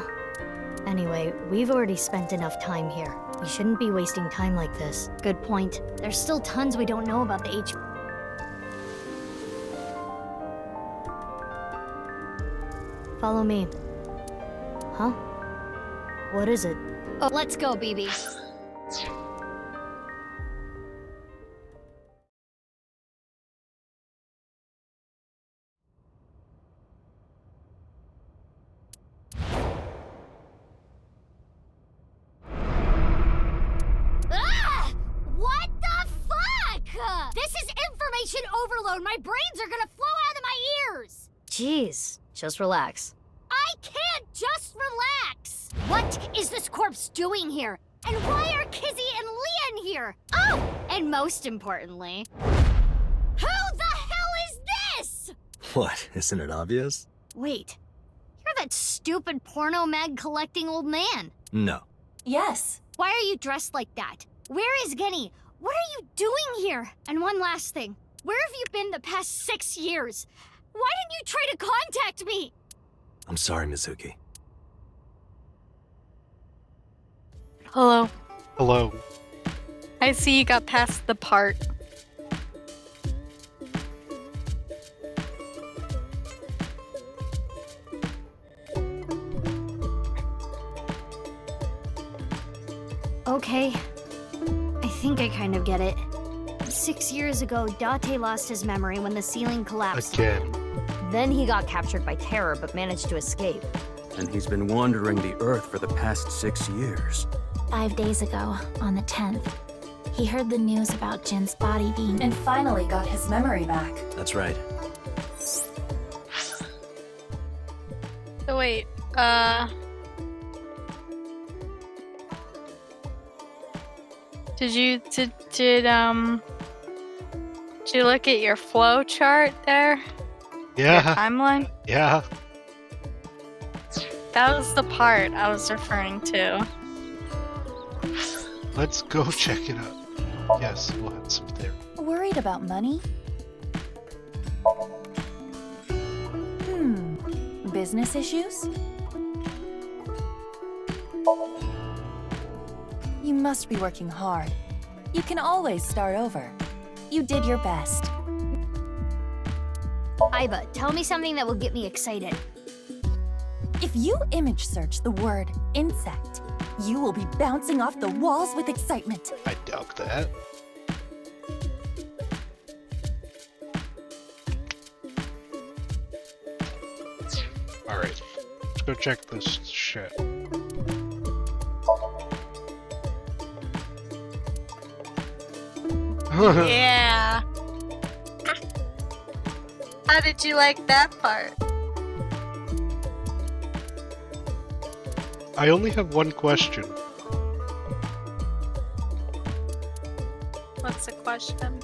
Anyway, we've already spent enough time here. We shouldn't be wasting time like this. Good point. There's still tons we don't know about the H... Follow me. Huh? What is it? Oh, let's go, BB. Ah! What the fuck? This is information overload. My brains are gonna flow out of my ears. Jeez, just relax. I can't just relax! What is this corpse doing here? And why are Kizzy and Leon here? Oh, and most importantly, who the hell is this? What, isn't it obvious? Wait, you're that stupid porno mag collecting old man. No. Yes. Why are you dressed like that? Where is Genny? What are you doing here? And one last thing, where have you been the past 6 years? Why didn't you try to contact me? I'm sorry, Mizuki. Hello. Hello. I see you got past the part. Okay. I think I kind of get it. 6 years ago, Date lost his memory when the ceiling collapsed. Again. Then he got captured by Terror but managed to escape. And he's been wandering the Earth for the past 6 years. 5 days ago, on the 10th, he heard the news about Jin's body being... And finally got his memory back. That's right. So wait, did you look at your flow chart there? Yeah. Your timeline? Yeah. That was the part I was referring to. Let's go check it out. Yes, we'll have some there. Worried about money? Business issues? You must be working hard. You can always start over. You did your best. Iba, tell me something that will get me excited. If you image search the word insect, you will be bouncing off the walls with excitement. I doubt that. Alright, let's go check this shit. Yeah. How did you like that part? I only have one question. What's the question?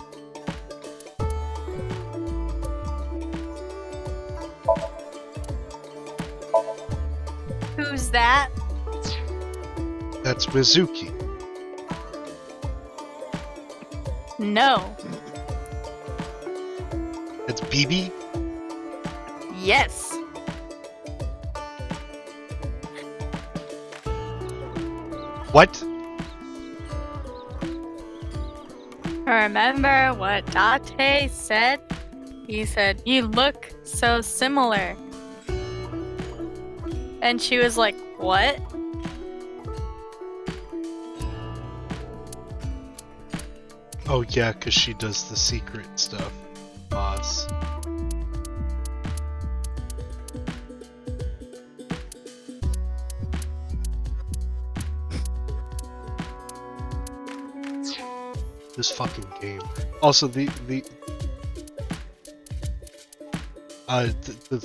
Who's that? That's Mizuki. No. It's BB? Yes. What? Remember what Date said? He said, "You look so similar." And she was like, "What?" Oh yeah, because she does the secret stuff. Boss. This fucking game. Also, the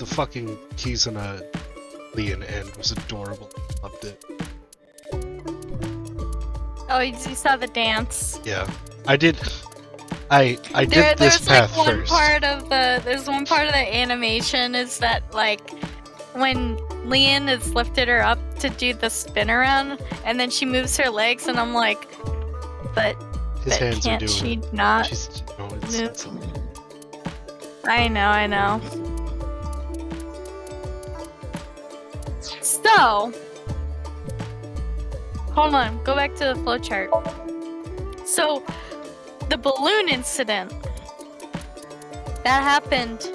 fucking Kizuna Leon end was adorable. Loved it. Oh, you saw the dance. Yeah, I did. I did this path like first. There's one part of the animation is that like when Leon has lifted her up to do the spin around, and then she moves her legs, and I'm like, but His hands can't are doing she it. not No, it's I know. So, hold on, go back to the flowchart. So, the balloon incident that happened,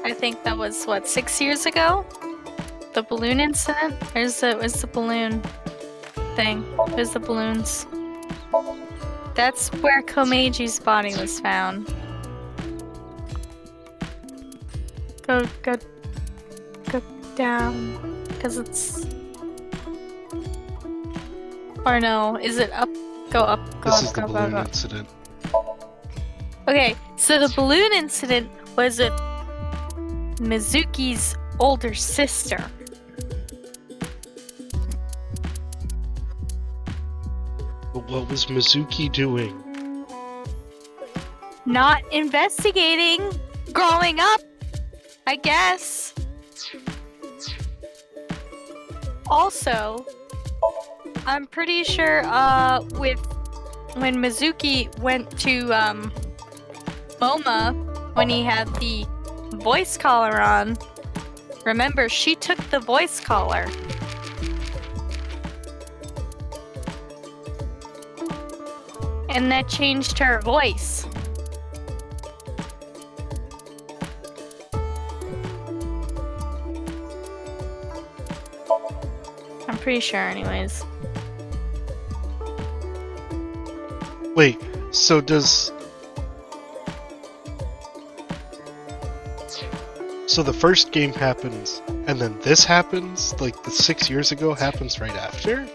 I think that was what, 6 years ago? The balloon incident? Where's the balloon thing? Where's the balloons? That's where Komeji's body was found. Go down, because it's... Or no, is it up? Go up, go This up, is the go, go, balloon go. incident. Okay, so the balloon incident was with Mizuki's older sister. But what was Mizuki doing? Not investigating, growing up, I guess. Also, I'm pretty sure when Mizuki went to MoMA when he had the voice collar on, remember she took the voice collar. And that changed her voice. I'm pretty sure anyways. Wait, so does... So the first game happens And then this happens, like the 6 years ago happens right after?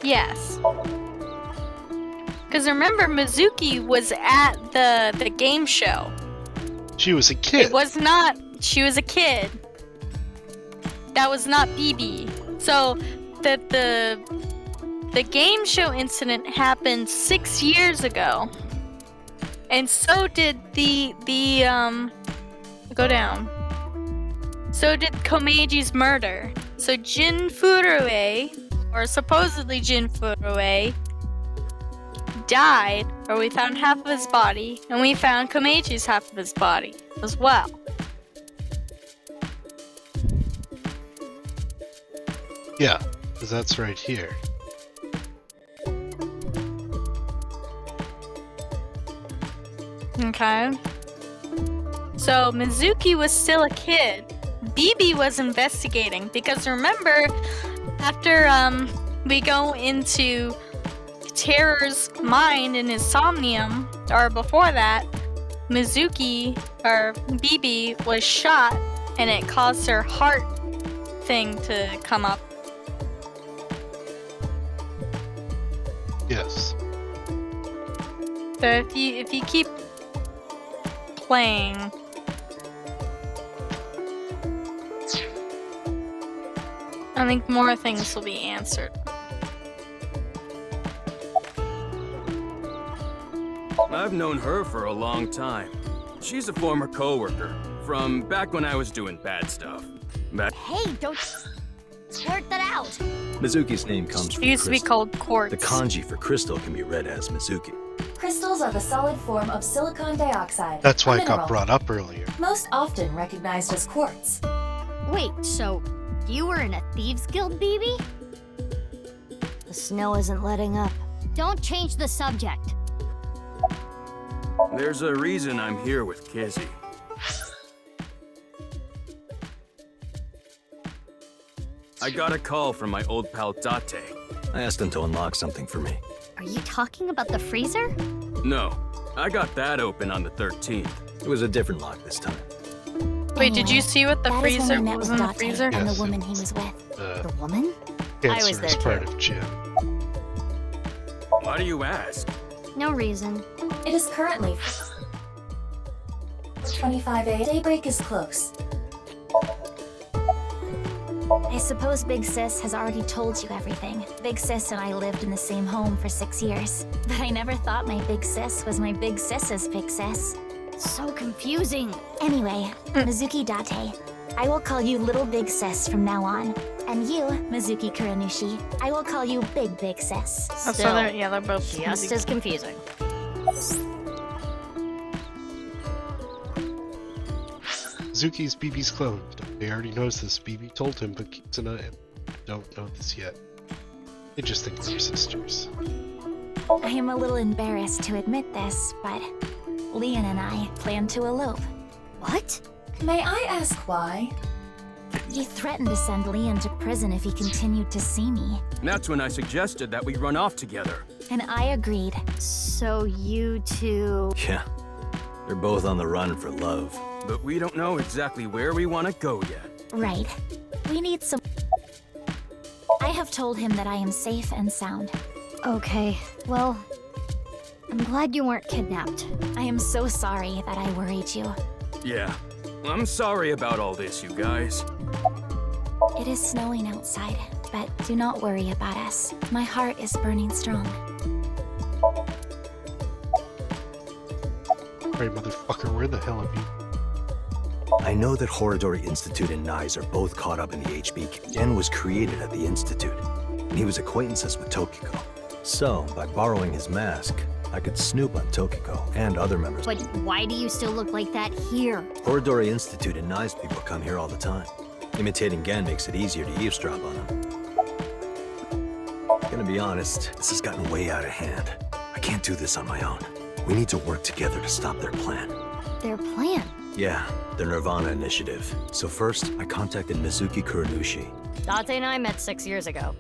Yes. Because remember, Mizuki was at the game show. She was a kid. It was not. She was a kid. That was not BB. So the game show incident happened 6 years ago, and so did the go down. So did Komeji's murder. So Jin Furue, or supposedly Jin Furue, died, or we found half of his body, and we found Komeji's half of his body as well. Yeah, because that's right here. Okay. So Mizuki was still a kid. BB was investigating, because remember, after we go into Terror's mind in his Somnium, or before that, Mizuki, or BB, was shot, and it caused her heart thing to come up. Yes. So if you keep playing, I think more things will be answered. I've known her for a long time. She's a former coworker from back when I was doing bad stuff. Hey, don't squirt that out. Mizuki's name comes from It used to be crystal. called quartz. The kanji for crystal can be read as Mizuki. Crystals are the solid form of silicon dioxide. That's why a it got mineral, brought up earlier. most often recognized as quartz. Wait, so you were in a Thieves Guild, BB? The snow isn't letting up. Don't change the subject. There's a reason I'm here with Kizzy. I got a call from my old pal Date. I asked him to unlock something for me. Are you talking about the freezer? No, I got that open on the 13th. It was a different lock this time. Wait, did you see what the That is when freezer we met was with in the Date freezer? and Yes. the woman he was with. The woman? Cancer was there is part too. of Jim. Why do you ask? No reason. It is currently 25A. Daybreak is close. I suppose Big Sis has already told you everything. Big Sis and I lived in the same home for 6 years. But I never thought my Big Sis was my Big Sis's Big Sis. So confusing. Anyway, Mizuki Date, I will call you Little Big Sis from now on. And you, Mizuki Kuranushi, I will call you Big Big Sis. Oh, so they're both Just as confusing. Zuki's BB's clone. They already knows this. BB told him, but Kitsuna don't know this yet. They just think they're sisters. I am a little embarrassed to admit this, but Leon and I plan to elope. What? May I ask why? You threatened to send Leon to prison if he continued to see me, That's when I suggested that we run off together. and I agreed. So you two... Yeah. They're both on the run for love. But we don't know exactly where we want to go yet. Right. We need some... I have told him that I am safe and sound. Okay, well... I'm glad you weren't kidnapped. I am so sorry that I worried you. Yeah. I'm sorry about all this, you guys. It is snowing outside, but do not worry about us. My heart is burning strong. Hey, motherfucker, where the hell have you? I know that Horodori Institute and Nyes are both caught up in the HB. Gen was created at the Institute, and he was acquaintances with Tokiko. So, by borrowing his mask, I could snoop on Tokiko and other members. But why do you still look like that here? Horodori Institute and Nyes people come here all the time. Imitating Gen makes it easier to eavesdrop on them. Gonna be honest, this has gotten way out of hand. I can't do this on my own. We need to work together to stop their plan. Their plan? Yeah, the Nirvana Initiative. So first, I contacted Mizuki Kuranushi. Date and I met 6 years ago.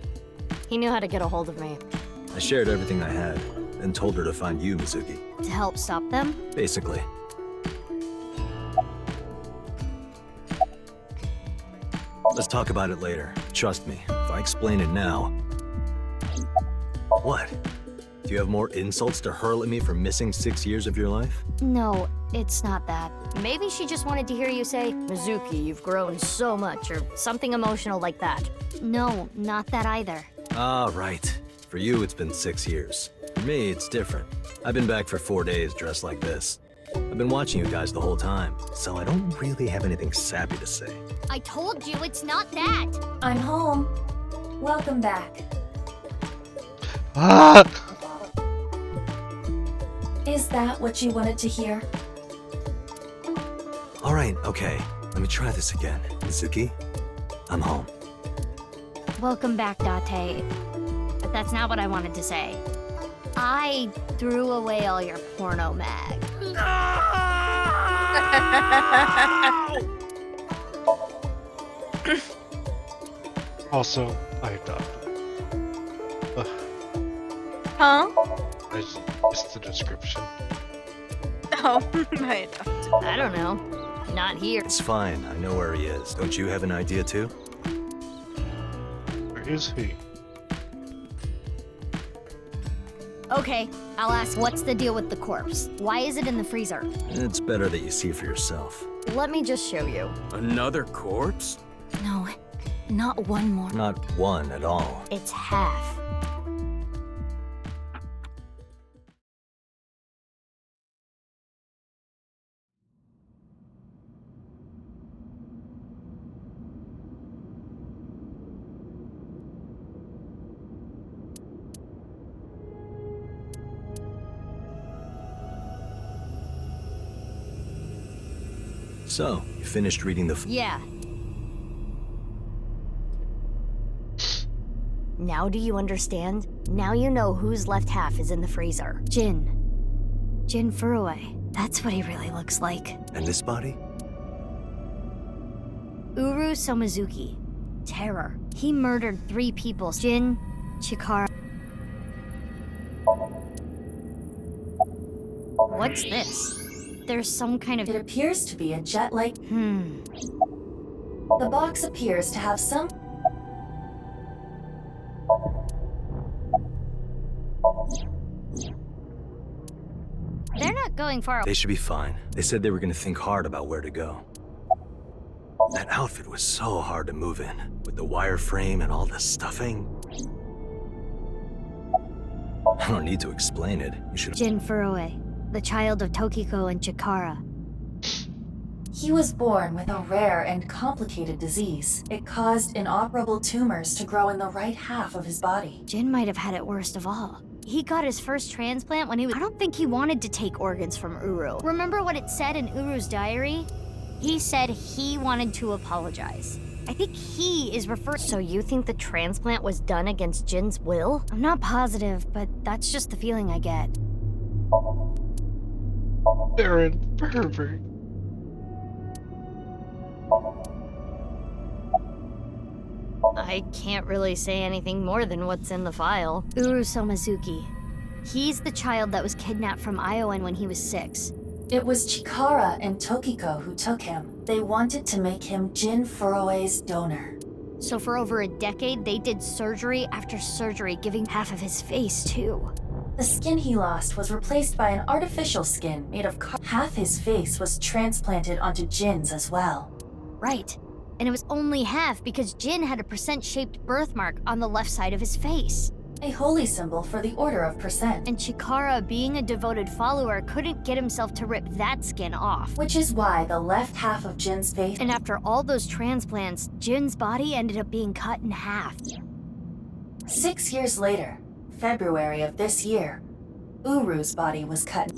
He knew how to get a hold of me. I shared everything I had, and told her to find you, Mizuki. To help stop them? Basically. Let's talk about it later. Trust me, if I explain it now... What? Do you have more insults to hurl at me for missing 6 years of your life? No, it's not that. Maybe she just wanted to hear you say, Mizuki, you've grown so much, or something emotional like that. No, not that either. Ah, right. For you, it's been 6 years. For me, it's different. I've been back for 4 days dressed like this. I've been watching you guys the whole time, so I don't really have anything sappy to say. I told you it's not that! I'm home. Welcome back. Ah! Is that what you wanted to hear? All right, okay. Let me try this again. Mizuki, I'm home. Welcome back, Date. But that's not what I wanted to say. I threw away all your porno mag. Also, I adopted. Ugh, Huh? it's the description. Oh, I adopted. I don't know. Not here. It's fine. I know where he is. Don't you have an idea too? Where is he? Okay, I'll ask, what's the deal with the corpse? Why is it in the freezer? It's better that you see for yourself. Let me just show you. Another corpse? No, not one more. Not one at all. It's half. So, you finished reading the... Yeah. Now do you understand? Now you know whose left half is in the freezer. Jin. Jin Furue. That's what he really looks like. And this body? Uru Somizuki. Terror. He murdered 3 people. Jin, Chikara. What's this? There's some kind of... It appears to be a jet-like... The box appears to have some... They're not going far. They should be fine. They said they were gonna think hard about where to go. That outfit was so hard to move in, with the wireframe and all the stuffing. I don't need to explain it. You should... Jin Furue, the child of Tokiko and Chikara. He was born with a rare and complicated disease. It caused inoperable tumors to grow in the right half of his body. Jin might have had it worst of all. He got his first transplant when he was... I don't think he wanted to take organs from Uru. Remember what it said in Uru's diary? He said he wanted to apologize. I think he is referred... So you think the transplant was done against Jin's will? I'm not positive, but that's just the feeling I get. Aaron, pervert. I can't really say anything more than what's in the file. Uru Somizuki. He's the child that was kidnapped from Iowan when he was 6. It was Chikara and Tokiko who took him. They wanted to make him Jin Furue's donor. So for over a decade, they did surgery after surgery, giving half of his face, too. The skin he lost was replaced by an artificial skin made of half his face was transplanted onto Jin's as well. Right. And it was only half because Jin had a percent-shaped birthmark on the left side of his face. A holy symbol for the Order of Percent. And Chikara, being a devoted follower, couldn't get himself to rip that skin off. Which is why the left half of Jin's face... And after all those transplants, Jin's body ended up being cut in half. 6 years later, February of this year, Uru's body was cut.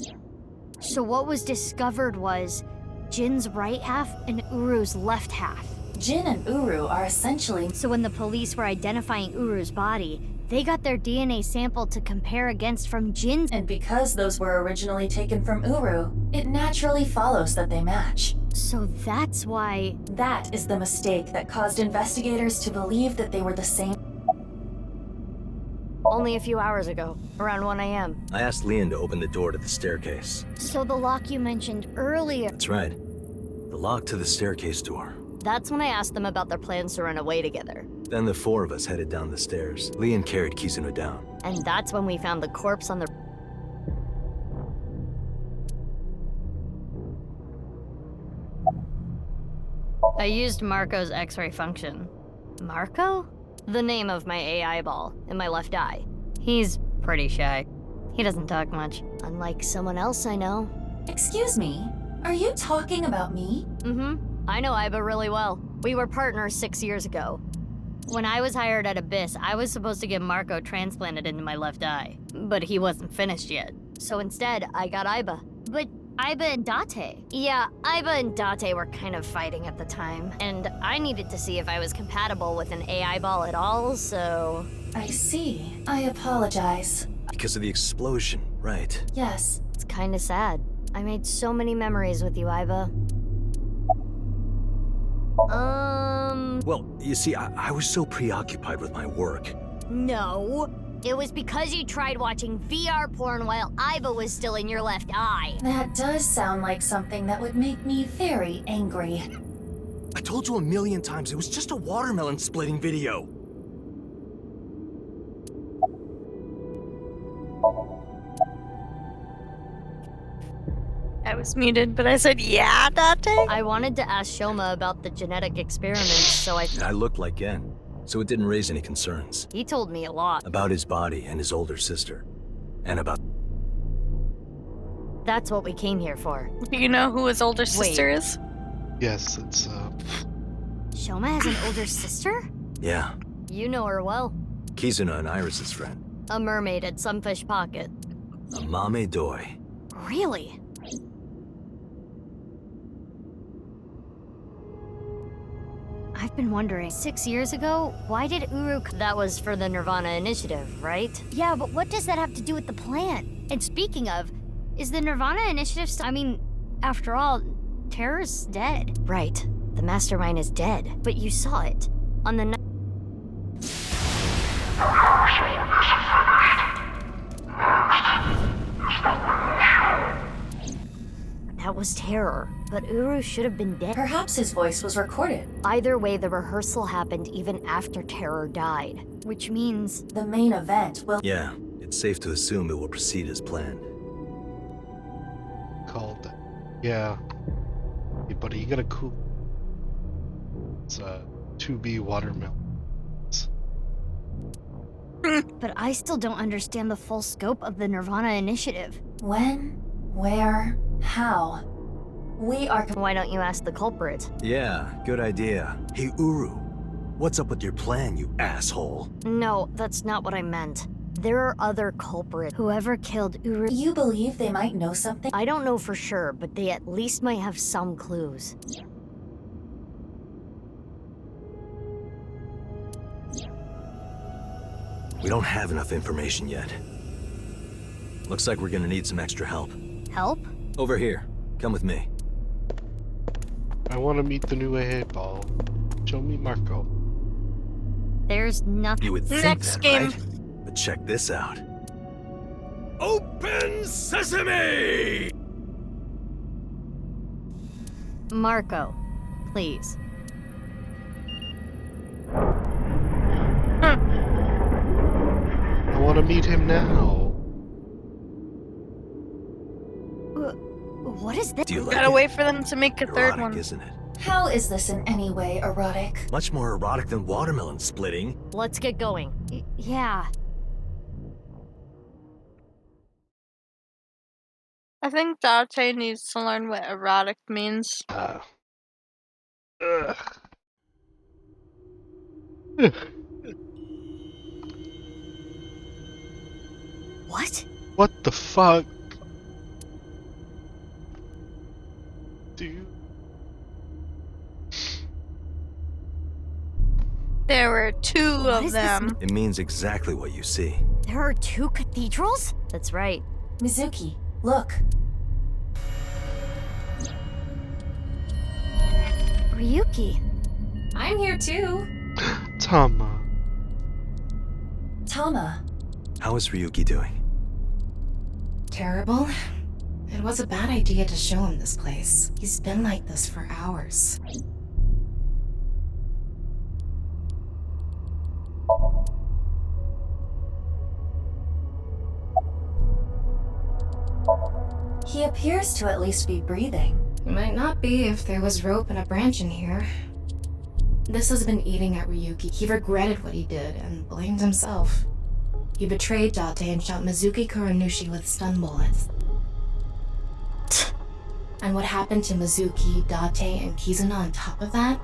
So what was discovered was Jin's right half and Uru's left half. Jin and Uru are essentially... So when the police were identifying Uru's body, they got their DNA sample to compare against from Jin's... And because those were originally taken from Uru, it naturally follows that they match. So that's why... That is the mistake that caused investigators to believe that they were the same... Only a few hours ago, around 1 a.m. I asked Leon to open the door to the staircase. So the lock you mentioned earlier... That's right. The lock to the staircase door. That's when I asked them about their plans to run away together. Then the four of us headed down the stairs. Leon carried Kizuna down. And that's when we found the corpse on the... I used Marco's X-ray function. Marco? The name of my AI ball in my left eye. He's pretty shy. He doesn't talk much, unlike someone else I know. Excuse me, are you talking about me? Mm-hmm. I know Iba really well. We were partners 6 years ago. When I was hired at Abyss, I was supposed to get Marco transplanted into my left eye. But he wasn't finished yet. So instead, I got Iba. But Iba and Date? Yeah, Iba and Date were kind of fighting at the time. And I needed to see if I was compatible with an AI ball at all, so... I see. I apologize. Because of the explosion, right? Yes. It's kinda sad. I made so many memories with you, Iba. Well, you see, I was so preoccupied with my work. No. It was because you tried watching VR porn while Iba was still in your left eye. That does sound like something that would make me very angry. I told you 1,000,000 times, it was just a watermelon splitting video. I was muted, but I said, yeah, Date? I wanted to ask Shoma about the genetic experiments, so I looked like Gen, so it didn't raise any concerns. He told me a lot. About his body and his older sister. And about... That's what we came here for. Do you know who his older sister is? Yes, it's, Shoma has an older sister? Yeah. You know her well. Kizuna and Iris's friend. A mermaid at Sunfish Pocket. A mame doi. Really? I've been wondering, 6 years ago, why did Uru... That was for the Nirvana Initiative, right? Yeah, but what does that have to do with the plan? And speaking of, is the Nirvana Initiative I mean, after all, Terror's dead. Right. The mastermind is dead. But you saw it. On the night... That was Terror, but Uru should have been dead. Perhaps his voice was recorded. Either way, the rehearsal happened even after Terror died, which means... The main event will... Yeah, it's safe to assume it will proceed as planned. called... Yeah. Hey, buddy, you gotta cool... It's, 2B watermelon. But I still don't understand the full scope of the Nirvana Initiative. When? Where? How? We are... Why don't you ask the culprit? Yeah, good idea. Hey, Uru, what's up with your plan, you asshole? No, that's not what I meant. There are other culprits. Whoever killed Uru... You believe they might know something? I don't know for sure, but they at least might have some clues. We don't have enough information yet. Looks like we're gonna need some extra help. Help? Over here. Come with me. I want to meet the new AA ball. Show me Marco. There's nothing. You would think Next that, game. right? But check this out. Open sesame! Marco, please. I want to meet him now. What is this? Do you like Gotta it? wait for them to make a third Erotic, one. isn't it? How is this in any way erotic? Much more erotic than watermelon splitting. Let's get going. Yeah. I think Date needs to learn what erotic means. What? What the fuck? Dude. There were two of them. It means exactly what you see. There are two cathedrals? That's right. Mizuki, look. Ryuki. I'm here too. Tama. Tama. How is Ryuki doing? Terrible. It was a bad idea to show him this place. He's been like this for hours. He appears to at least be breathing. He might not be if there was rope and a branch in here. This has been eating at Ryuki. He regretted what he did and blamed himself. He betrayed Date and shot Mizuki Kuranushi with stun bullets. And what happened to Mizuki, Date, and Kizuna on top of that?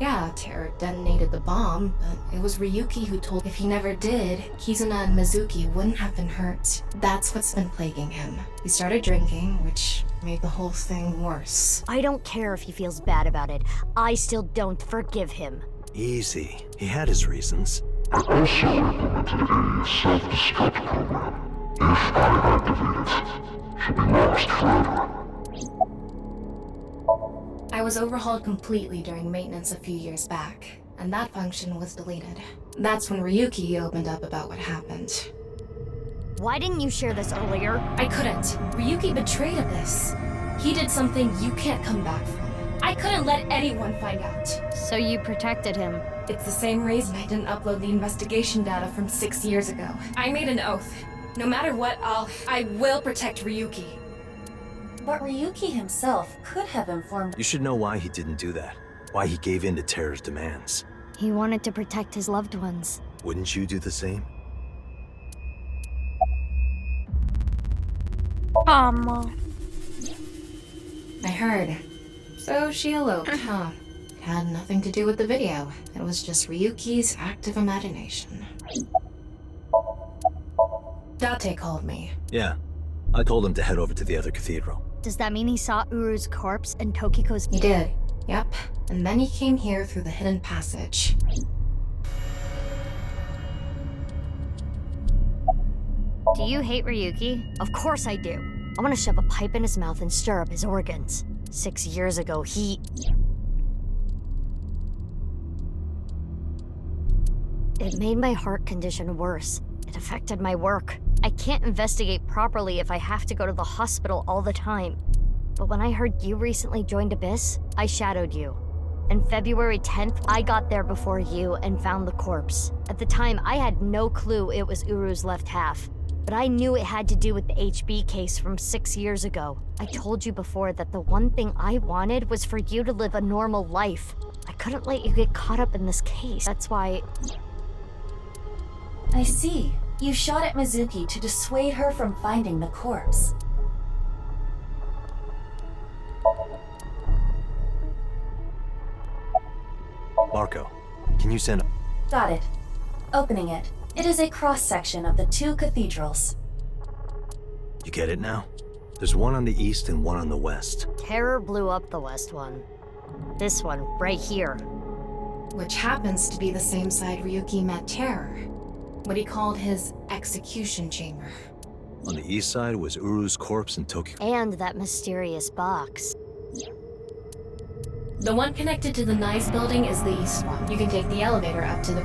Yeah, Terror detonated the bomb, but it was Ryuki who told if he never did, Kizuna and Mizuki wouldn't have been hurt. That's what's been plaguing him. He started drinking, which made the whole thing worse. I don't care if he feels bad about it. I still don't forgive him. Easy. He had his reasons. I also implemented a self-destruct program. If I activate it, she'll be lost forever. I was overhauled completely during maintenance a few years back, and that function was deleted. That's when Ryuki opened up about what happened. Why didn't you share this earlier? I couldn't. Ryuki betrayed us. He did something you can't come back from. I couldn't let anyone find out. So you protected him? It's the same reason I didn't upload the investigation data from 6 years ago. I made an oath. No matter what, I will protect Ryuki. But Ryuki himself could have informed. You should know why he didn't do that. Why he gave in to Terror's demands. He wanted to protect his loved ones. Wouldn't you do the same? Mama. I heard. So she eloped, huh? It had nothing to do with the video. It was just Ryuki's active imagination. Date called me. Yeah. I told him to head over to the other cathedral. Does that mean he saw Uru's corpse and Tokiko's? He did. Yep. And then he came here through the hidden passage. Do you hate Ryuki? Of course I do. I want to shove a pipe in his mouth and stir up his organs. 6 years ago, he... It made my heart condition worse. It affected my work. I can't investigate properly if I have to go to the hospital all the time. But when I heard you recently joined Abyss, I shadowed you. And February 10th, I got there before you and found the corpse. At the time, I had no clue it was Uru's left half. But I knew it had to do with the HB case from 6 years ago. I told you before that the one thing I wanted was for you to live a normal life. I couldn't let you get caught up in this case. That's why... I see. You shot at Mizuki to dissuade her from finding the corpse. Marco, can you send... Got it. Opening it. It is a cross-section of the two cathedrals. You get it now? There's one on the east and one on the west. Terror blew up the west one. This one, right here. Which happens to be the same side Ryuki met Terror. What he called his execution chamber. On the east side was Uru's corpse and Tokyo. And that mysterious box. The one connected to the Nice building is the east one. You can take the elevator up to the...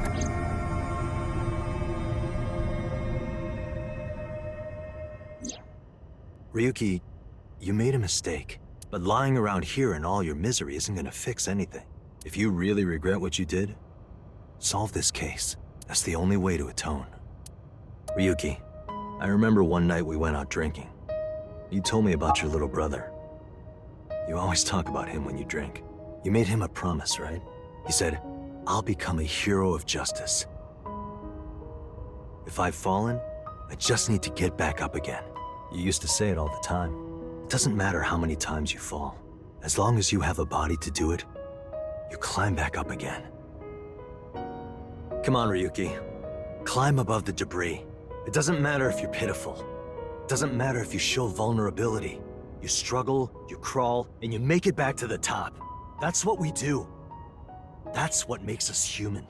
Ryuki, you made a mistake. But lying around here in all your misery isn't gonna fix anything. If you really regret what you did, solve this case. That's the only way to atone. Ryuki, I remember one night we went out drinking. You told me about your little brother. You always talk about him when you drink. You made him a promise, right? He said, I'll become a hero of justice. If I've fallen, I just need to get back up again. You used to say it all the time. It doesn't matter how many times you fall. As long as you have a body to do it, you climb back up again. Come on, Ryuki. Climb above the debris. It doesn't matter if you're pitiful. It doesn't matter if you show vulnerability. You struggle, you crawl, and you make it back to the top. That's what we do. That's what makes us human.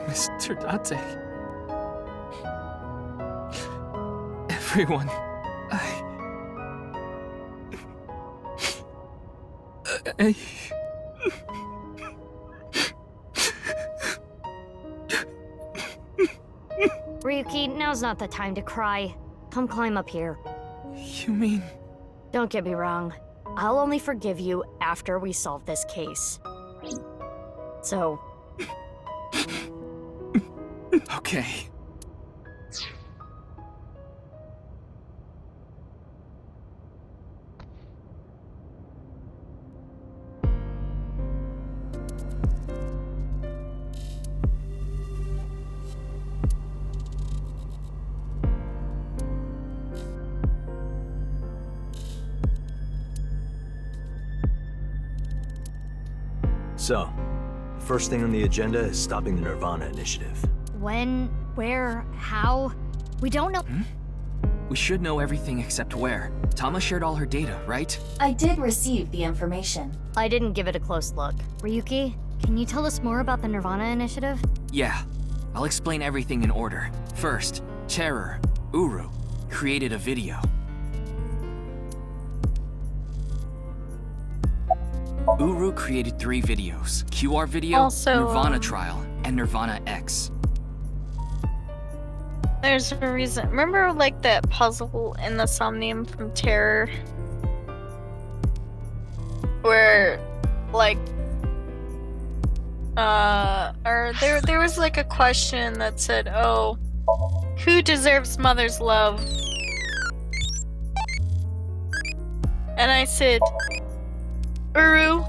Mr. Date. Everyone, I... Ryuki, now's not the time to cry. Come climb up here. You mean... Don't get me wrong. I'll only forgive you after we solve this case. So... Okay. So, first thing on the agenda is stopping the Nirvana Initiative. When? Where? How? We don't know. We should know everything except where. Tama shared all her data, right? I did receive the information. I didn't give it a close look. Ryuki, can you tell us more about the Nirvana Initiative? Yeah. I'll explain everything in order. First, Terror, Uru, created a video. Uru created 3 videos. QR video, Also, Nirvana Trial, and Nirvana X. There's a reason. Remember, like, that puzzle in the Somnium from Terror? Where, like, or there was, like, a question that said, oh, who deserves mother's love? And I said, Uru.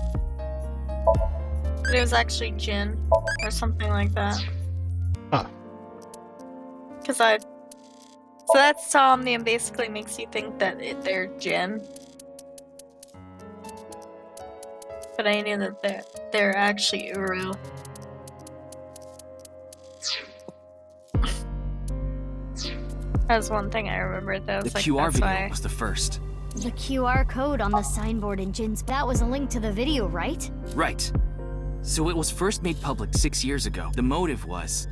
But it was actually Jin, or something like that. Huh. So that Somnium basically makes you think that they're Jin. But I knew that they're actually Uru. That's one thing I remember though. The QR video was the first. The QR code on the signboard in Jin's... That was a link to the video, right? Right. So it was first made public 6 years ago. The motive was...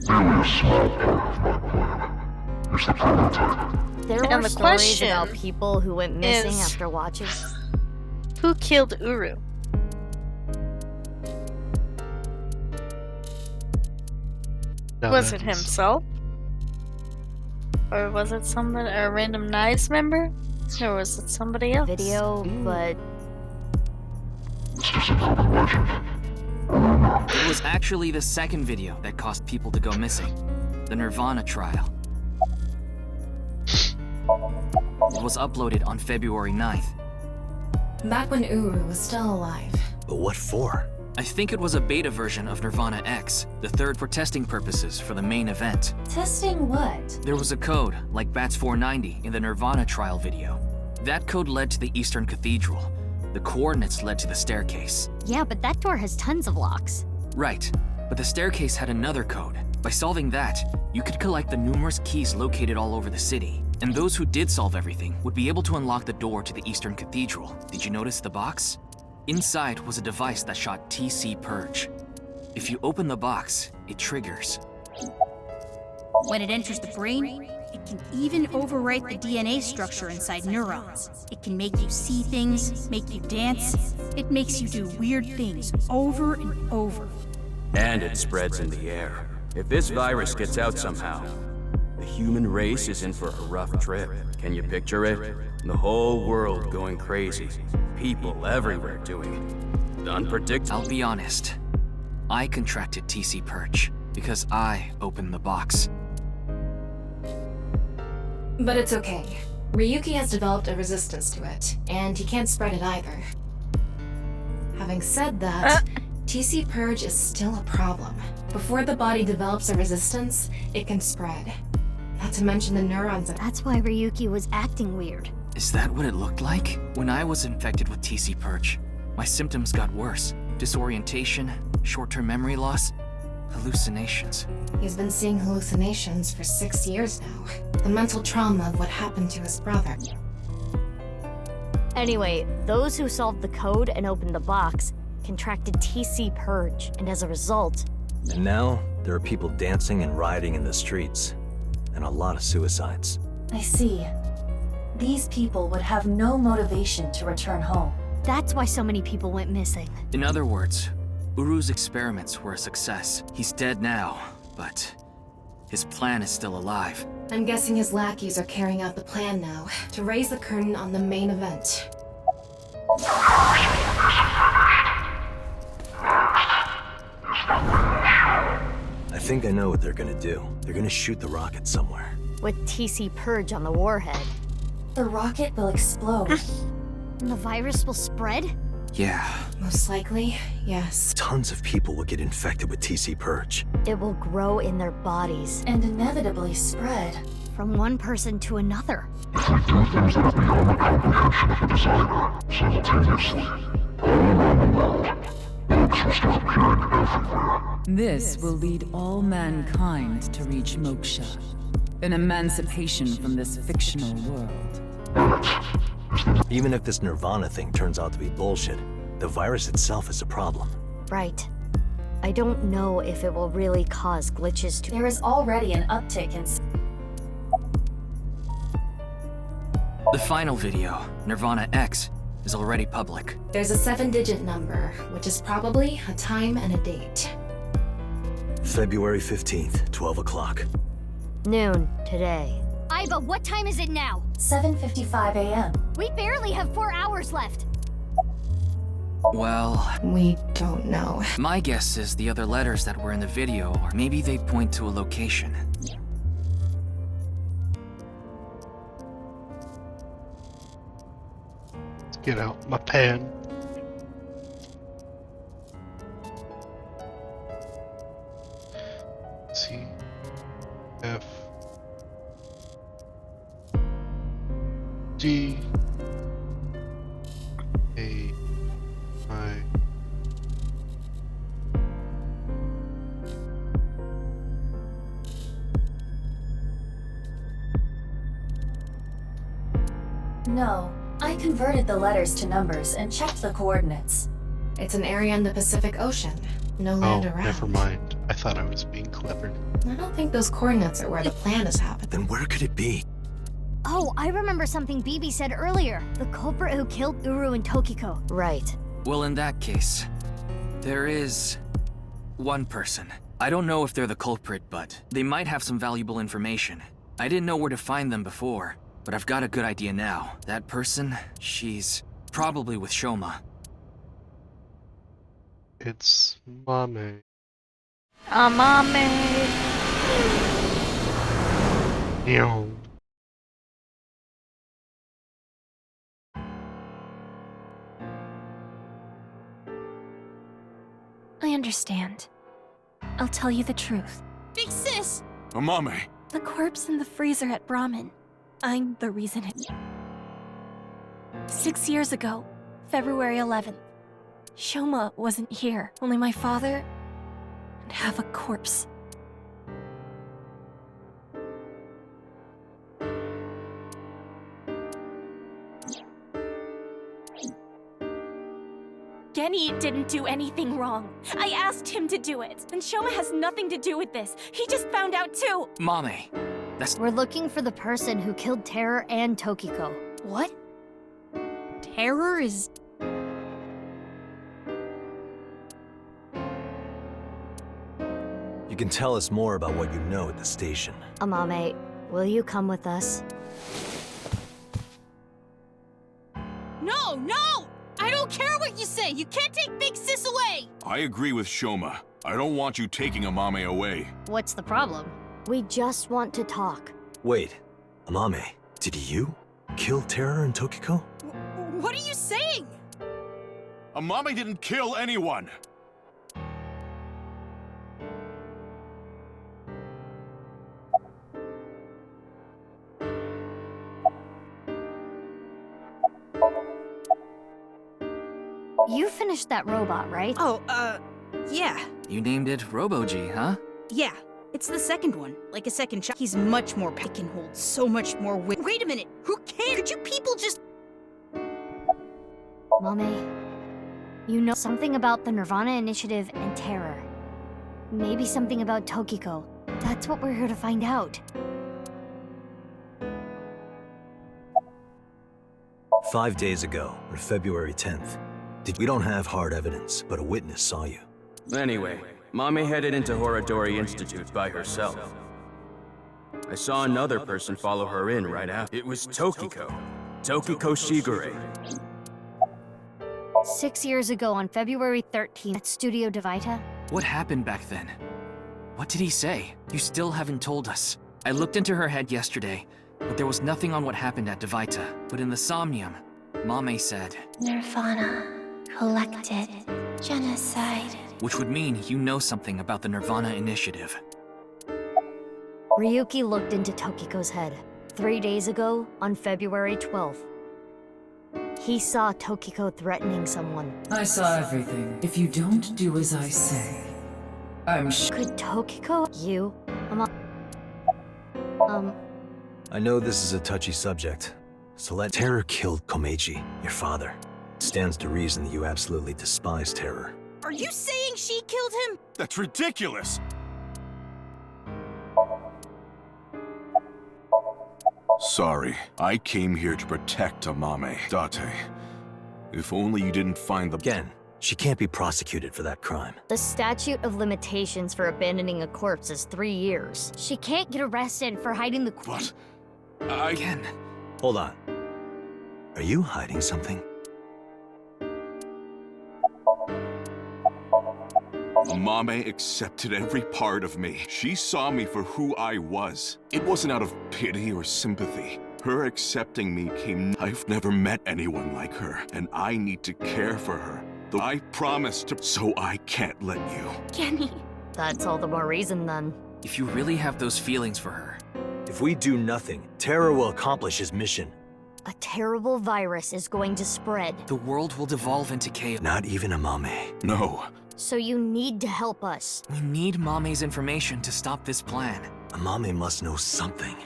Merely a small part of my plan. It's the prototype. There And were the stories question about people who went missing is- after watching. Who killed Uru? Was it himself? Or was it somebody, a random Knives member? Or was it somebody else? Video, but... It was actually the second video that caused people to go missing. The Nirvana Trial. It was uploaded on February 9th. Back when Uru was still alive. But what for? I think it was a beta version of Nirvana X, the third for testing purposes for the main event. Testing what? There was a code, like BATS 490 in the Nirvana Trial video. That code led to the Eastern Cathedral. The coordinates led to the staircase. Yeah, but that door has tons of locks. Right, but the staircase had another code. By solving that, you could collect the numerous keys located all over the city. And those who did solve everything would be able to unlock the door to the Eastern Cathedral. Did you notice the box? Inside was a device that shot TC Purge. If you open the box, it triggers. When it enters the brain, it can even overwrite the DNA structure inside neurons. It can make you see things, make you dance. It makes you do weird things over and over. And it spreads in the air. If this virus gets out somehow, the human race is in for a rough trip. Can you picture it? The whole world going crazy. People everywhere doing it. Unpredictable. I'll be honest. I contracted TC Purge because I opened the box. But it's okay. Ryuki has developed a resistance to it, and he can't spread it either. Having said that, TC Purge is still a problem. Before the body develops a resistance, it can spread. Not to mention the neurons. That's why Ryuki was acting weird. Is that what it looked like? When I was infected with TC Purge, my symptoms got worse. Disorientation, short-term memory loss, hallucinations. He's been seeing hallucinations for 6 years now. The mental trauma of what happened to his brother. Anyway, those who solved the code and opened the box contracted TC Purge, and as a result... And now, there are people dancing and rioting in the streets. And a lot of suicides. I see. These people would have no motivation to return home. That's why so many people went missing. In other words, Uru's experiments were a success. He's dead now, but his plan is still alive. I'm guessing his lackeys are carrying out the plan now, to raise the curtain on the main event. I think I know what they're gonna do. They're gonna shoot the rocket somewhere. With TC Purge on the warhead. The rocket will explode. And the virus will spread? Yeah. Most likely, yes. Tons of people will get infected with TC Purge. It will grow in their bodies. And inevitably spread. From one person to another. If we do things that are beyond the comprehension of a designer, simultaneously, all around the world, bugs will start appearing everywhere. This will lead all mankind to reach moksha, an emancipation from this fictional world. Even if this Nirvana thing turns out to be bullshit, the virus itself is a problem. Right. I don't know if it will really cause glitches to— There is already an uptick in— The final video, Nirvana X, is already public. There's a 7-digit number, which is probably a time and a date. February 15th, 12 o'clock. Noon, today. Iva, what time is it now? 7:55 a.m. We barely have 4 hours left. Well, we don't know. My guess is the other letters that were in the video, or maybe they point to a location. Let's get out my pen. C F G A I No, I converted the letters to numbers and checked the coordinates. It's an area in the Pacific Ocean. No land around. Never mind. I thought I was being clever. I don't think those coordinates are where the plan is happening. Then where could it be? Oh, I remember something BB said earlier. The culprit who killed Uru and Tokiko. Right. Well, in that case, there is one person. I don't know if they're the culprit, but they might have some valuable information. I didn't know where to find them before, but I've got a good idea now. That person, she's probably with Shoma. It's Mame. Mame. Yo. I understand. I'll tell you the truth. Big sis! Amame. The corpse in the freezer at Brahmin. I'm the reason it... 6 years ago, February 11th. Shoma wasn't here. Only my father and half a corpse. Genny didn't do anything wrong. I asked him to do it. And Shoma has nothing to do with this. He just found out too. Mame, We're looking for the person who killed Terror and Tokiko. What? Terror is... You can tell us more about what you know at the station. Amame, will you come with us? No, no! I don't care what you say! You can't take Big Sis away! I agree with Shoma. I don't want you taking Amame away. What's the problem? We just want to talk. Wait, Amame, did you kill Terror and Tokiko? What are you saying? Amame didn't kill anyone! You finished that robot, right? Oh, yeah. You named it Robo-G, huh? Yeah. It's the second one. Like a second shot. He's much more he can hold so much more weight. Wait a minute! Who cares? Could you people just... Mame, you know something about the Nirvana Initiative and Terror. Maybe something about Tokiko. That's what we're here to find out. 5 days ago, on February 10th. We don't have hard evidence, but a witness saw you. Anyway, Mame headed into Horadori Institute by herself. I saw another person follow her in right after. It was Tokiko. Tokiko Shigure. 6 years ago on February 13th at Studio Devita. What happened back then? What did he say? You still haven't told us. I looked into her head yesterday, but there was nothing on what happened at Devita. But in the Somnium, Mame said... Nirvana. Collected. Genocide. Which would mean you know something about the Nirvana Initiative. Ryuki looked into Tokiko's head 3 days ago on February 12th. He saw Tokiko threatening someone. I saw everything. If you don't do as I say, I'm Could Tokiko... You... I know this is a touchy subject, so Terror killed Komeiji, your father. It stands to reason that you absolutely despise Terror. Are you saying she killed him? That's ridiculous! Sorry, I came here to protect Amame, Date. If only you didn't find the— Again, she can't be prosecuted for that crime. The statute of limitations for abandoning a corpse is 3 years. She can't get arrested for hiding the corpse. What? Again. Hold on. Are you hiding something? Amame accepted every part of me. She saw me for who I was. It wasn't out of pity or sympathy. Her accepting me came— I've never met anyone like her, and I need to care for her. Though I promised to— So I can't let you. Kenny. That's all the more reason then. If you really have those feelings for her... If we do nothing, Terror will accomplish his mission. A terrible virus is going to spread. The world will devolve into chaos. Not even Amame. No. So you need to help us. We need Mame's information to stop this plan. Amame must know something.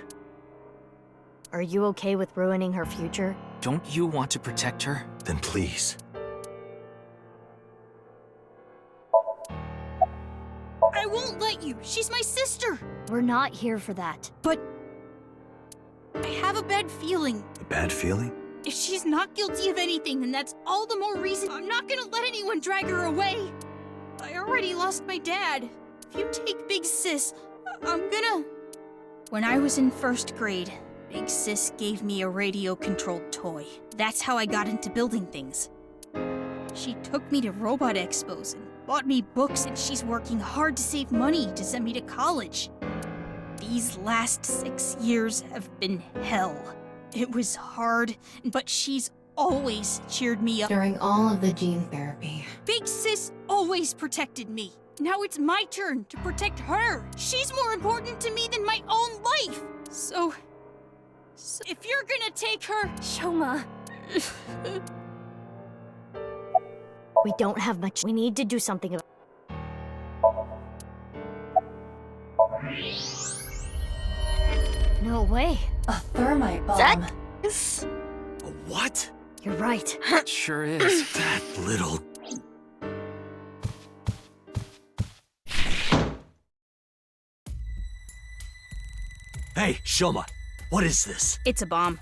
Are you okay with ruining her future? Don't you want to protect her? Then please. I won't let you. She's my sister. We're not here for that. But I have a bad feeling. A bad feeling? If she's not guilty of anything, then that's all the more reason I'm not gonna let anyone drag her away. I already lost my dad. If you take Big Sis, I'm gonna... When I was in first grade, Big Sis gave me a radio-controlled toy. That's how I got into building things. She took me to robot expos and bought me books, and she's working hard to save money to send me to college. These last 6 years have been hell. It was hard, but she's always cheered me up. During all of the gene therapy. Big Sis always protected me. Now it's my turn to protect her. She's more important to me than my own life. So if you're gonna take her... Shoma. We don't have much. We need to do something about... No way. A thermite bomb. That is... A what? You're right. It sure is. That little... Hey, Shoma, what is this? It's a bomb.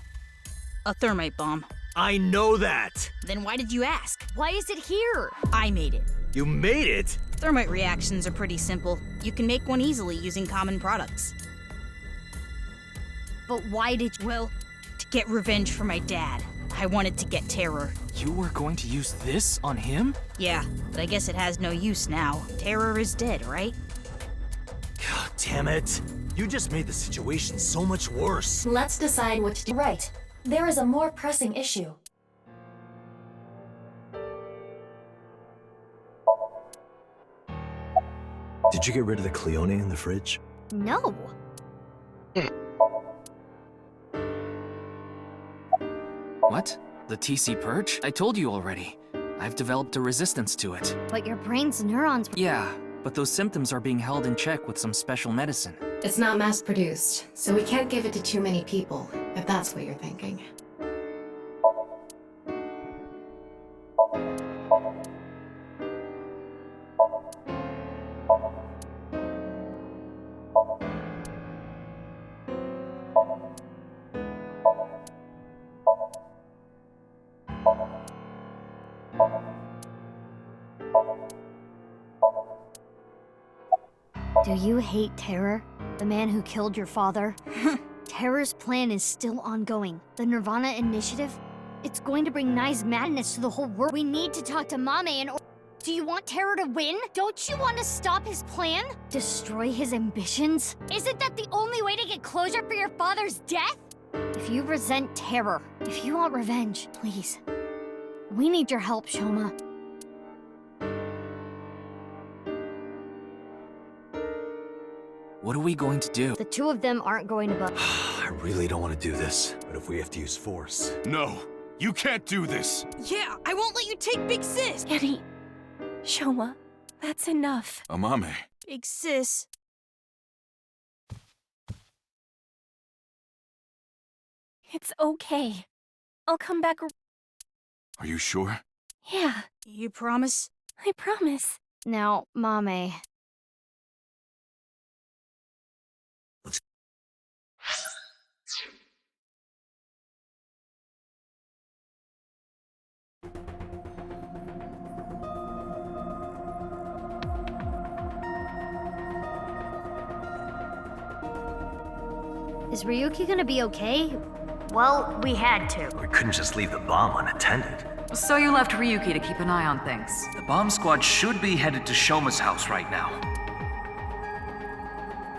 A thermite bomb. I know that! Then why did you ask? Why is it here? I made it. You made it? Thermite reactions are pretty simple. You can make one easily using common products. But why did you... Well, to get revenge for my dad. I wanted to get Terror. You were going to use this on him? Yeah, but I guess it has no use now. Terror is dead, right? God damn it. You just made the situation so much worse. Let's decide what to do. Right. There is a more pressing issue. Did you get rid of the Cleone in the fridge? No. What? The TC Purge? I told you already. I've developed a resistance to it. But your brain's neurons... Yeah, but those symptoms are being held in check with some special medicine. It's not mass-produced, so we can't give it to too many people, if that's what you're thinking. Do you hate Terror? The man who killed your father? Terror's plan is still ongoing. The Nirvana Initiative? It's going to bring Nye's madness to the whole world. We need to talk to Mame and... Do you want Terror to win? Don't you want to stop his plan? Destroy his ambitions? Isn't that the only way to get closure for your father's death? If you resent Terror, if you want revenge, please. We need your help, Shoma. What are we going to do? The two of them aren't going to I really don't want to do this, but if we have to use force... No, you can't do this. Yeah, I won't let you take Big Sis. Annie, Shoma, that's enough. Amame. Big Sis. It's okay. I'll come back. Are you sure? Yeah. You promise? I promise. Now, Mame. Is Ryuki gonna be okay? Well, we had to. We couldn't just leave the bomb unattended. So you left Ryuki to keep an eye on things. The bomb squad should be headed to Shoma's house right now.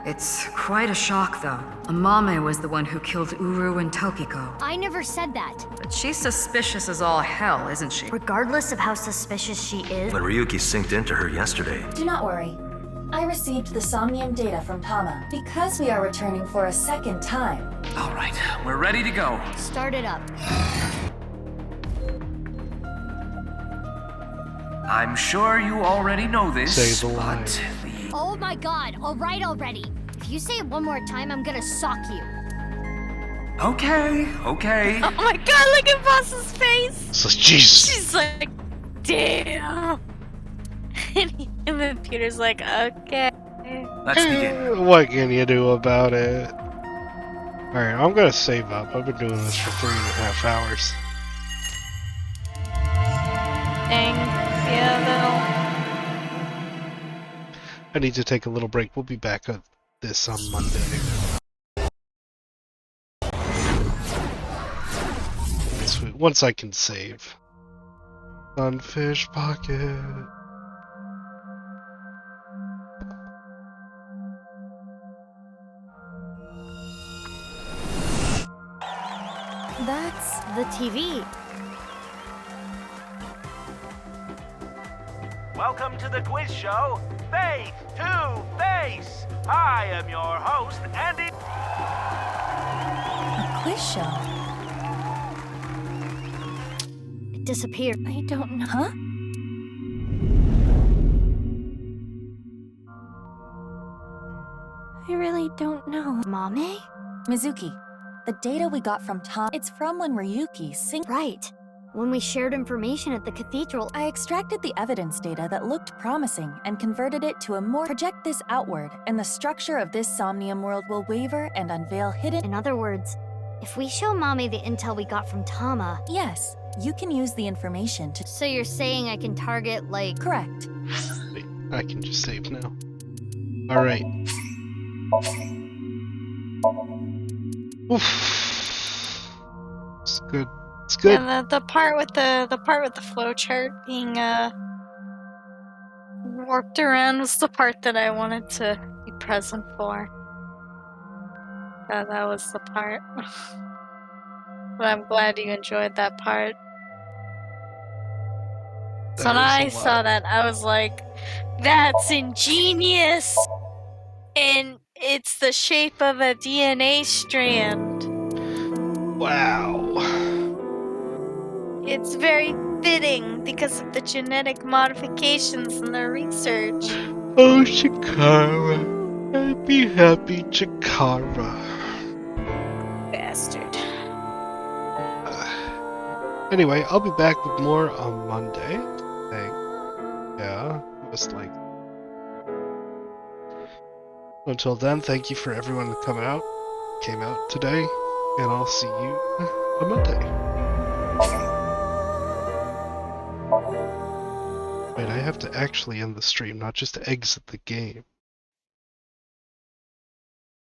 It's quite a shock, though. Amame was the one who killed Uru and Tokiko. I never said that. But she's suspicious as all hell, isn't she? Regardless of how suspicious she is... But Ryuki synced into her yesterday. Do not worry. I received the Somnium data from Tama. Because we are returning for a second time. All right, we're ready to go. Start it up. I'm sure you already know this, but Oh my god, alright already. If you say it one more time, I'm gonna sock you. Okay. Oh my god, look at Boss's face! It's like, Jesus. She's like, damn. And then Peter's like, okay. Let's begin. What can you do about it? Alright, I'm gonna save up. I've been doing this for 3.5 hours. Dang. Yeah, I need to take a little break. We'll be back at this on Monday. Sweet. Once I can save. Sunfish Pocket. That's the TV. Welcome to the quiz show, Face to Face. I am your host, Andy. A quiz show? It disappeared. I don't know. Huh? I really don't know. Mame? Mizuki, the data we got from Tom, it's from when Ryuki synced. Right. When we shared information at the cathedral, I extracted the evidence data that looked promising and converted it to a more project this outward, and the structure of this Somnium world will waver and unveil hidden. In other words, if we show Mame the intel we got from Tama... Yes, you can use the information to... So you're saying I can target, like... Correct. Wait, I can just save now. Alright. Oof. It's good. It's good. And the part with the flowchart being warped around was the part that I wanted to be present for. That was the part. But I'm glad you enjoyed that part. So when I saw that, I was like, that's ingenious! And it's the shape of a DNA strand. Wow. It's very fitting because of the genetic modifications and the research. Oh, Chikara. I'd be happy, Chikara. Bastard. Anyway, I'll be back with more on Monday. Yeah, just like. Until then, thank you for everyone that came out today, and I'll see you on Monday. Wait, I have to actually end the stream, not just exit the game.